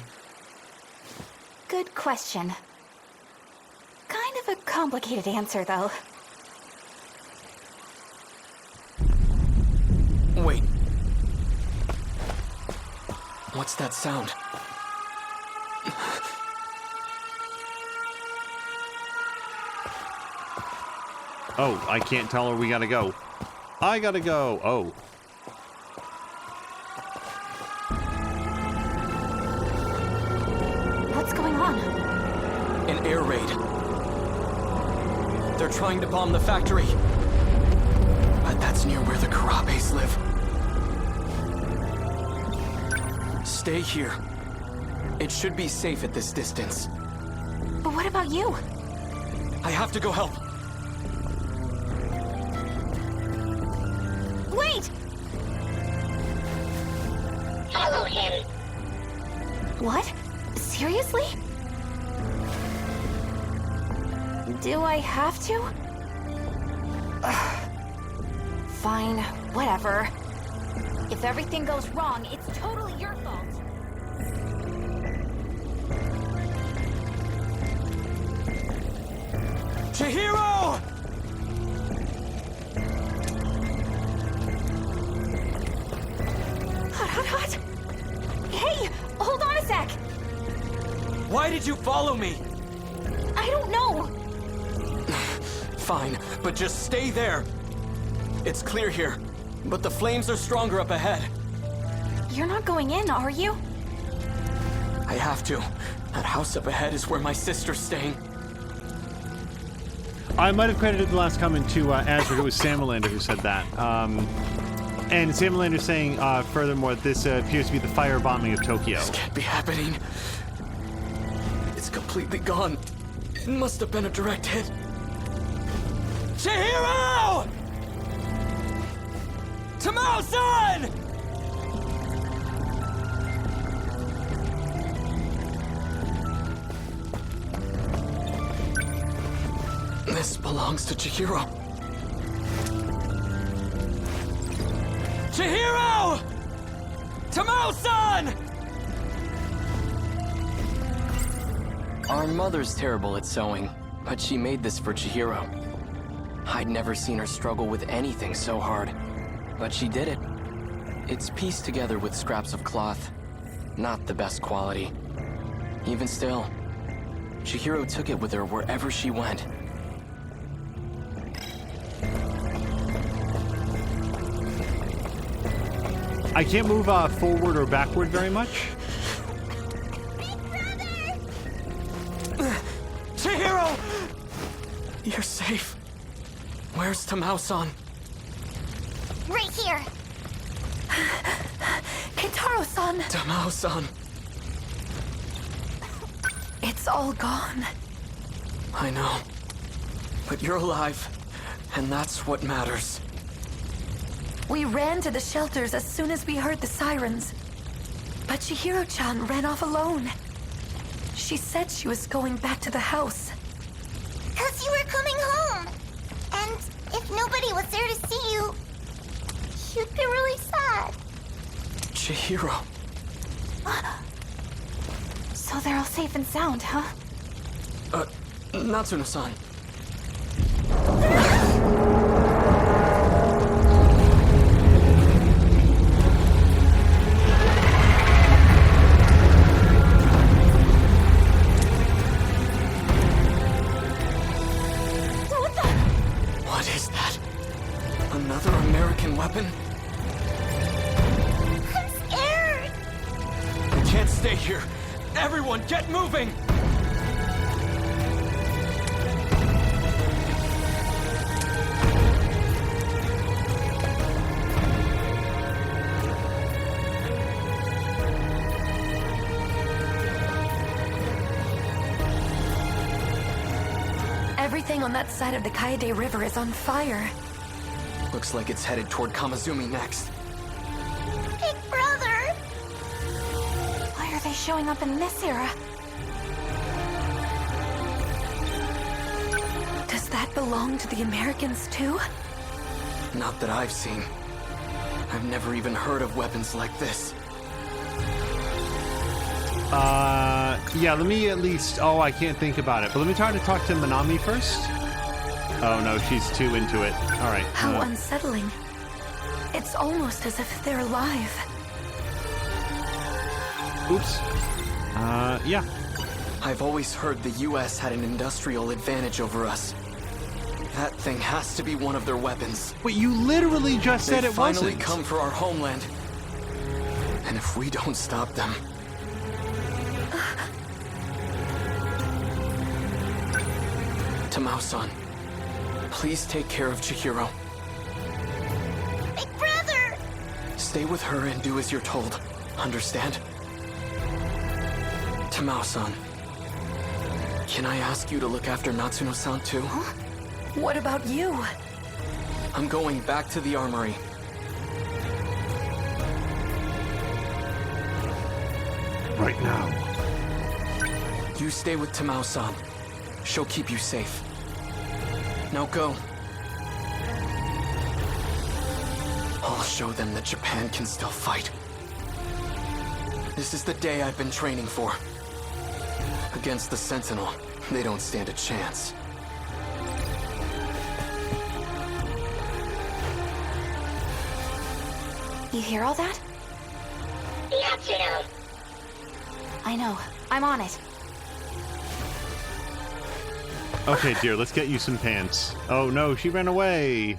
Good question. Kind of a complicated answer, though. Wait. What's that sound? Oh, I can't tell her we gotta go. I gotta go. Oh. What's going on? An air raid. They're trying to bomb the factory. But that's near where the Karabes live. Stay here. It should be safe at this distance. But what about you? I have to go help. Wait! Follow him. What? Seriously? Do I have to? Fine, whatever. If everything goes wrong, it's totally your fault. Chihiro! Hot. Hey, hold on a sec. Why did you follow me? I don't know. Fine, but just stay there. It's clear here, but the flames are stronger up ahead. You're not going in, are you? I have to. That house up ahead is where my sister's staying. I might have credited the last comment to Azrid. It was Samalander who said that. And Samalander saying, furthermore, this appears to be the firebombing of Tokyo. This can't be happening. It's completely gone. It must have been a direct hit. Chihiro! Tamao-san! This belongs to Chihiro. Chihiro! Tamao-san! Our mother's terrible at sewing, but she made this for Chihiro. I'd never seen her struggle with anything so hard, but she did it. It's pieced together with scraps of cloth, not the best quality. Even still, Chihiro took it with her wherever she went. I can't move forward or backward very much. Chihiro! You're safe. Where's Tamao-san? Right here. Kitaro-san! Tamao-san. It's all gone. I know. But you're alive, and that's what matters. We ran to the shelters as soon as we heard the sirens. But Chihiro-chan ran off alone. She said she was going back to the house. 'Cause you were coming home. And if nobody was there to see you, you'd be really sad. Chihiro. So they're all safe and sound, huh? Natsuno-san. What is that? Another American weapon? I'm scared. We can't stay here. Everyone, get moving! Everything on that side of the Kaede River is on fire. Looks like it's headed toward Kamazumi next. Big brother. Why are they showing up in this era? Does that belong to the Americans too? Not that I've seen. I've never even heard of weapons like this. Yeah, let me at least... Oh, I can't think about it. But let me try to talk to Manami first. Oh, no, she's too into it. All right. How unsettling. It's almost as if they're alive. Oops. Yeah. I've always heard the U.S. had an industrial advantage over us. That thing has to be one of their weapons. Wait, you literally just said it wasn't. They've finally come for our homeland. And if we don't stop them... Tamao-san, please take care of Chihiro. Big brother! Stay with her and do as you're told. Understand? Tamao-san, can I ask you to look after Natsuno-san too? What about you? I'm going back to the armory. right now. You stay with Tamao-san. She'll keep you safe. Now go. I'll show them that Japan can still fight. This is the day I've been training for. Against the Sentinel, they don't stand a chance. You hear all that? Yes, you know. I know. I'm on it. Okay, dear, let's get you some pants. Oh no, she ran away.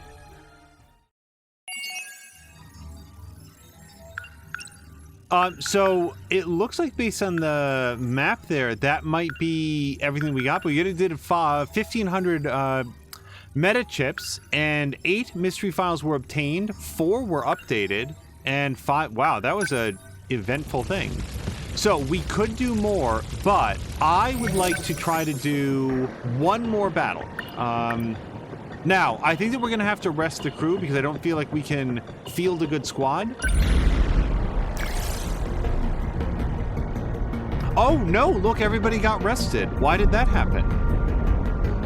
So it looks like based on the map there, that might be everything we got. But we did 1,500 meta chips, and 8 mystery files were obtained, 4 were updated, and 5. Wow, that was a eventful thing. So we could do more, but I would like to try to do one more battle. Now, I think that we're going to have to rest the crew because I don't feel like we can field a good squad. Oh, no, look, everybody got rested. Why did that happen?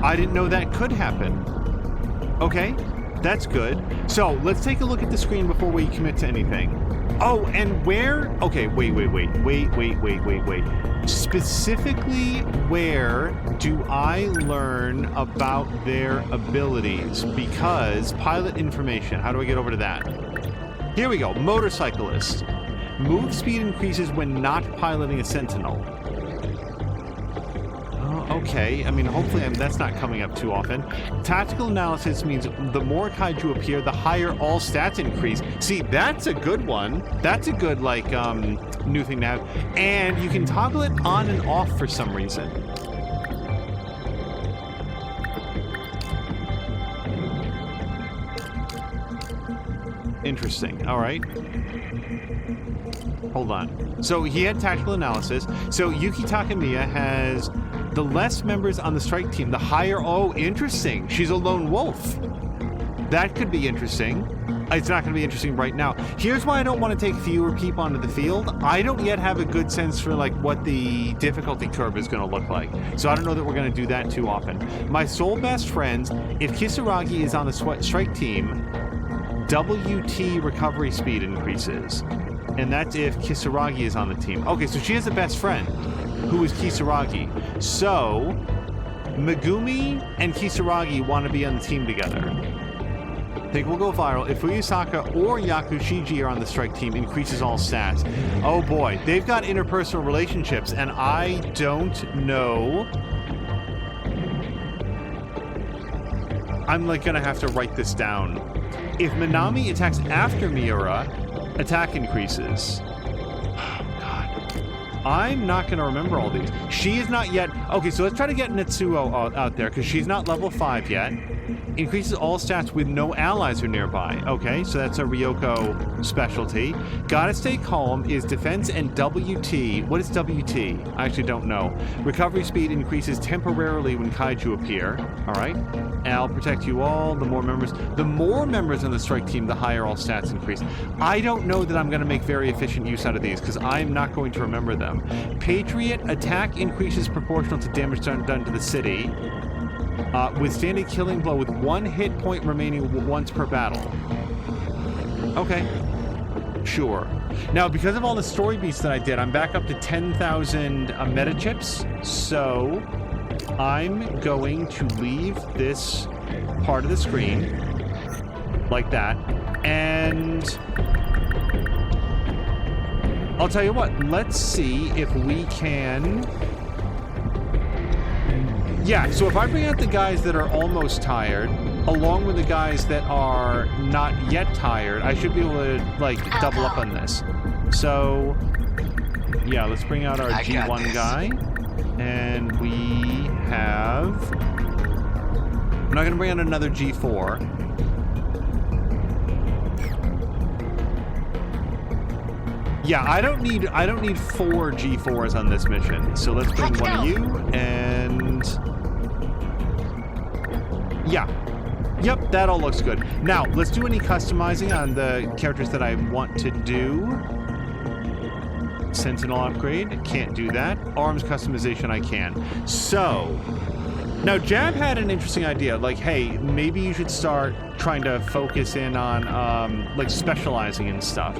I didn't know that could happen. Okay, that's good. So let's take a look at the screen before we commit to anything. Oh, and where? Okay, wait. Specifically, where do I learn about their abilities? Because pilot information, how do I get over to that? Here we go, motorcyclist. Move speed increases when not piloting a Sentinel. Oh, okay. I mean, hopefully that's not coming up too often. Tactical analysis means the more kaiju appear, the higher all stats increase. See, that's a good one. That's a good, like, new thing to have. And you can toggle it on and off for some reason. Interesting. All right. Hold on. So he had tactical analysis. So Yuki Takamiya has the less members on the strike team, the higher... Oh, interesting. She's a lone wolf. That could be interesting. It's not going to be interesting right now. Here's why I don't want to take fewer people onto the field. I don't yet have a good sense for like what the difficulty curve is going to look like. So I don't know that we're going to do that too often. My soul best friends, if Kisaragi is on the strike team, WT recovery speed increases. And that's if Kisaragi is on the team. Okay, so she has a best friend, who is Kisaragi. So, Megumi and Kisaragi want to be on the team together. I think we'll go viral. If Fuyusaka or Yakushiji are on the strike team, increases all stats. Oh boy, they've got interpersonal relationships, and I don't know. I'm like gonna have to write this down. If Minami attacks after Miura, attack increases. Oh, God. I'm not going to remember all these. She is not yet... Okay, so let's try to get Netsuo out there, because she's not level 5 yet. Increases all stats with no allies who are nearby. Okay, so that's a Ryoko specialty. Gotta stay calm is defense and WT. What is WT? I actually don't know. Recovery speed increases temporarily when kaiju appear. All right. I'll protect you all. The more members on the strike team, the higher all stats increase. I don't know that I'm going to make very efficient use out of these because I'm not going to remember them. Patriot attack increases proportional to damage done to the city. Withstand a killing blow with 1 hit point remaining once per battle. Okay. Sure. Now, because of all the story beats that I did, I'm back up to 10,000 meta chips. So I'm going to leave this part of the screen like that. And I'll tell you what, let's see if we can... Yeah, so if I bring out the guys that are almost tired, along with the guys that are not yet tired, I should be able to, like, double up on this. So, yeah, let's bring out our G1 guy. And we have... I'm not going to bring out another G4. Yeah, I don't need 4 G4s on this mission. So let's bring one of you and... Yeah. Yep, that all looks good. Now, let's do any customizing on the characters that I want to do. Sentinel upgrade, can't do that. Arms customization, I can. So, now Jab had an interesting idea, like, hey, maybe you should start trying to focus in on, like, specializing in stuff.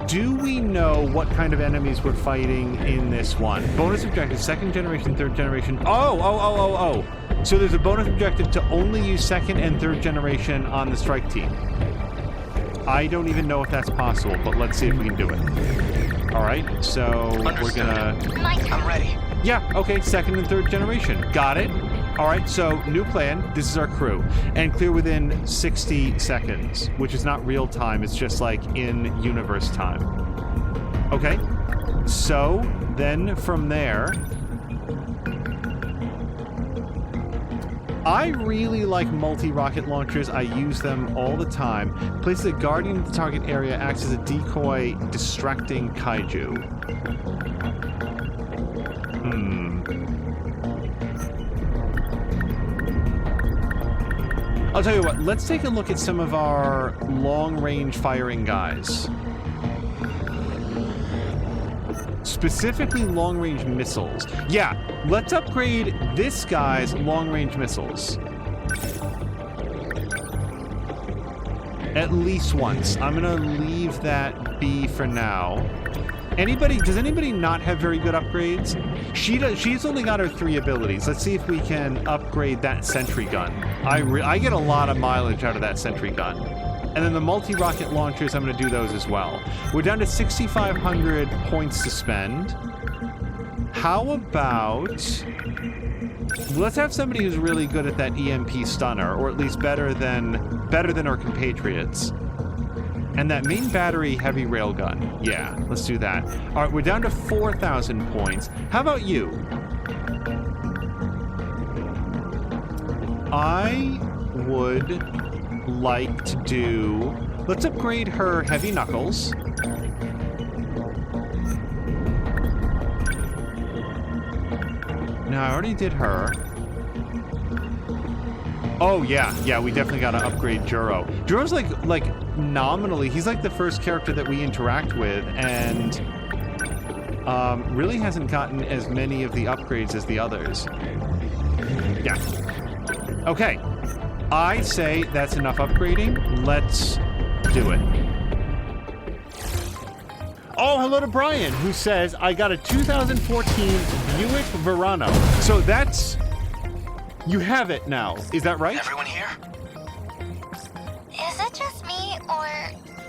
Do we know what kind of enemies we're fighting in this one? Bonus objective, 2nd generation, 3rd generation. Oh. So there's a bonus objective to only use 2nd and 3rd generation on the strike team. I don't even know if that's possible, but let's see if we can do it. All right, so we're gonna... I'm ready. Yeah, okay, 2nd and 3rd generation. Got it. All right, so new plan. This is our crew. And clear within 60 seconds, which is not real time. It's just like in universe time. Okay, so then from there... I really like multi-rocket launchers. I use them all the time. Place the guardian of the target area, acts as a decoy, distracting kaiju. I'll tell you what, let's take a look at some of our long-range firing guys. Specifically long-range missiles. Yeah, let's upgrade this guy's long-range missiles. At least once. I'm gonna leave that be for now. Does anybody not have very good upgrades? She's only got her 3 abilities. Let's see if we can upgrade that sentry gun. I get a lot of mileage out of that sentry gun. And then the multi-rocket launchers, I'm going to do those as well. We're down to 6,500 points to spend. How about... let's have somebody who's really good at that EMP stunner, or at least better than our compatriots. And that main battery heavy railgun. Yeah, let's do that. All right, we're down to 4,000 points. How about you? I would like to do... let's upgrade her heavy knuckles. No, I already did her. Oh, yeah, we definitely gotta upgrade Juro. Juro's like nominally, he's like the first character that we interact with, and really hasn't gotten as many of the upgrades as the others. Yeah. Okay. I say that's enough upgrading. Let's do it. Oh, hello to Brian, who says, I got a 2014 Buick Verano. So that's... you have it now. Is that right? Everyone here? Is it just me, or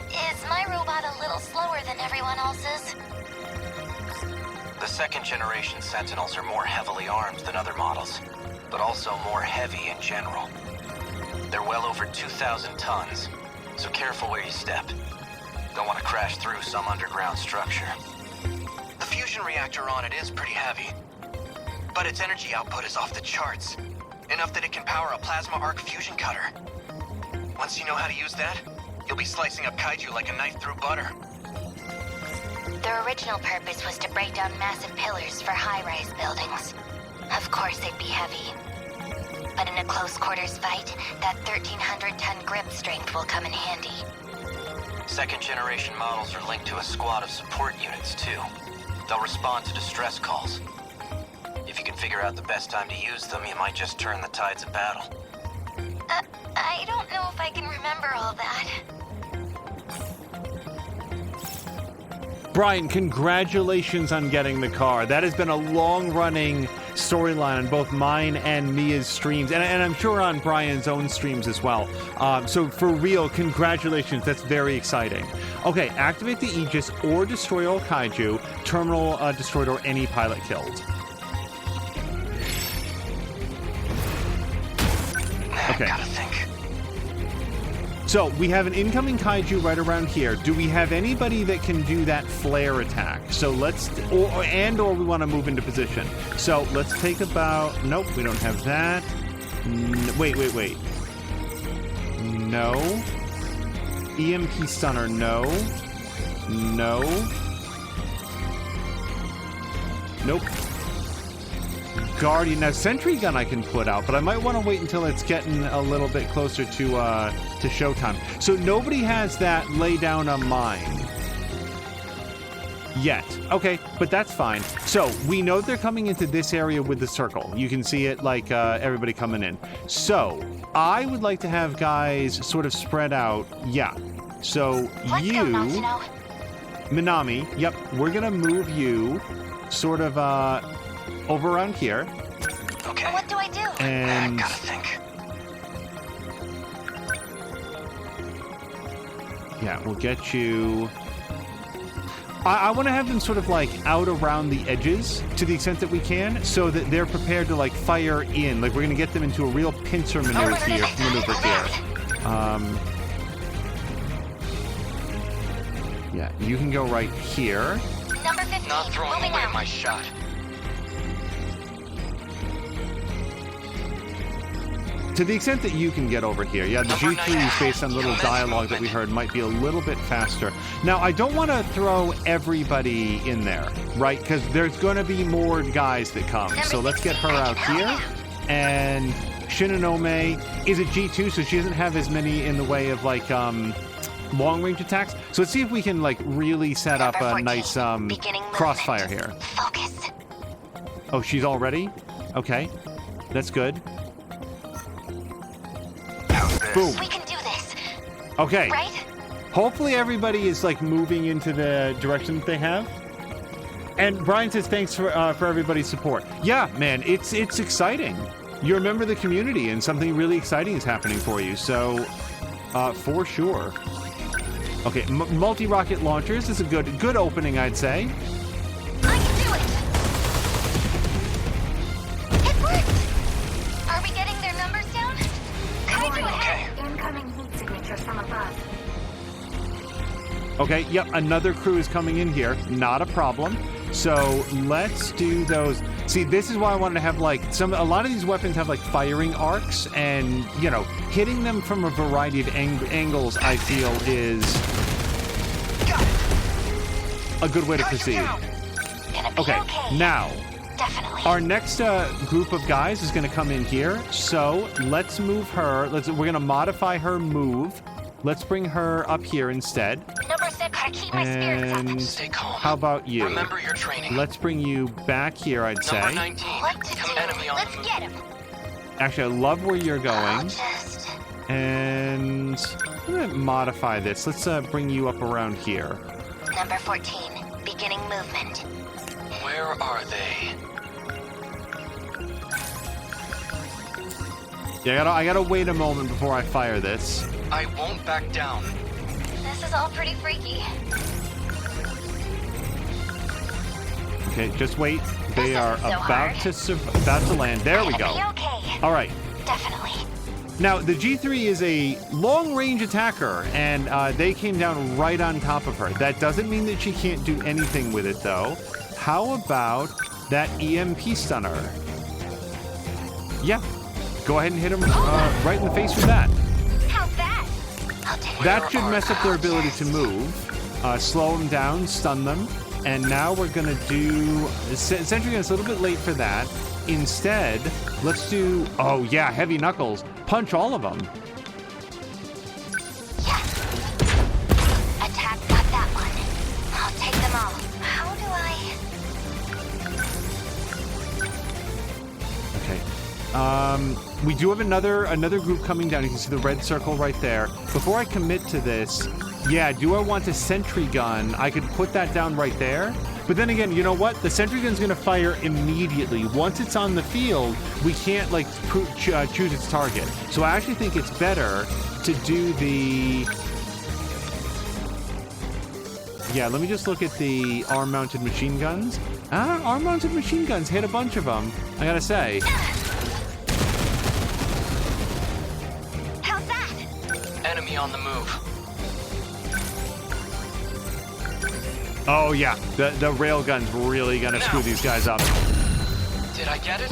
is my robot a little slower than everyone else's? The 2nd generation Sentinels are more heavily armed than other models, but also more heavy in general. They're well over 2,000 tons, so careful where you step. Don't want to crash through some underground structure. The fusion reactor on it is pretty heavy, but its energy output is off the charts. Enough that it can power a plasma arc fusion cutter. Once you know how to use that, you'll be slicing up kaiju like a knife through butter. Their original purpose was to break down massive pillars for high-rise buildings. Of course they'd be heavy. But in a close-quarters fight, that 1,300-ton grip strength will come in handy. 2nd generation models are linked to a squad of support units, too. They'll respond to distress calls. If you can figure out the best time to use them, you might just turn the tides of battle. I don't know if I can remember all that. Brian, congratulations on getting the car. That has been a long-running storyline on both mine and Mia's streams, and I'm sure on Brian's own streams as well. So for real, congratulations. That's very exciting. Okay, activate the Aegis or destroy all kaiju, terminal destroyed or any pilot killed. Okay. Gotta think. So we have an incoming kaiju right around here. Do we have anybody that can do that flare attack? So let's, or we want to move into position. So let's take about, nope, we don't have that. Wait. No. EMP stunner, no. Nope. Guardian. Now, sentry gun I can put out, but I might want to wait until it's getting a little bit closer to showtime. So nobody has that lay down a mine. yet. Okay, but that's fine. So we know they're coming into this area with the circle. You can see it like everybody coming in. So I would like to have guys sort of spread out. Yeah. So you, Minami, yep, we're gonna move you sort of over around here. Okay. What do I do? And I gotta think. yeah, we'll get you. I want to have them sort of like out around the edges to the extent that we can, so that they're prepared to like fire in. Like we're gonna get them into a real pincer maneuver here. Yeah, you can go right here. Number 15. Not throwing away my shot. To the extent that you can get over here. Yeah, the G3s, based on little dialogue that we heard, might be a little bit faster. Now, I don't want to throw everybody in there, right? Because there's going to be more guys that come. So let's get her out here. And Shinonome is a G2, so she doesn't have as many in the way of, like, long-range attacks. So let's see if we can, like, really set up a nice crossfire here. Focus. Oh, she's all ready? Okay. That's good. Boom. We can do this. Okay. Right? Hopefully everybody is like moving into the direction that they have. And Brian says thanks for everybody's support. Yeah, man, it's exciting. You're a member of the community, and something really exciting is happening for you. So, for sure. Okay, multi-rocket launchers is a good opening, I'd say. I can do it. It worked. Are we getting their numbers down? Okay. Incoming heat signatures from above. Okay, yep, another crew is coming in here. Not a problem. So let's do those. See, this is why I wanted to have like a lot of these weapons have like firing arcs, and you know, hitting them from a variety of angles, I feel, is a good way to proceed. Okay, now our next group of guys is going to come in here. So let's move her. We're going to modify her move. Let's bring her up here instead. Number 6, gotta keep my spirits up. Stay calm. How about you? Remember your training. Let's bring you back here, I'd say. Number 19. What to do? Enemy on Let's the move. get him. Actually, I love where you're going. Just... And I'm going to modify this. Let's bring you up around here. Number 14, beginning movement. Where are they? Yeah, I gotta wait a moment before I fire this. I won't back down. This is all pretty freaky. Okay, just wait. They are about to land. There we go. Okay. All right. Definitely. Now, the G3 is a long-range attacker, and they came down right on top of her. That doesn't mean that she can't do anything with it, though. How about that EMP stunner? Yeah. Go ahead and hit him right in the face with that. How's that? I'll take it. That should mess up their ability to move, slow them down, stun them. And now we're going to do... Sentry Gun's a little bit late for that. Instead, let's do... Oh, yeah, Heavy Knuckles. Punch all of them. Yeah. Attack got that one. I'll take them all. How do I... Okay. We do have another group coming down. You can see the red circle right there. Before I commit to this, yeah, do I want a sentry gun? I could put that down right there. But then again, you know what? The sentry gun's going to fire immediately. Once it's on the field, we can't like choose its target. So I actually think it's better to do the... Yeah, let me just look at the arm-mounted machine guns. Arm-mounted machine guns hit a bunch of them, I gotta say. How's that? Enemy on the move. Oh yeah, the rail gun's really gonna screw these guys up. Did I get it?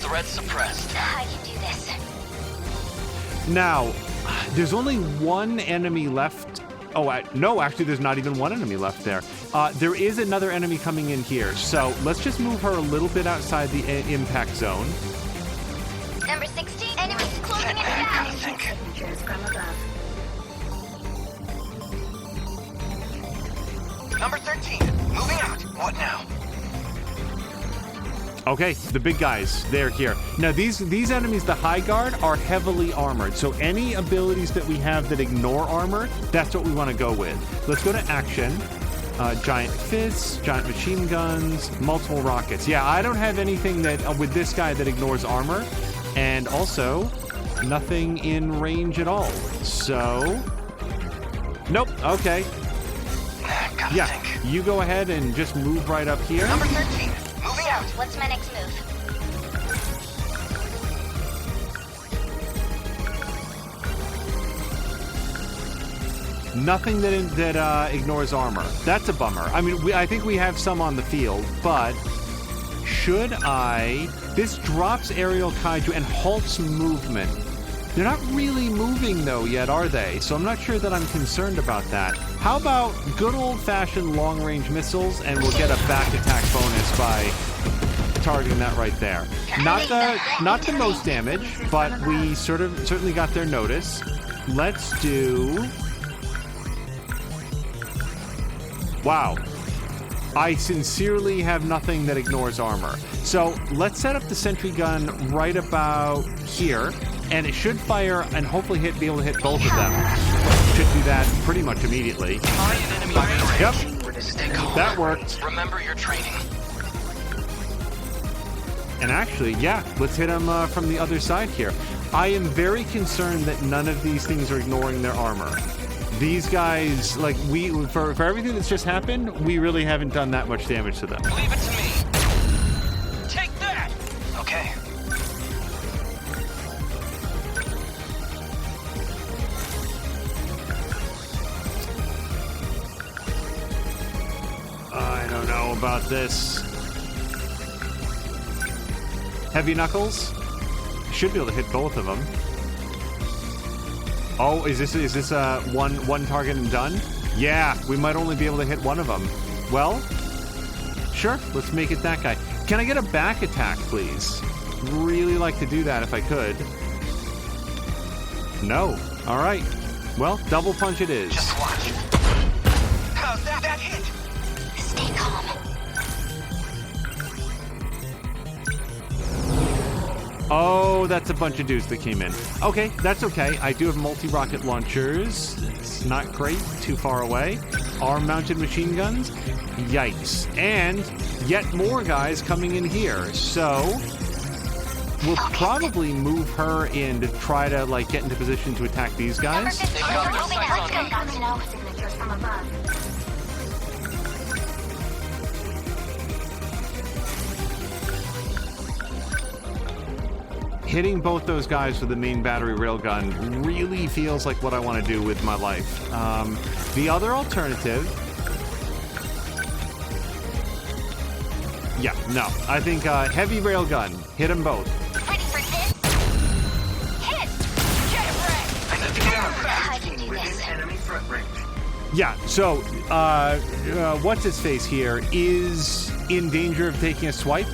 Threat suppressed. I can do this. Now, there's only one enemy left. Oh, no, actually, there's not even one enemy left there. There is another enemy coming in here, so let's just move her a little bit outside the impact zone. Number 16, enemies closing in fast. Signatures from above. Number 13, moving out. What now? Okay, the big guys, they're here. Now, these enemies, the High Guard, are heavily armored. So any abilities that we have that ignore armor, that's what we want to go with. Let's go to action. Giant fists, giant machine guns, multiple rockets. Yeah, I don't have anything that with this guy that ignores armor. And also, nothing in range at all. So, nope, okay. Yeah, you go ahead and just move right up here. Number 13, moving out. What's my next move? Nothing that ignores armor. That's a bummer. I mean, I think we have some on the field, but should I... This drops aerial kaiju and halts movement. They're not really moving, though, yet, are they? So I'm not sure that I'm concerned about that. How about good old-fashioned long-range missiles, and we'll get a back attack bonus by targeting that right there. Not the most damage, but we certainly got their notice. Let's do... Wow. I sincerely have nothing that ignores armor. So let's set up the sentry gun right about here, and it should fire and hopefully be able to hit both of them. Should do that pretty much immediately. Yep, that worked. Remember your training. And actually, yeah, let's hit them from the other side here. I am very concerned that none of these things are ignoring their armor. These guys, like, for everything that's just happened, we really haven't done that much damage to them. Leave it to me. Take that. Okay. I don't know about this. Heavy Knuckles? Should be able to hit both of them. Oh, is this one target and done? Yeah, we might only be able to hit one of them. Well, sure, let's make it that guy. Can I get a back attack, please? Really like to do that if I could. No. All right. Well, double punch it is. Just watch. How's that hit? Stay calm. Oh, that's a bunch of dudes that came in. Okay, that's okay. I do have multi-rocket launchers. It's not great. Too far away. Arm-mounted machine guns. Yikes. And yet more guys coming in here. So we'll probably move her in to try to, like, get into position to attack these guys. Hitting both those guys with the main battery railgun really feels like what I want to do with my life. The other alternative... Yeah, no. I think heavy railgun. Hit them both. Ready for this? Hit! Get it right! I need to get out fast. I can do this. Enemy front range. Yeah, so what's-his-face here is in danger of taking a swipe.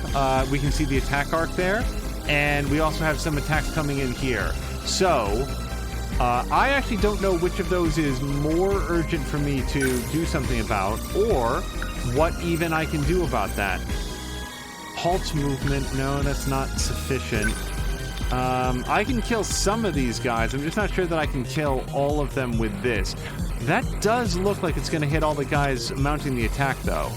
We can see the attack arc there. And we also have some attacks coming in here. So, I actually don't know which of those is more urgent for me to do something about, or what even I can do about that. Halt movement, no, that's not sufficient. I can kill some of these guys. I'm just not sure that I can kill all of them with this. That does look like it's going to hit all the guys mounting the attack, though.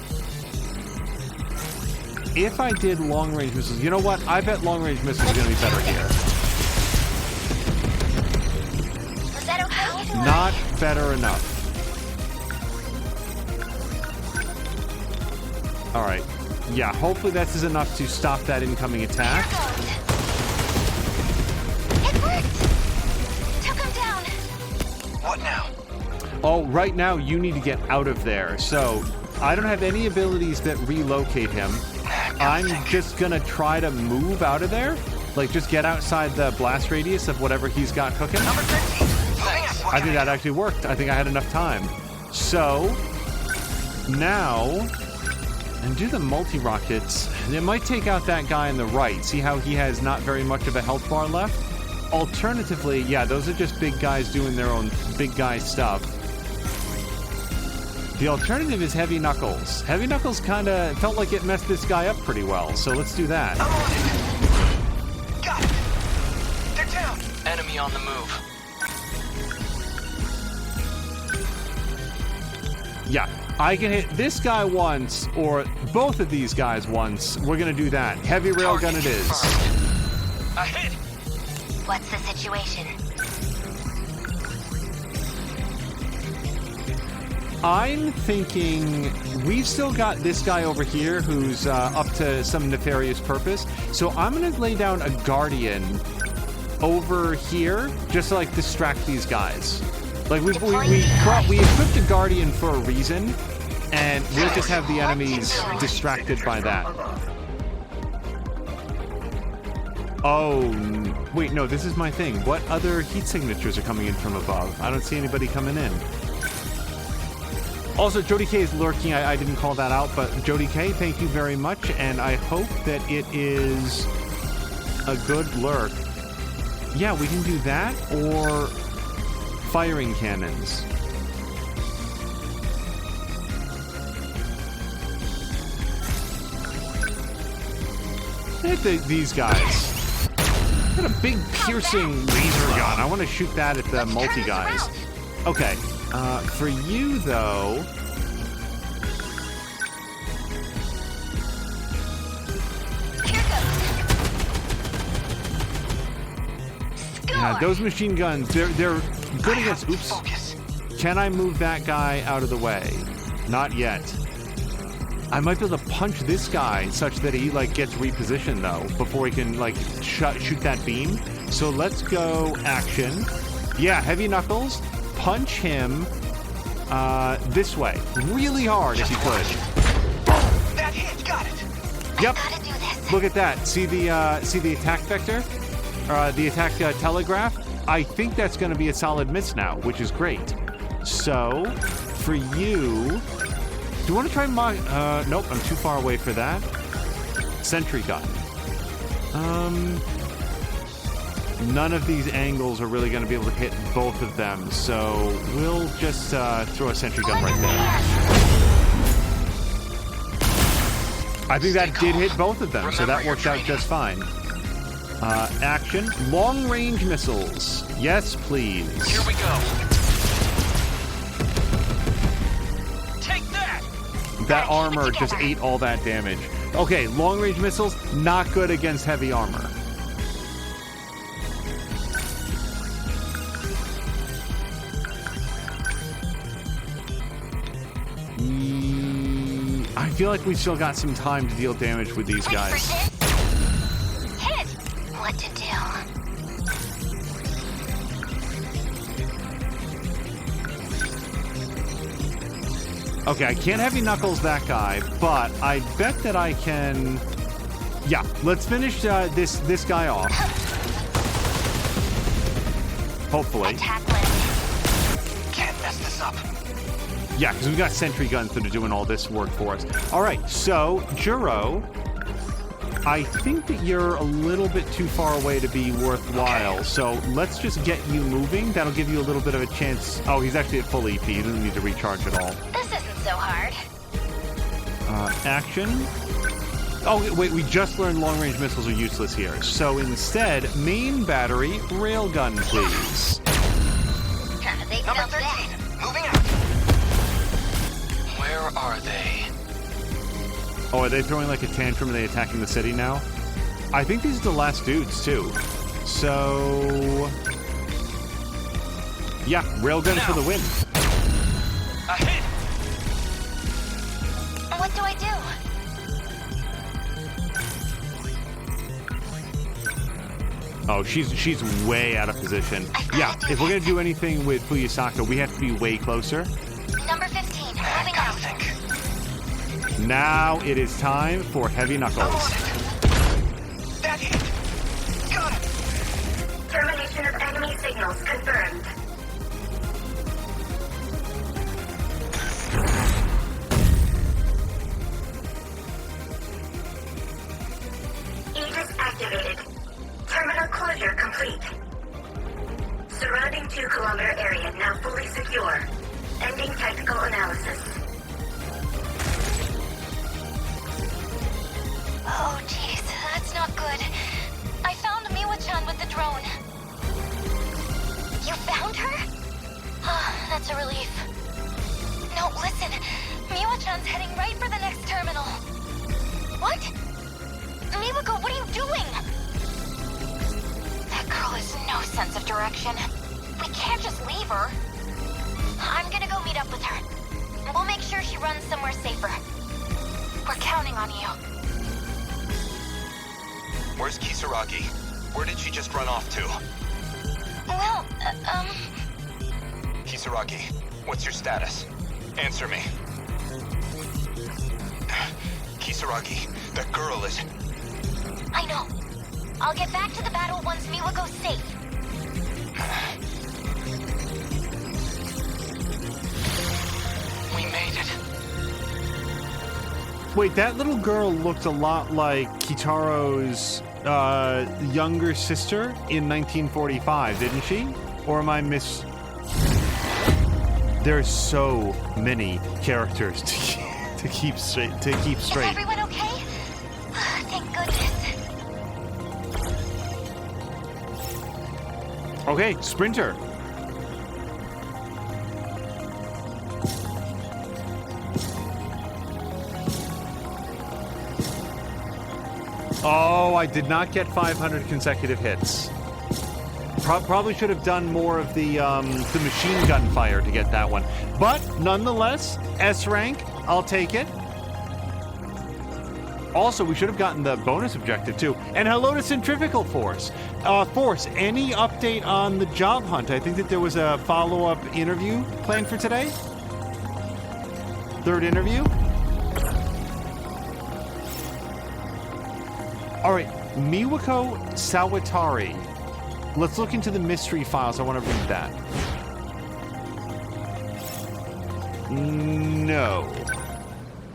If I did long-range missiles, you know what? I bet long-range missiles are going to be better here. Was that okay? Not better enough. All right. Yeah, hopefully that is enough to stop that incoming attack. It worked! Took him down! What now? Oh, right now you need to get out of there. So, I don't have any abilities that relocate him. I'm just gonna try to move out of there. Like, just get outside the blast radius of whatever he's got cooking. I think that actually worked. I think I had enough time. So, now, and do the multi-rockets. It might take out that guy on the right. See how he has not very much of a health bar left? Alternatively, yeah, those are just big guys doing their own big guy stuff. The alternative is Heavy Knuckles. Heavy Knuckles kind of felt like it messed this guy up pretty well, so let's do that. Got it. They're down. Enemy on the move. Yeah, I can hit this guy once, or both of these guys once. We're gonna do that. Heavy railgun it is. A hit. What's the situation? I'm thinking we've still got this guy over here who's up to some nefarious purpose. So I'm going to lay down a guardian over here just to, like, distract these guys. Like, we equipped a guardian for a reason, and we'll just have the enemies distracted by that. Oh, wait, no, this is my thing. What other heat signatures are coming in from above? I don't see anybody coming in. Also, Jody K is lurking. I didn't call that out, but Jody K, thank you very much, and I hope that it is a good lurk. Yeah, we can do that, or firing cannons. Hit these guys. Got a big piercing laser gun. I want to shoot that at the multi guys. Okay. For you, though... Yeah, those machine guns, they're good against... Oops. Can I move that guy out of the way? Not yet. I might be able to punch this guy such that he, like, gets repositioned, though, before he can, like, shoot that beam. So let's go action. Yeah, Heavy Knuckles. Punch him this way, really hard if you could. That hit, got it. Yep. Look at that. See the attack vector, the attack telegraph. I think that's going to be a solid miss now, which is great. So, for you, do you want to try my? Nope, I'm too far away for that. Sentry gun. None of these angles are really going to be able to hit both of them, so we'll just throw a sentry gun right there. I think that did hit both of them, so that worked out just fine. Action. Long-range missiles. Yes, please. Here we go. Take that! That armor just ate all that damage. Okay, long-range missiles, not good against heavy armor. I feel like we still got some time to deal damage with these guys. Hit! What to do? Okay, I can't Heavy Knuckles that guy, but I bet that I can... Yeah, let's finish this guy off. Hopefully. Can't mess this up. Yeah, because we've got sentry guns that are doing all this work for us. All right, so, Juro, I think that you're a little bit too far away to be worthwhile, so let's just get you moving. That'll give you a little bit of a chance. Oh, he's actually at full EP. He doesn't need to recharge at all. This isn't so hard. Action. Oh, wait, we just learned long-range missiles are useless here. So instead, main battery, railgun, please. Number 13, moving out. Where are they? Oh, are they throwing like a tantrum? Are they attacking the city now? I think these are the last dudes, too. So... Yeah, railguns for the win. A hit! What do I do? Oh, she's way out of position. Yeah, if we're gonna do anything with Fuyusaka, we have to be way closer. Number 15, moving out. Now it is time for Heavy Knuckles. That hit. Got it. Termination of enemy signals confirmed. Aegis activated. Terminal closure complete. Surrounding 2-kilometer area now fully secure. Ending technical analysis. Oh, jeez, that's not good. I found Miwa-chan with the drone. You found her? Ah, that's a relief. No, listen. Miwa-chan's heading right for the next terminal. What? Miwako, what are you doing? That girl has no sense of direction. We can't just leave her. I'm gonna go meet up with her. We'll make sure she runs somewhere safer. We're counting on you. Where's Kisaragi? Where did she just run off to? Well, Kisaragi, what's your status? Answer me. Kisaragi, that girl is... I know. I'll get back to the battle once Miwako's safe. We made it. Wait, that little girl looked a lot like Kitaro's younger sister in 1945, didn't she? Or am I There's so many characters to keep straight. Is everyone okay? Thank goodness. Okay, Sprinter. Oh, I did not get 500 consecutive hits. Probably should have done more of the machine gun fire to get that one. But nonetheless, S rank, I'll take it. Also, we should have gotten the bonus objective too. And hello to Centrifugal Force. Force, any update on the job hunt? I think that there was a follow-up interview planned for today. Third interview. All right, Miwako Sawatari. Let's look into the mystery files. I want to read that. No.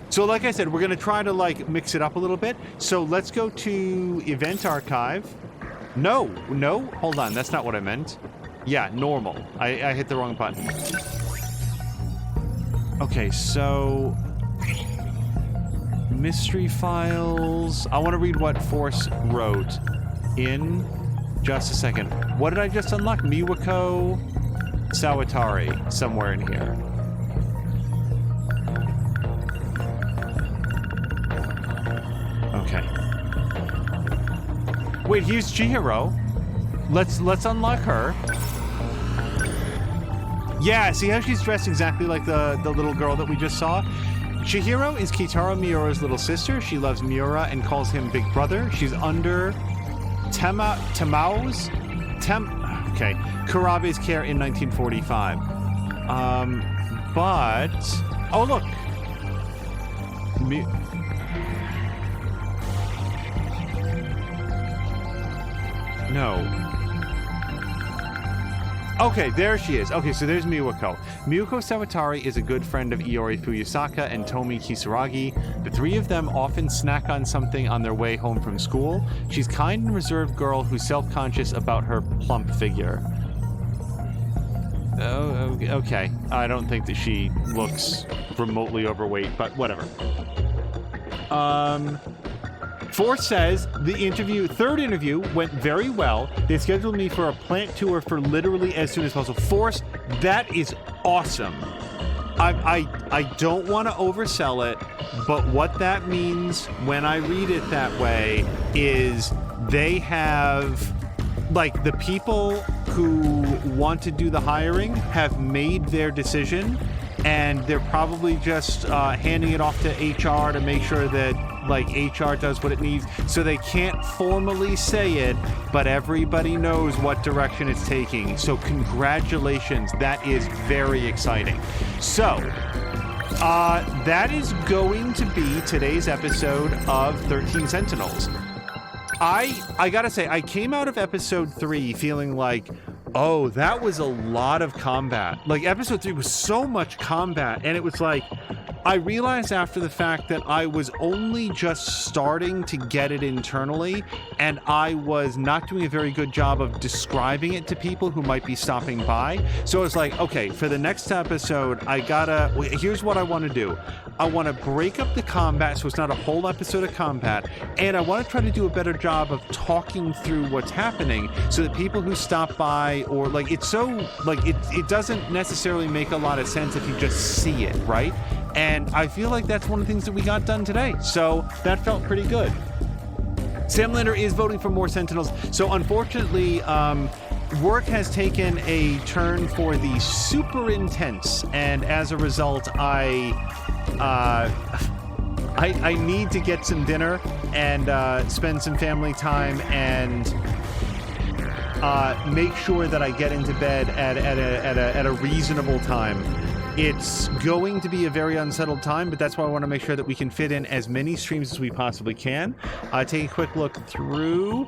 So like I said, we're going to try to mix it up a little bit. So let's go to Event Archive. No, hold on. That's not what I meant. Yeah, normal. I hit the wrong button. Okay, so... mystery files. I want to read what Force wrote in just a second. What did I just unlock? Miwako Sawatari, somewhere in here. Okay. Wait, here's Chihiro. Let's unlock her. Yeah, see how she's dressed exactly like the little girl that we just saw? Chihiro is Kitaro Miura's little sister. She loves Miura and calls him Big Brother. She's under Kurabe's care in 1945. But... oh, look! No. Okay, there she is. Okay, so there's Miwako. Miwako Sawatari is a good friend of Iori Fuyusaka and Tomi Kisaragi. The three of them often snack on something on their way home from school. She's kind and reserved girl who's self-conscious about her plump figure. Oh, okay. I don't think that she looks remotely overweight, but whatever. Force says the third interview went very well. They scheduled me for a plant tour for literally as soon as possible. Force, that is awesome. I don't want to oversell it, but what that means when I read it that way is they have, the people who want to do the hiring have made their decision, and they're probably just handing it off to HR to make sure that HR does what it needs. So they can't formally say it, but everybody knows what direction it's taking. So congratulations, that is very exciting. So that is going to be today's episode of 13 Sentinels. I gotta say, I came out of episode 3 feeling like, oh, that was a lot of combat. Episode 3 was so much combat, and it was like, I realized after the fact that I was only just starting to get it internally, and I was not doing a very good job of describing it to people who might be stopping by. So I was like, okay, for the next episode, here's what I want to do. I want to break up the combat so it's not a whole episode of combat, and I want to try to do a better job of talking through what's happening so that people who stop by, or like, it's so, like, it doesn't necessarily make a lot of sense if you just see it, right? And I feel like that's one of the things that we got done today. So that felt pretty good. Sam Lander is voting for more Sentinels. So unfortunately, work has taken a turn for the super intense. And as a result, I need to get some dinner and spend some family time and make sure that I get into bed at a reasonable time. It's going to be a very unsettled time, but that's why I want to make sure that we can fit in as many streams as we possibly can. Take a quick look through.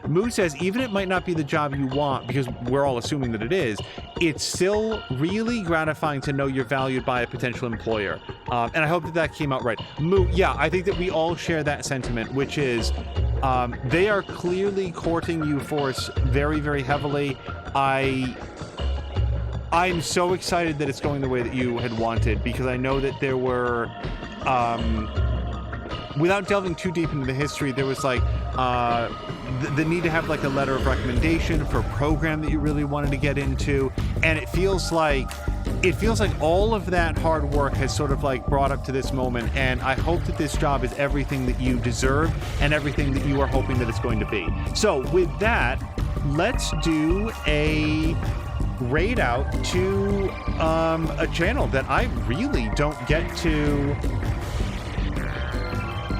Moo says, even it might not be the job you want, because we're all assuming that it is, it's still really gratifying to know you're valued by a potential employer. And I hope that that came out right. Moo, yeah, I think that we all share that sentiment, which is they are clearly courting you for us very, very heavily. I'm so excited that it's going the way that you had wanted, because I know that there were, without delving too deep into the history, there was like the need to have like a letter of recommendation for a program that you really wanted to get into, and it feels like all of that hard work has sort of like brought up to this moment, and I hope that this job is everything that you deserve and everything that you are hoping that it's going to be. So with that, let's do a raid out to a channel that I really don't get to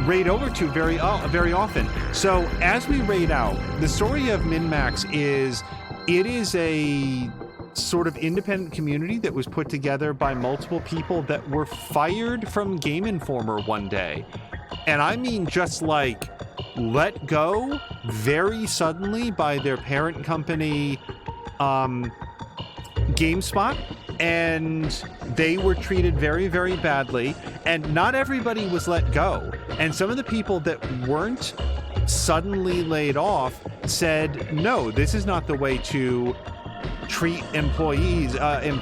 raid over to very often. So as we raid out, the story of Min-Max is, it is a sort of independent community that was put together by multiple people that were fired from Game Informer one day. And I mean just like let go very suddenly by their parent company, GameSpot, and they were treated very, very badly, and not everybody was let go. And some of the people that weren't suddenly laid off said, no, this is not the way to treat employees, and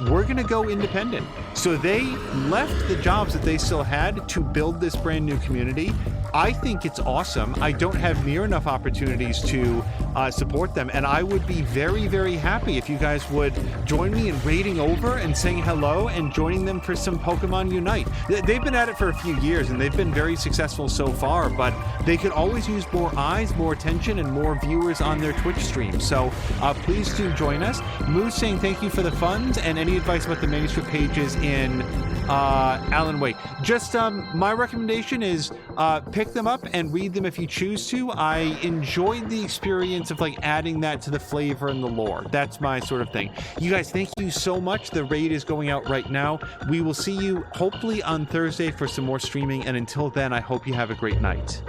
we're going to go independent. So they left the jobs that they still had to build this brand new community. I think it's awesome. I don't have near enough opportunities to support them, and I would be very, very happy if you guys would join me in raiding over and saying hello and joining them for some Pokemon Unite. They've been at it for a few years, and they've been very successful so far, but they could always use more eyes, more attention, and more viewers on their Twitch stream. So please do join us. Moose saying thank you for the funds, and any advice about the manuscript pages in Alan Wake. Just my recommendation is pick them up and read them if you choose to. I enjoyed the experience of like adding that to the flavor and the lore. That's my sort of thing. You guys, thank you so much. The raid is going out right now. We will see you hopefully on Thursday for some more streaming, and until then, I hope you have a great night.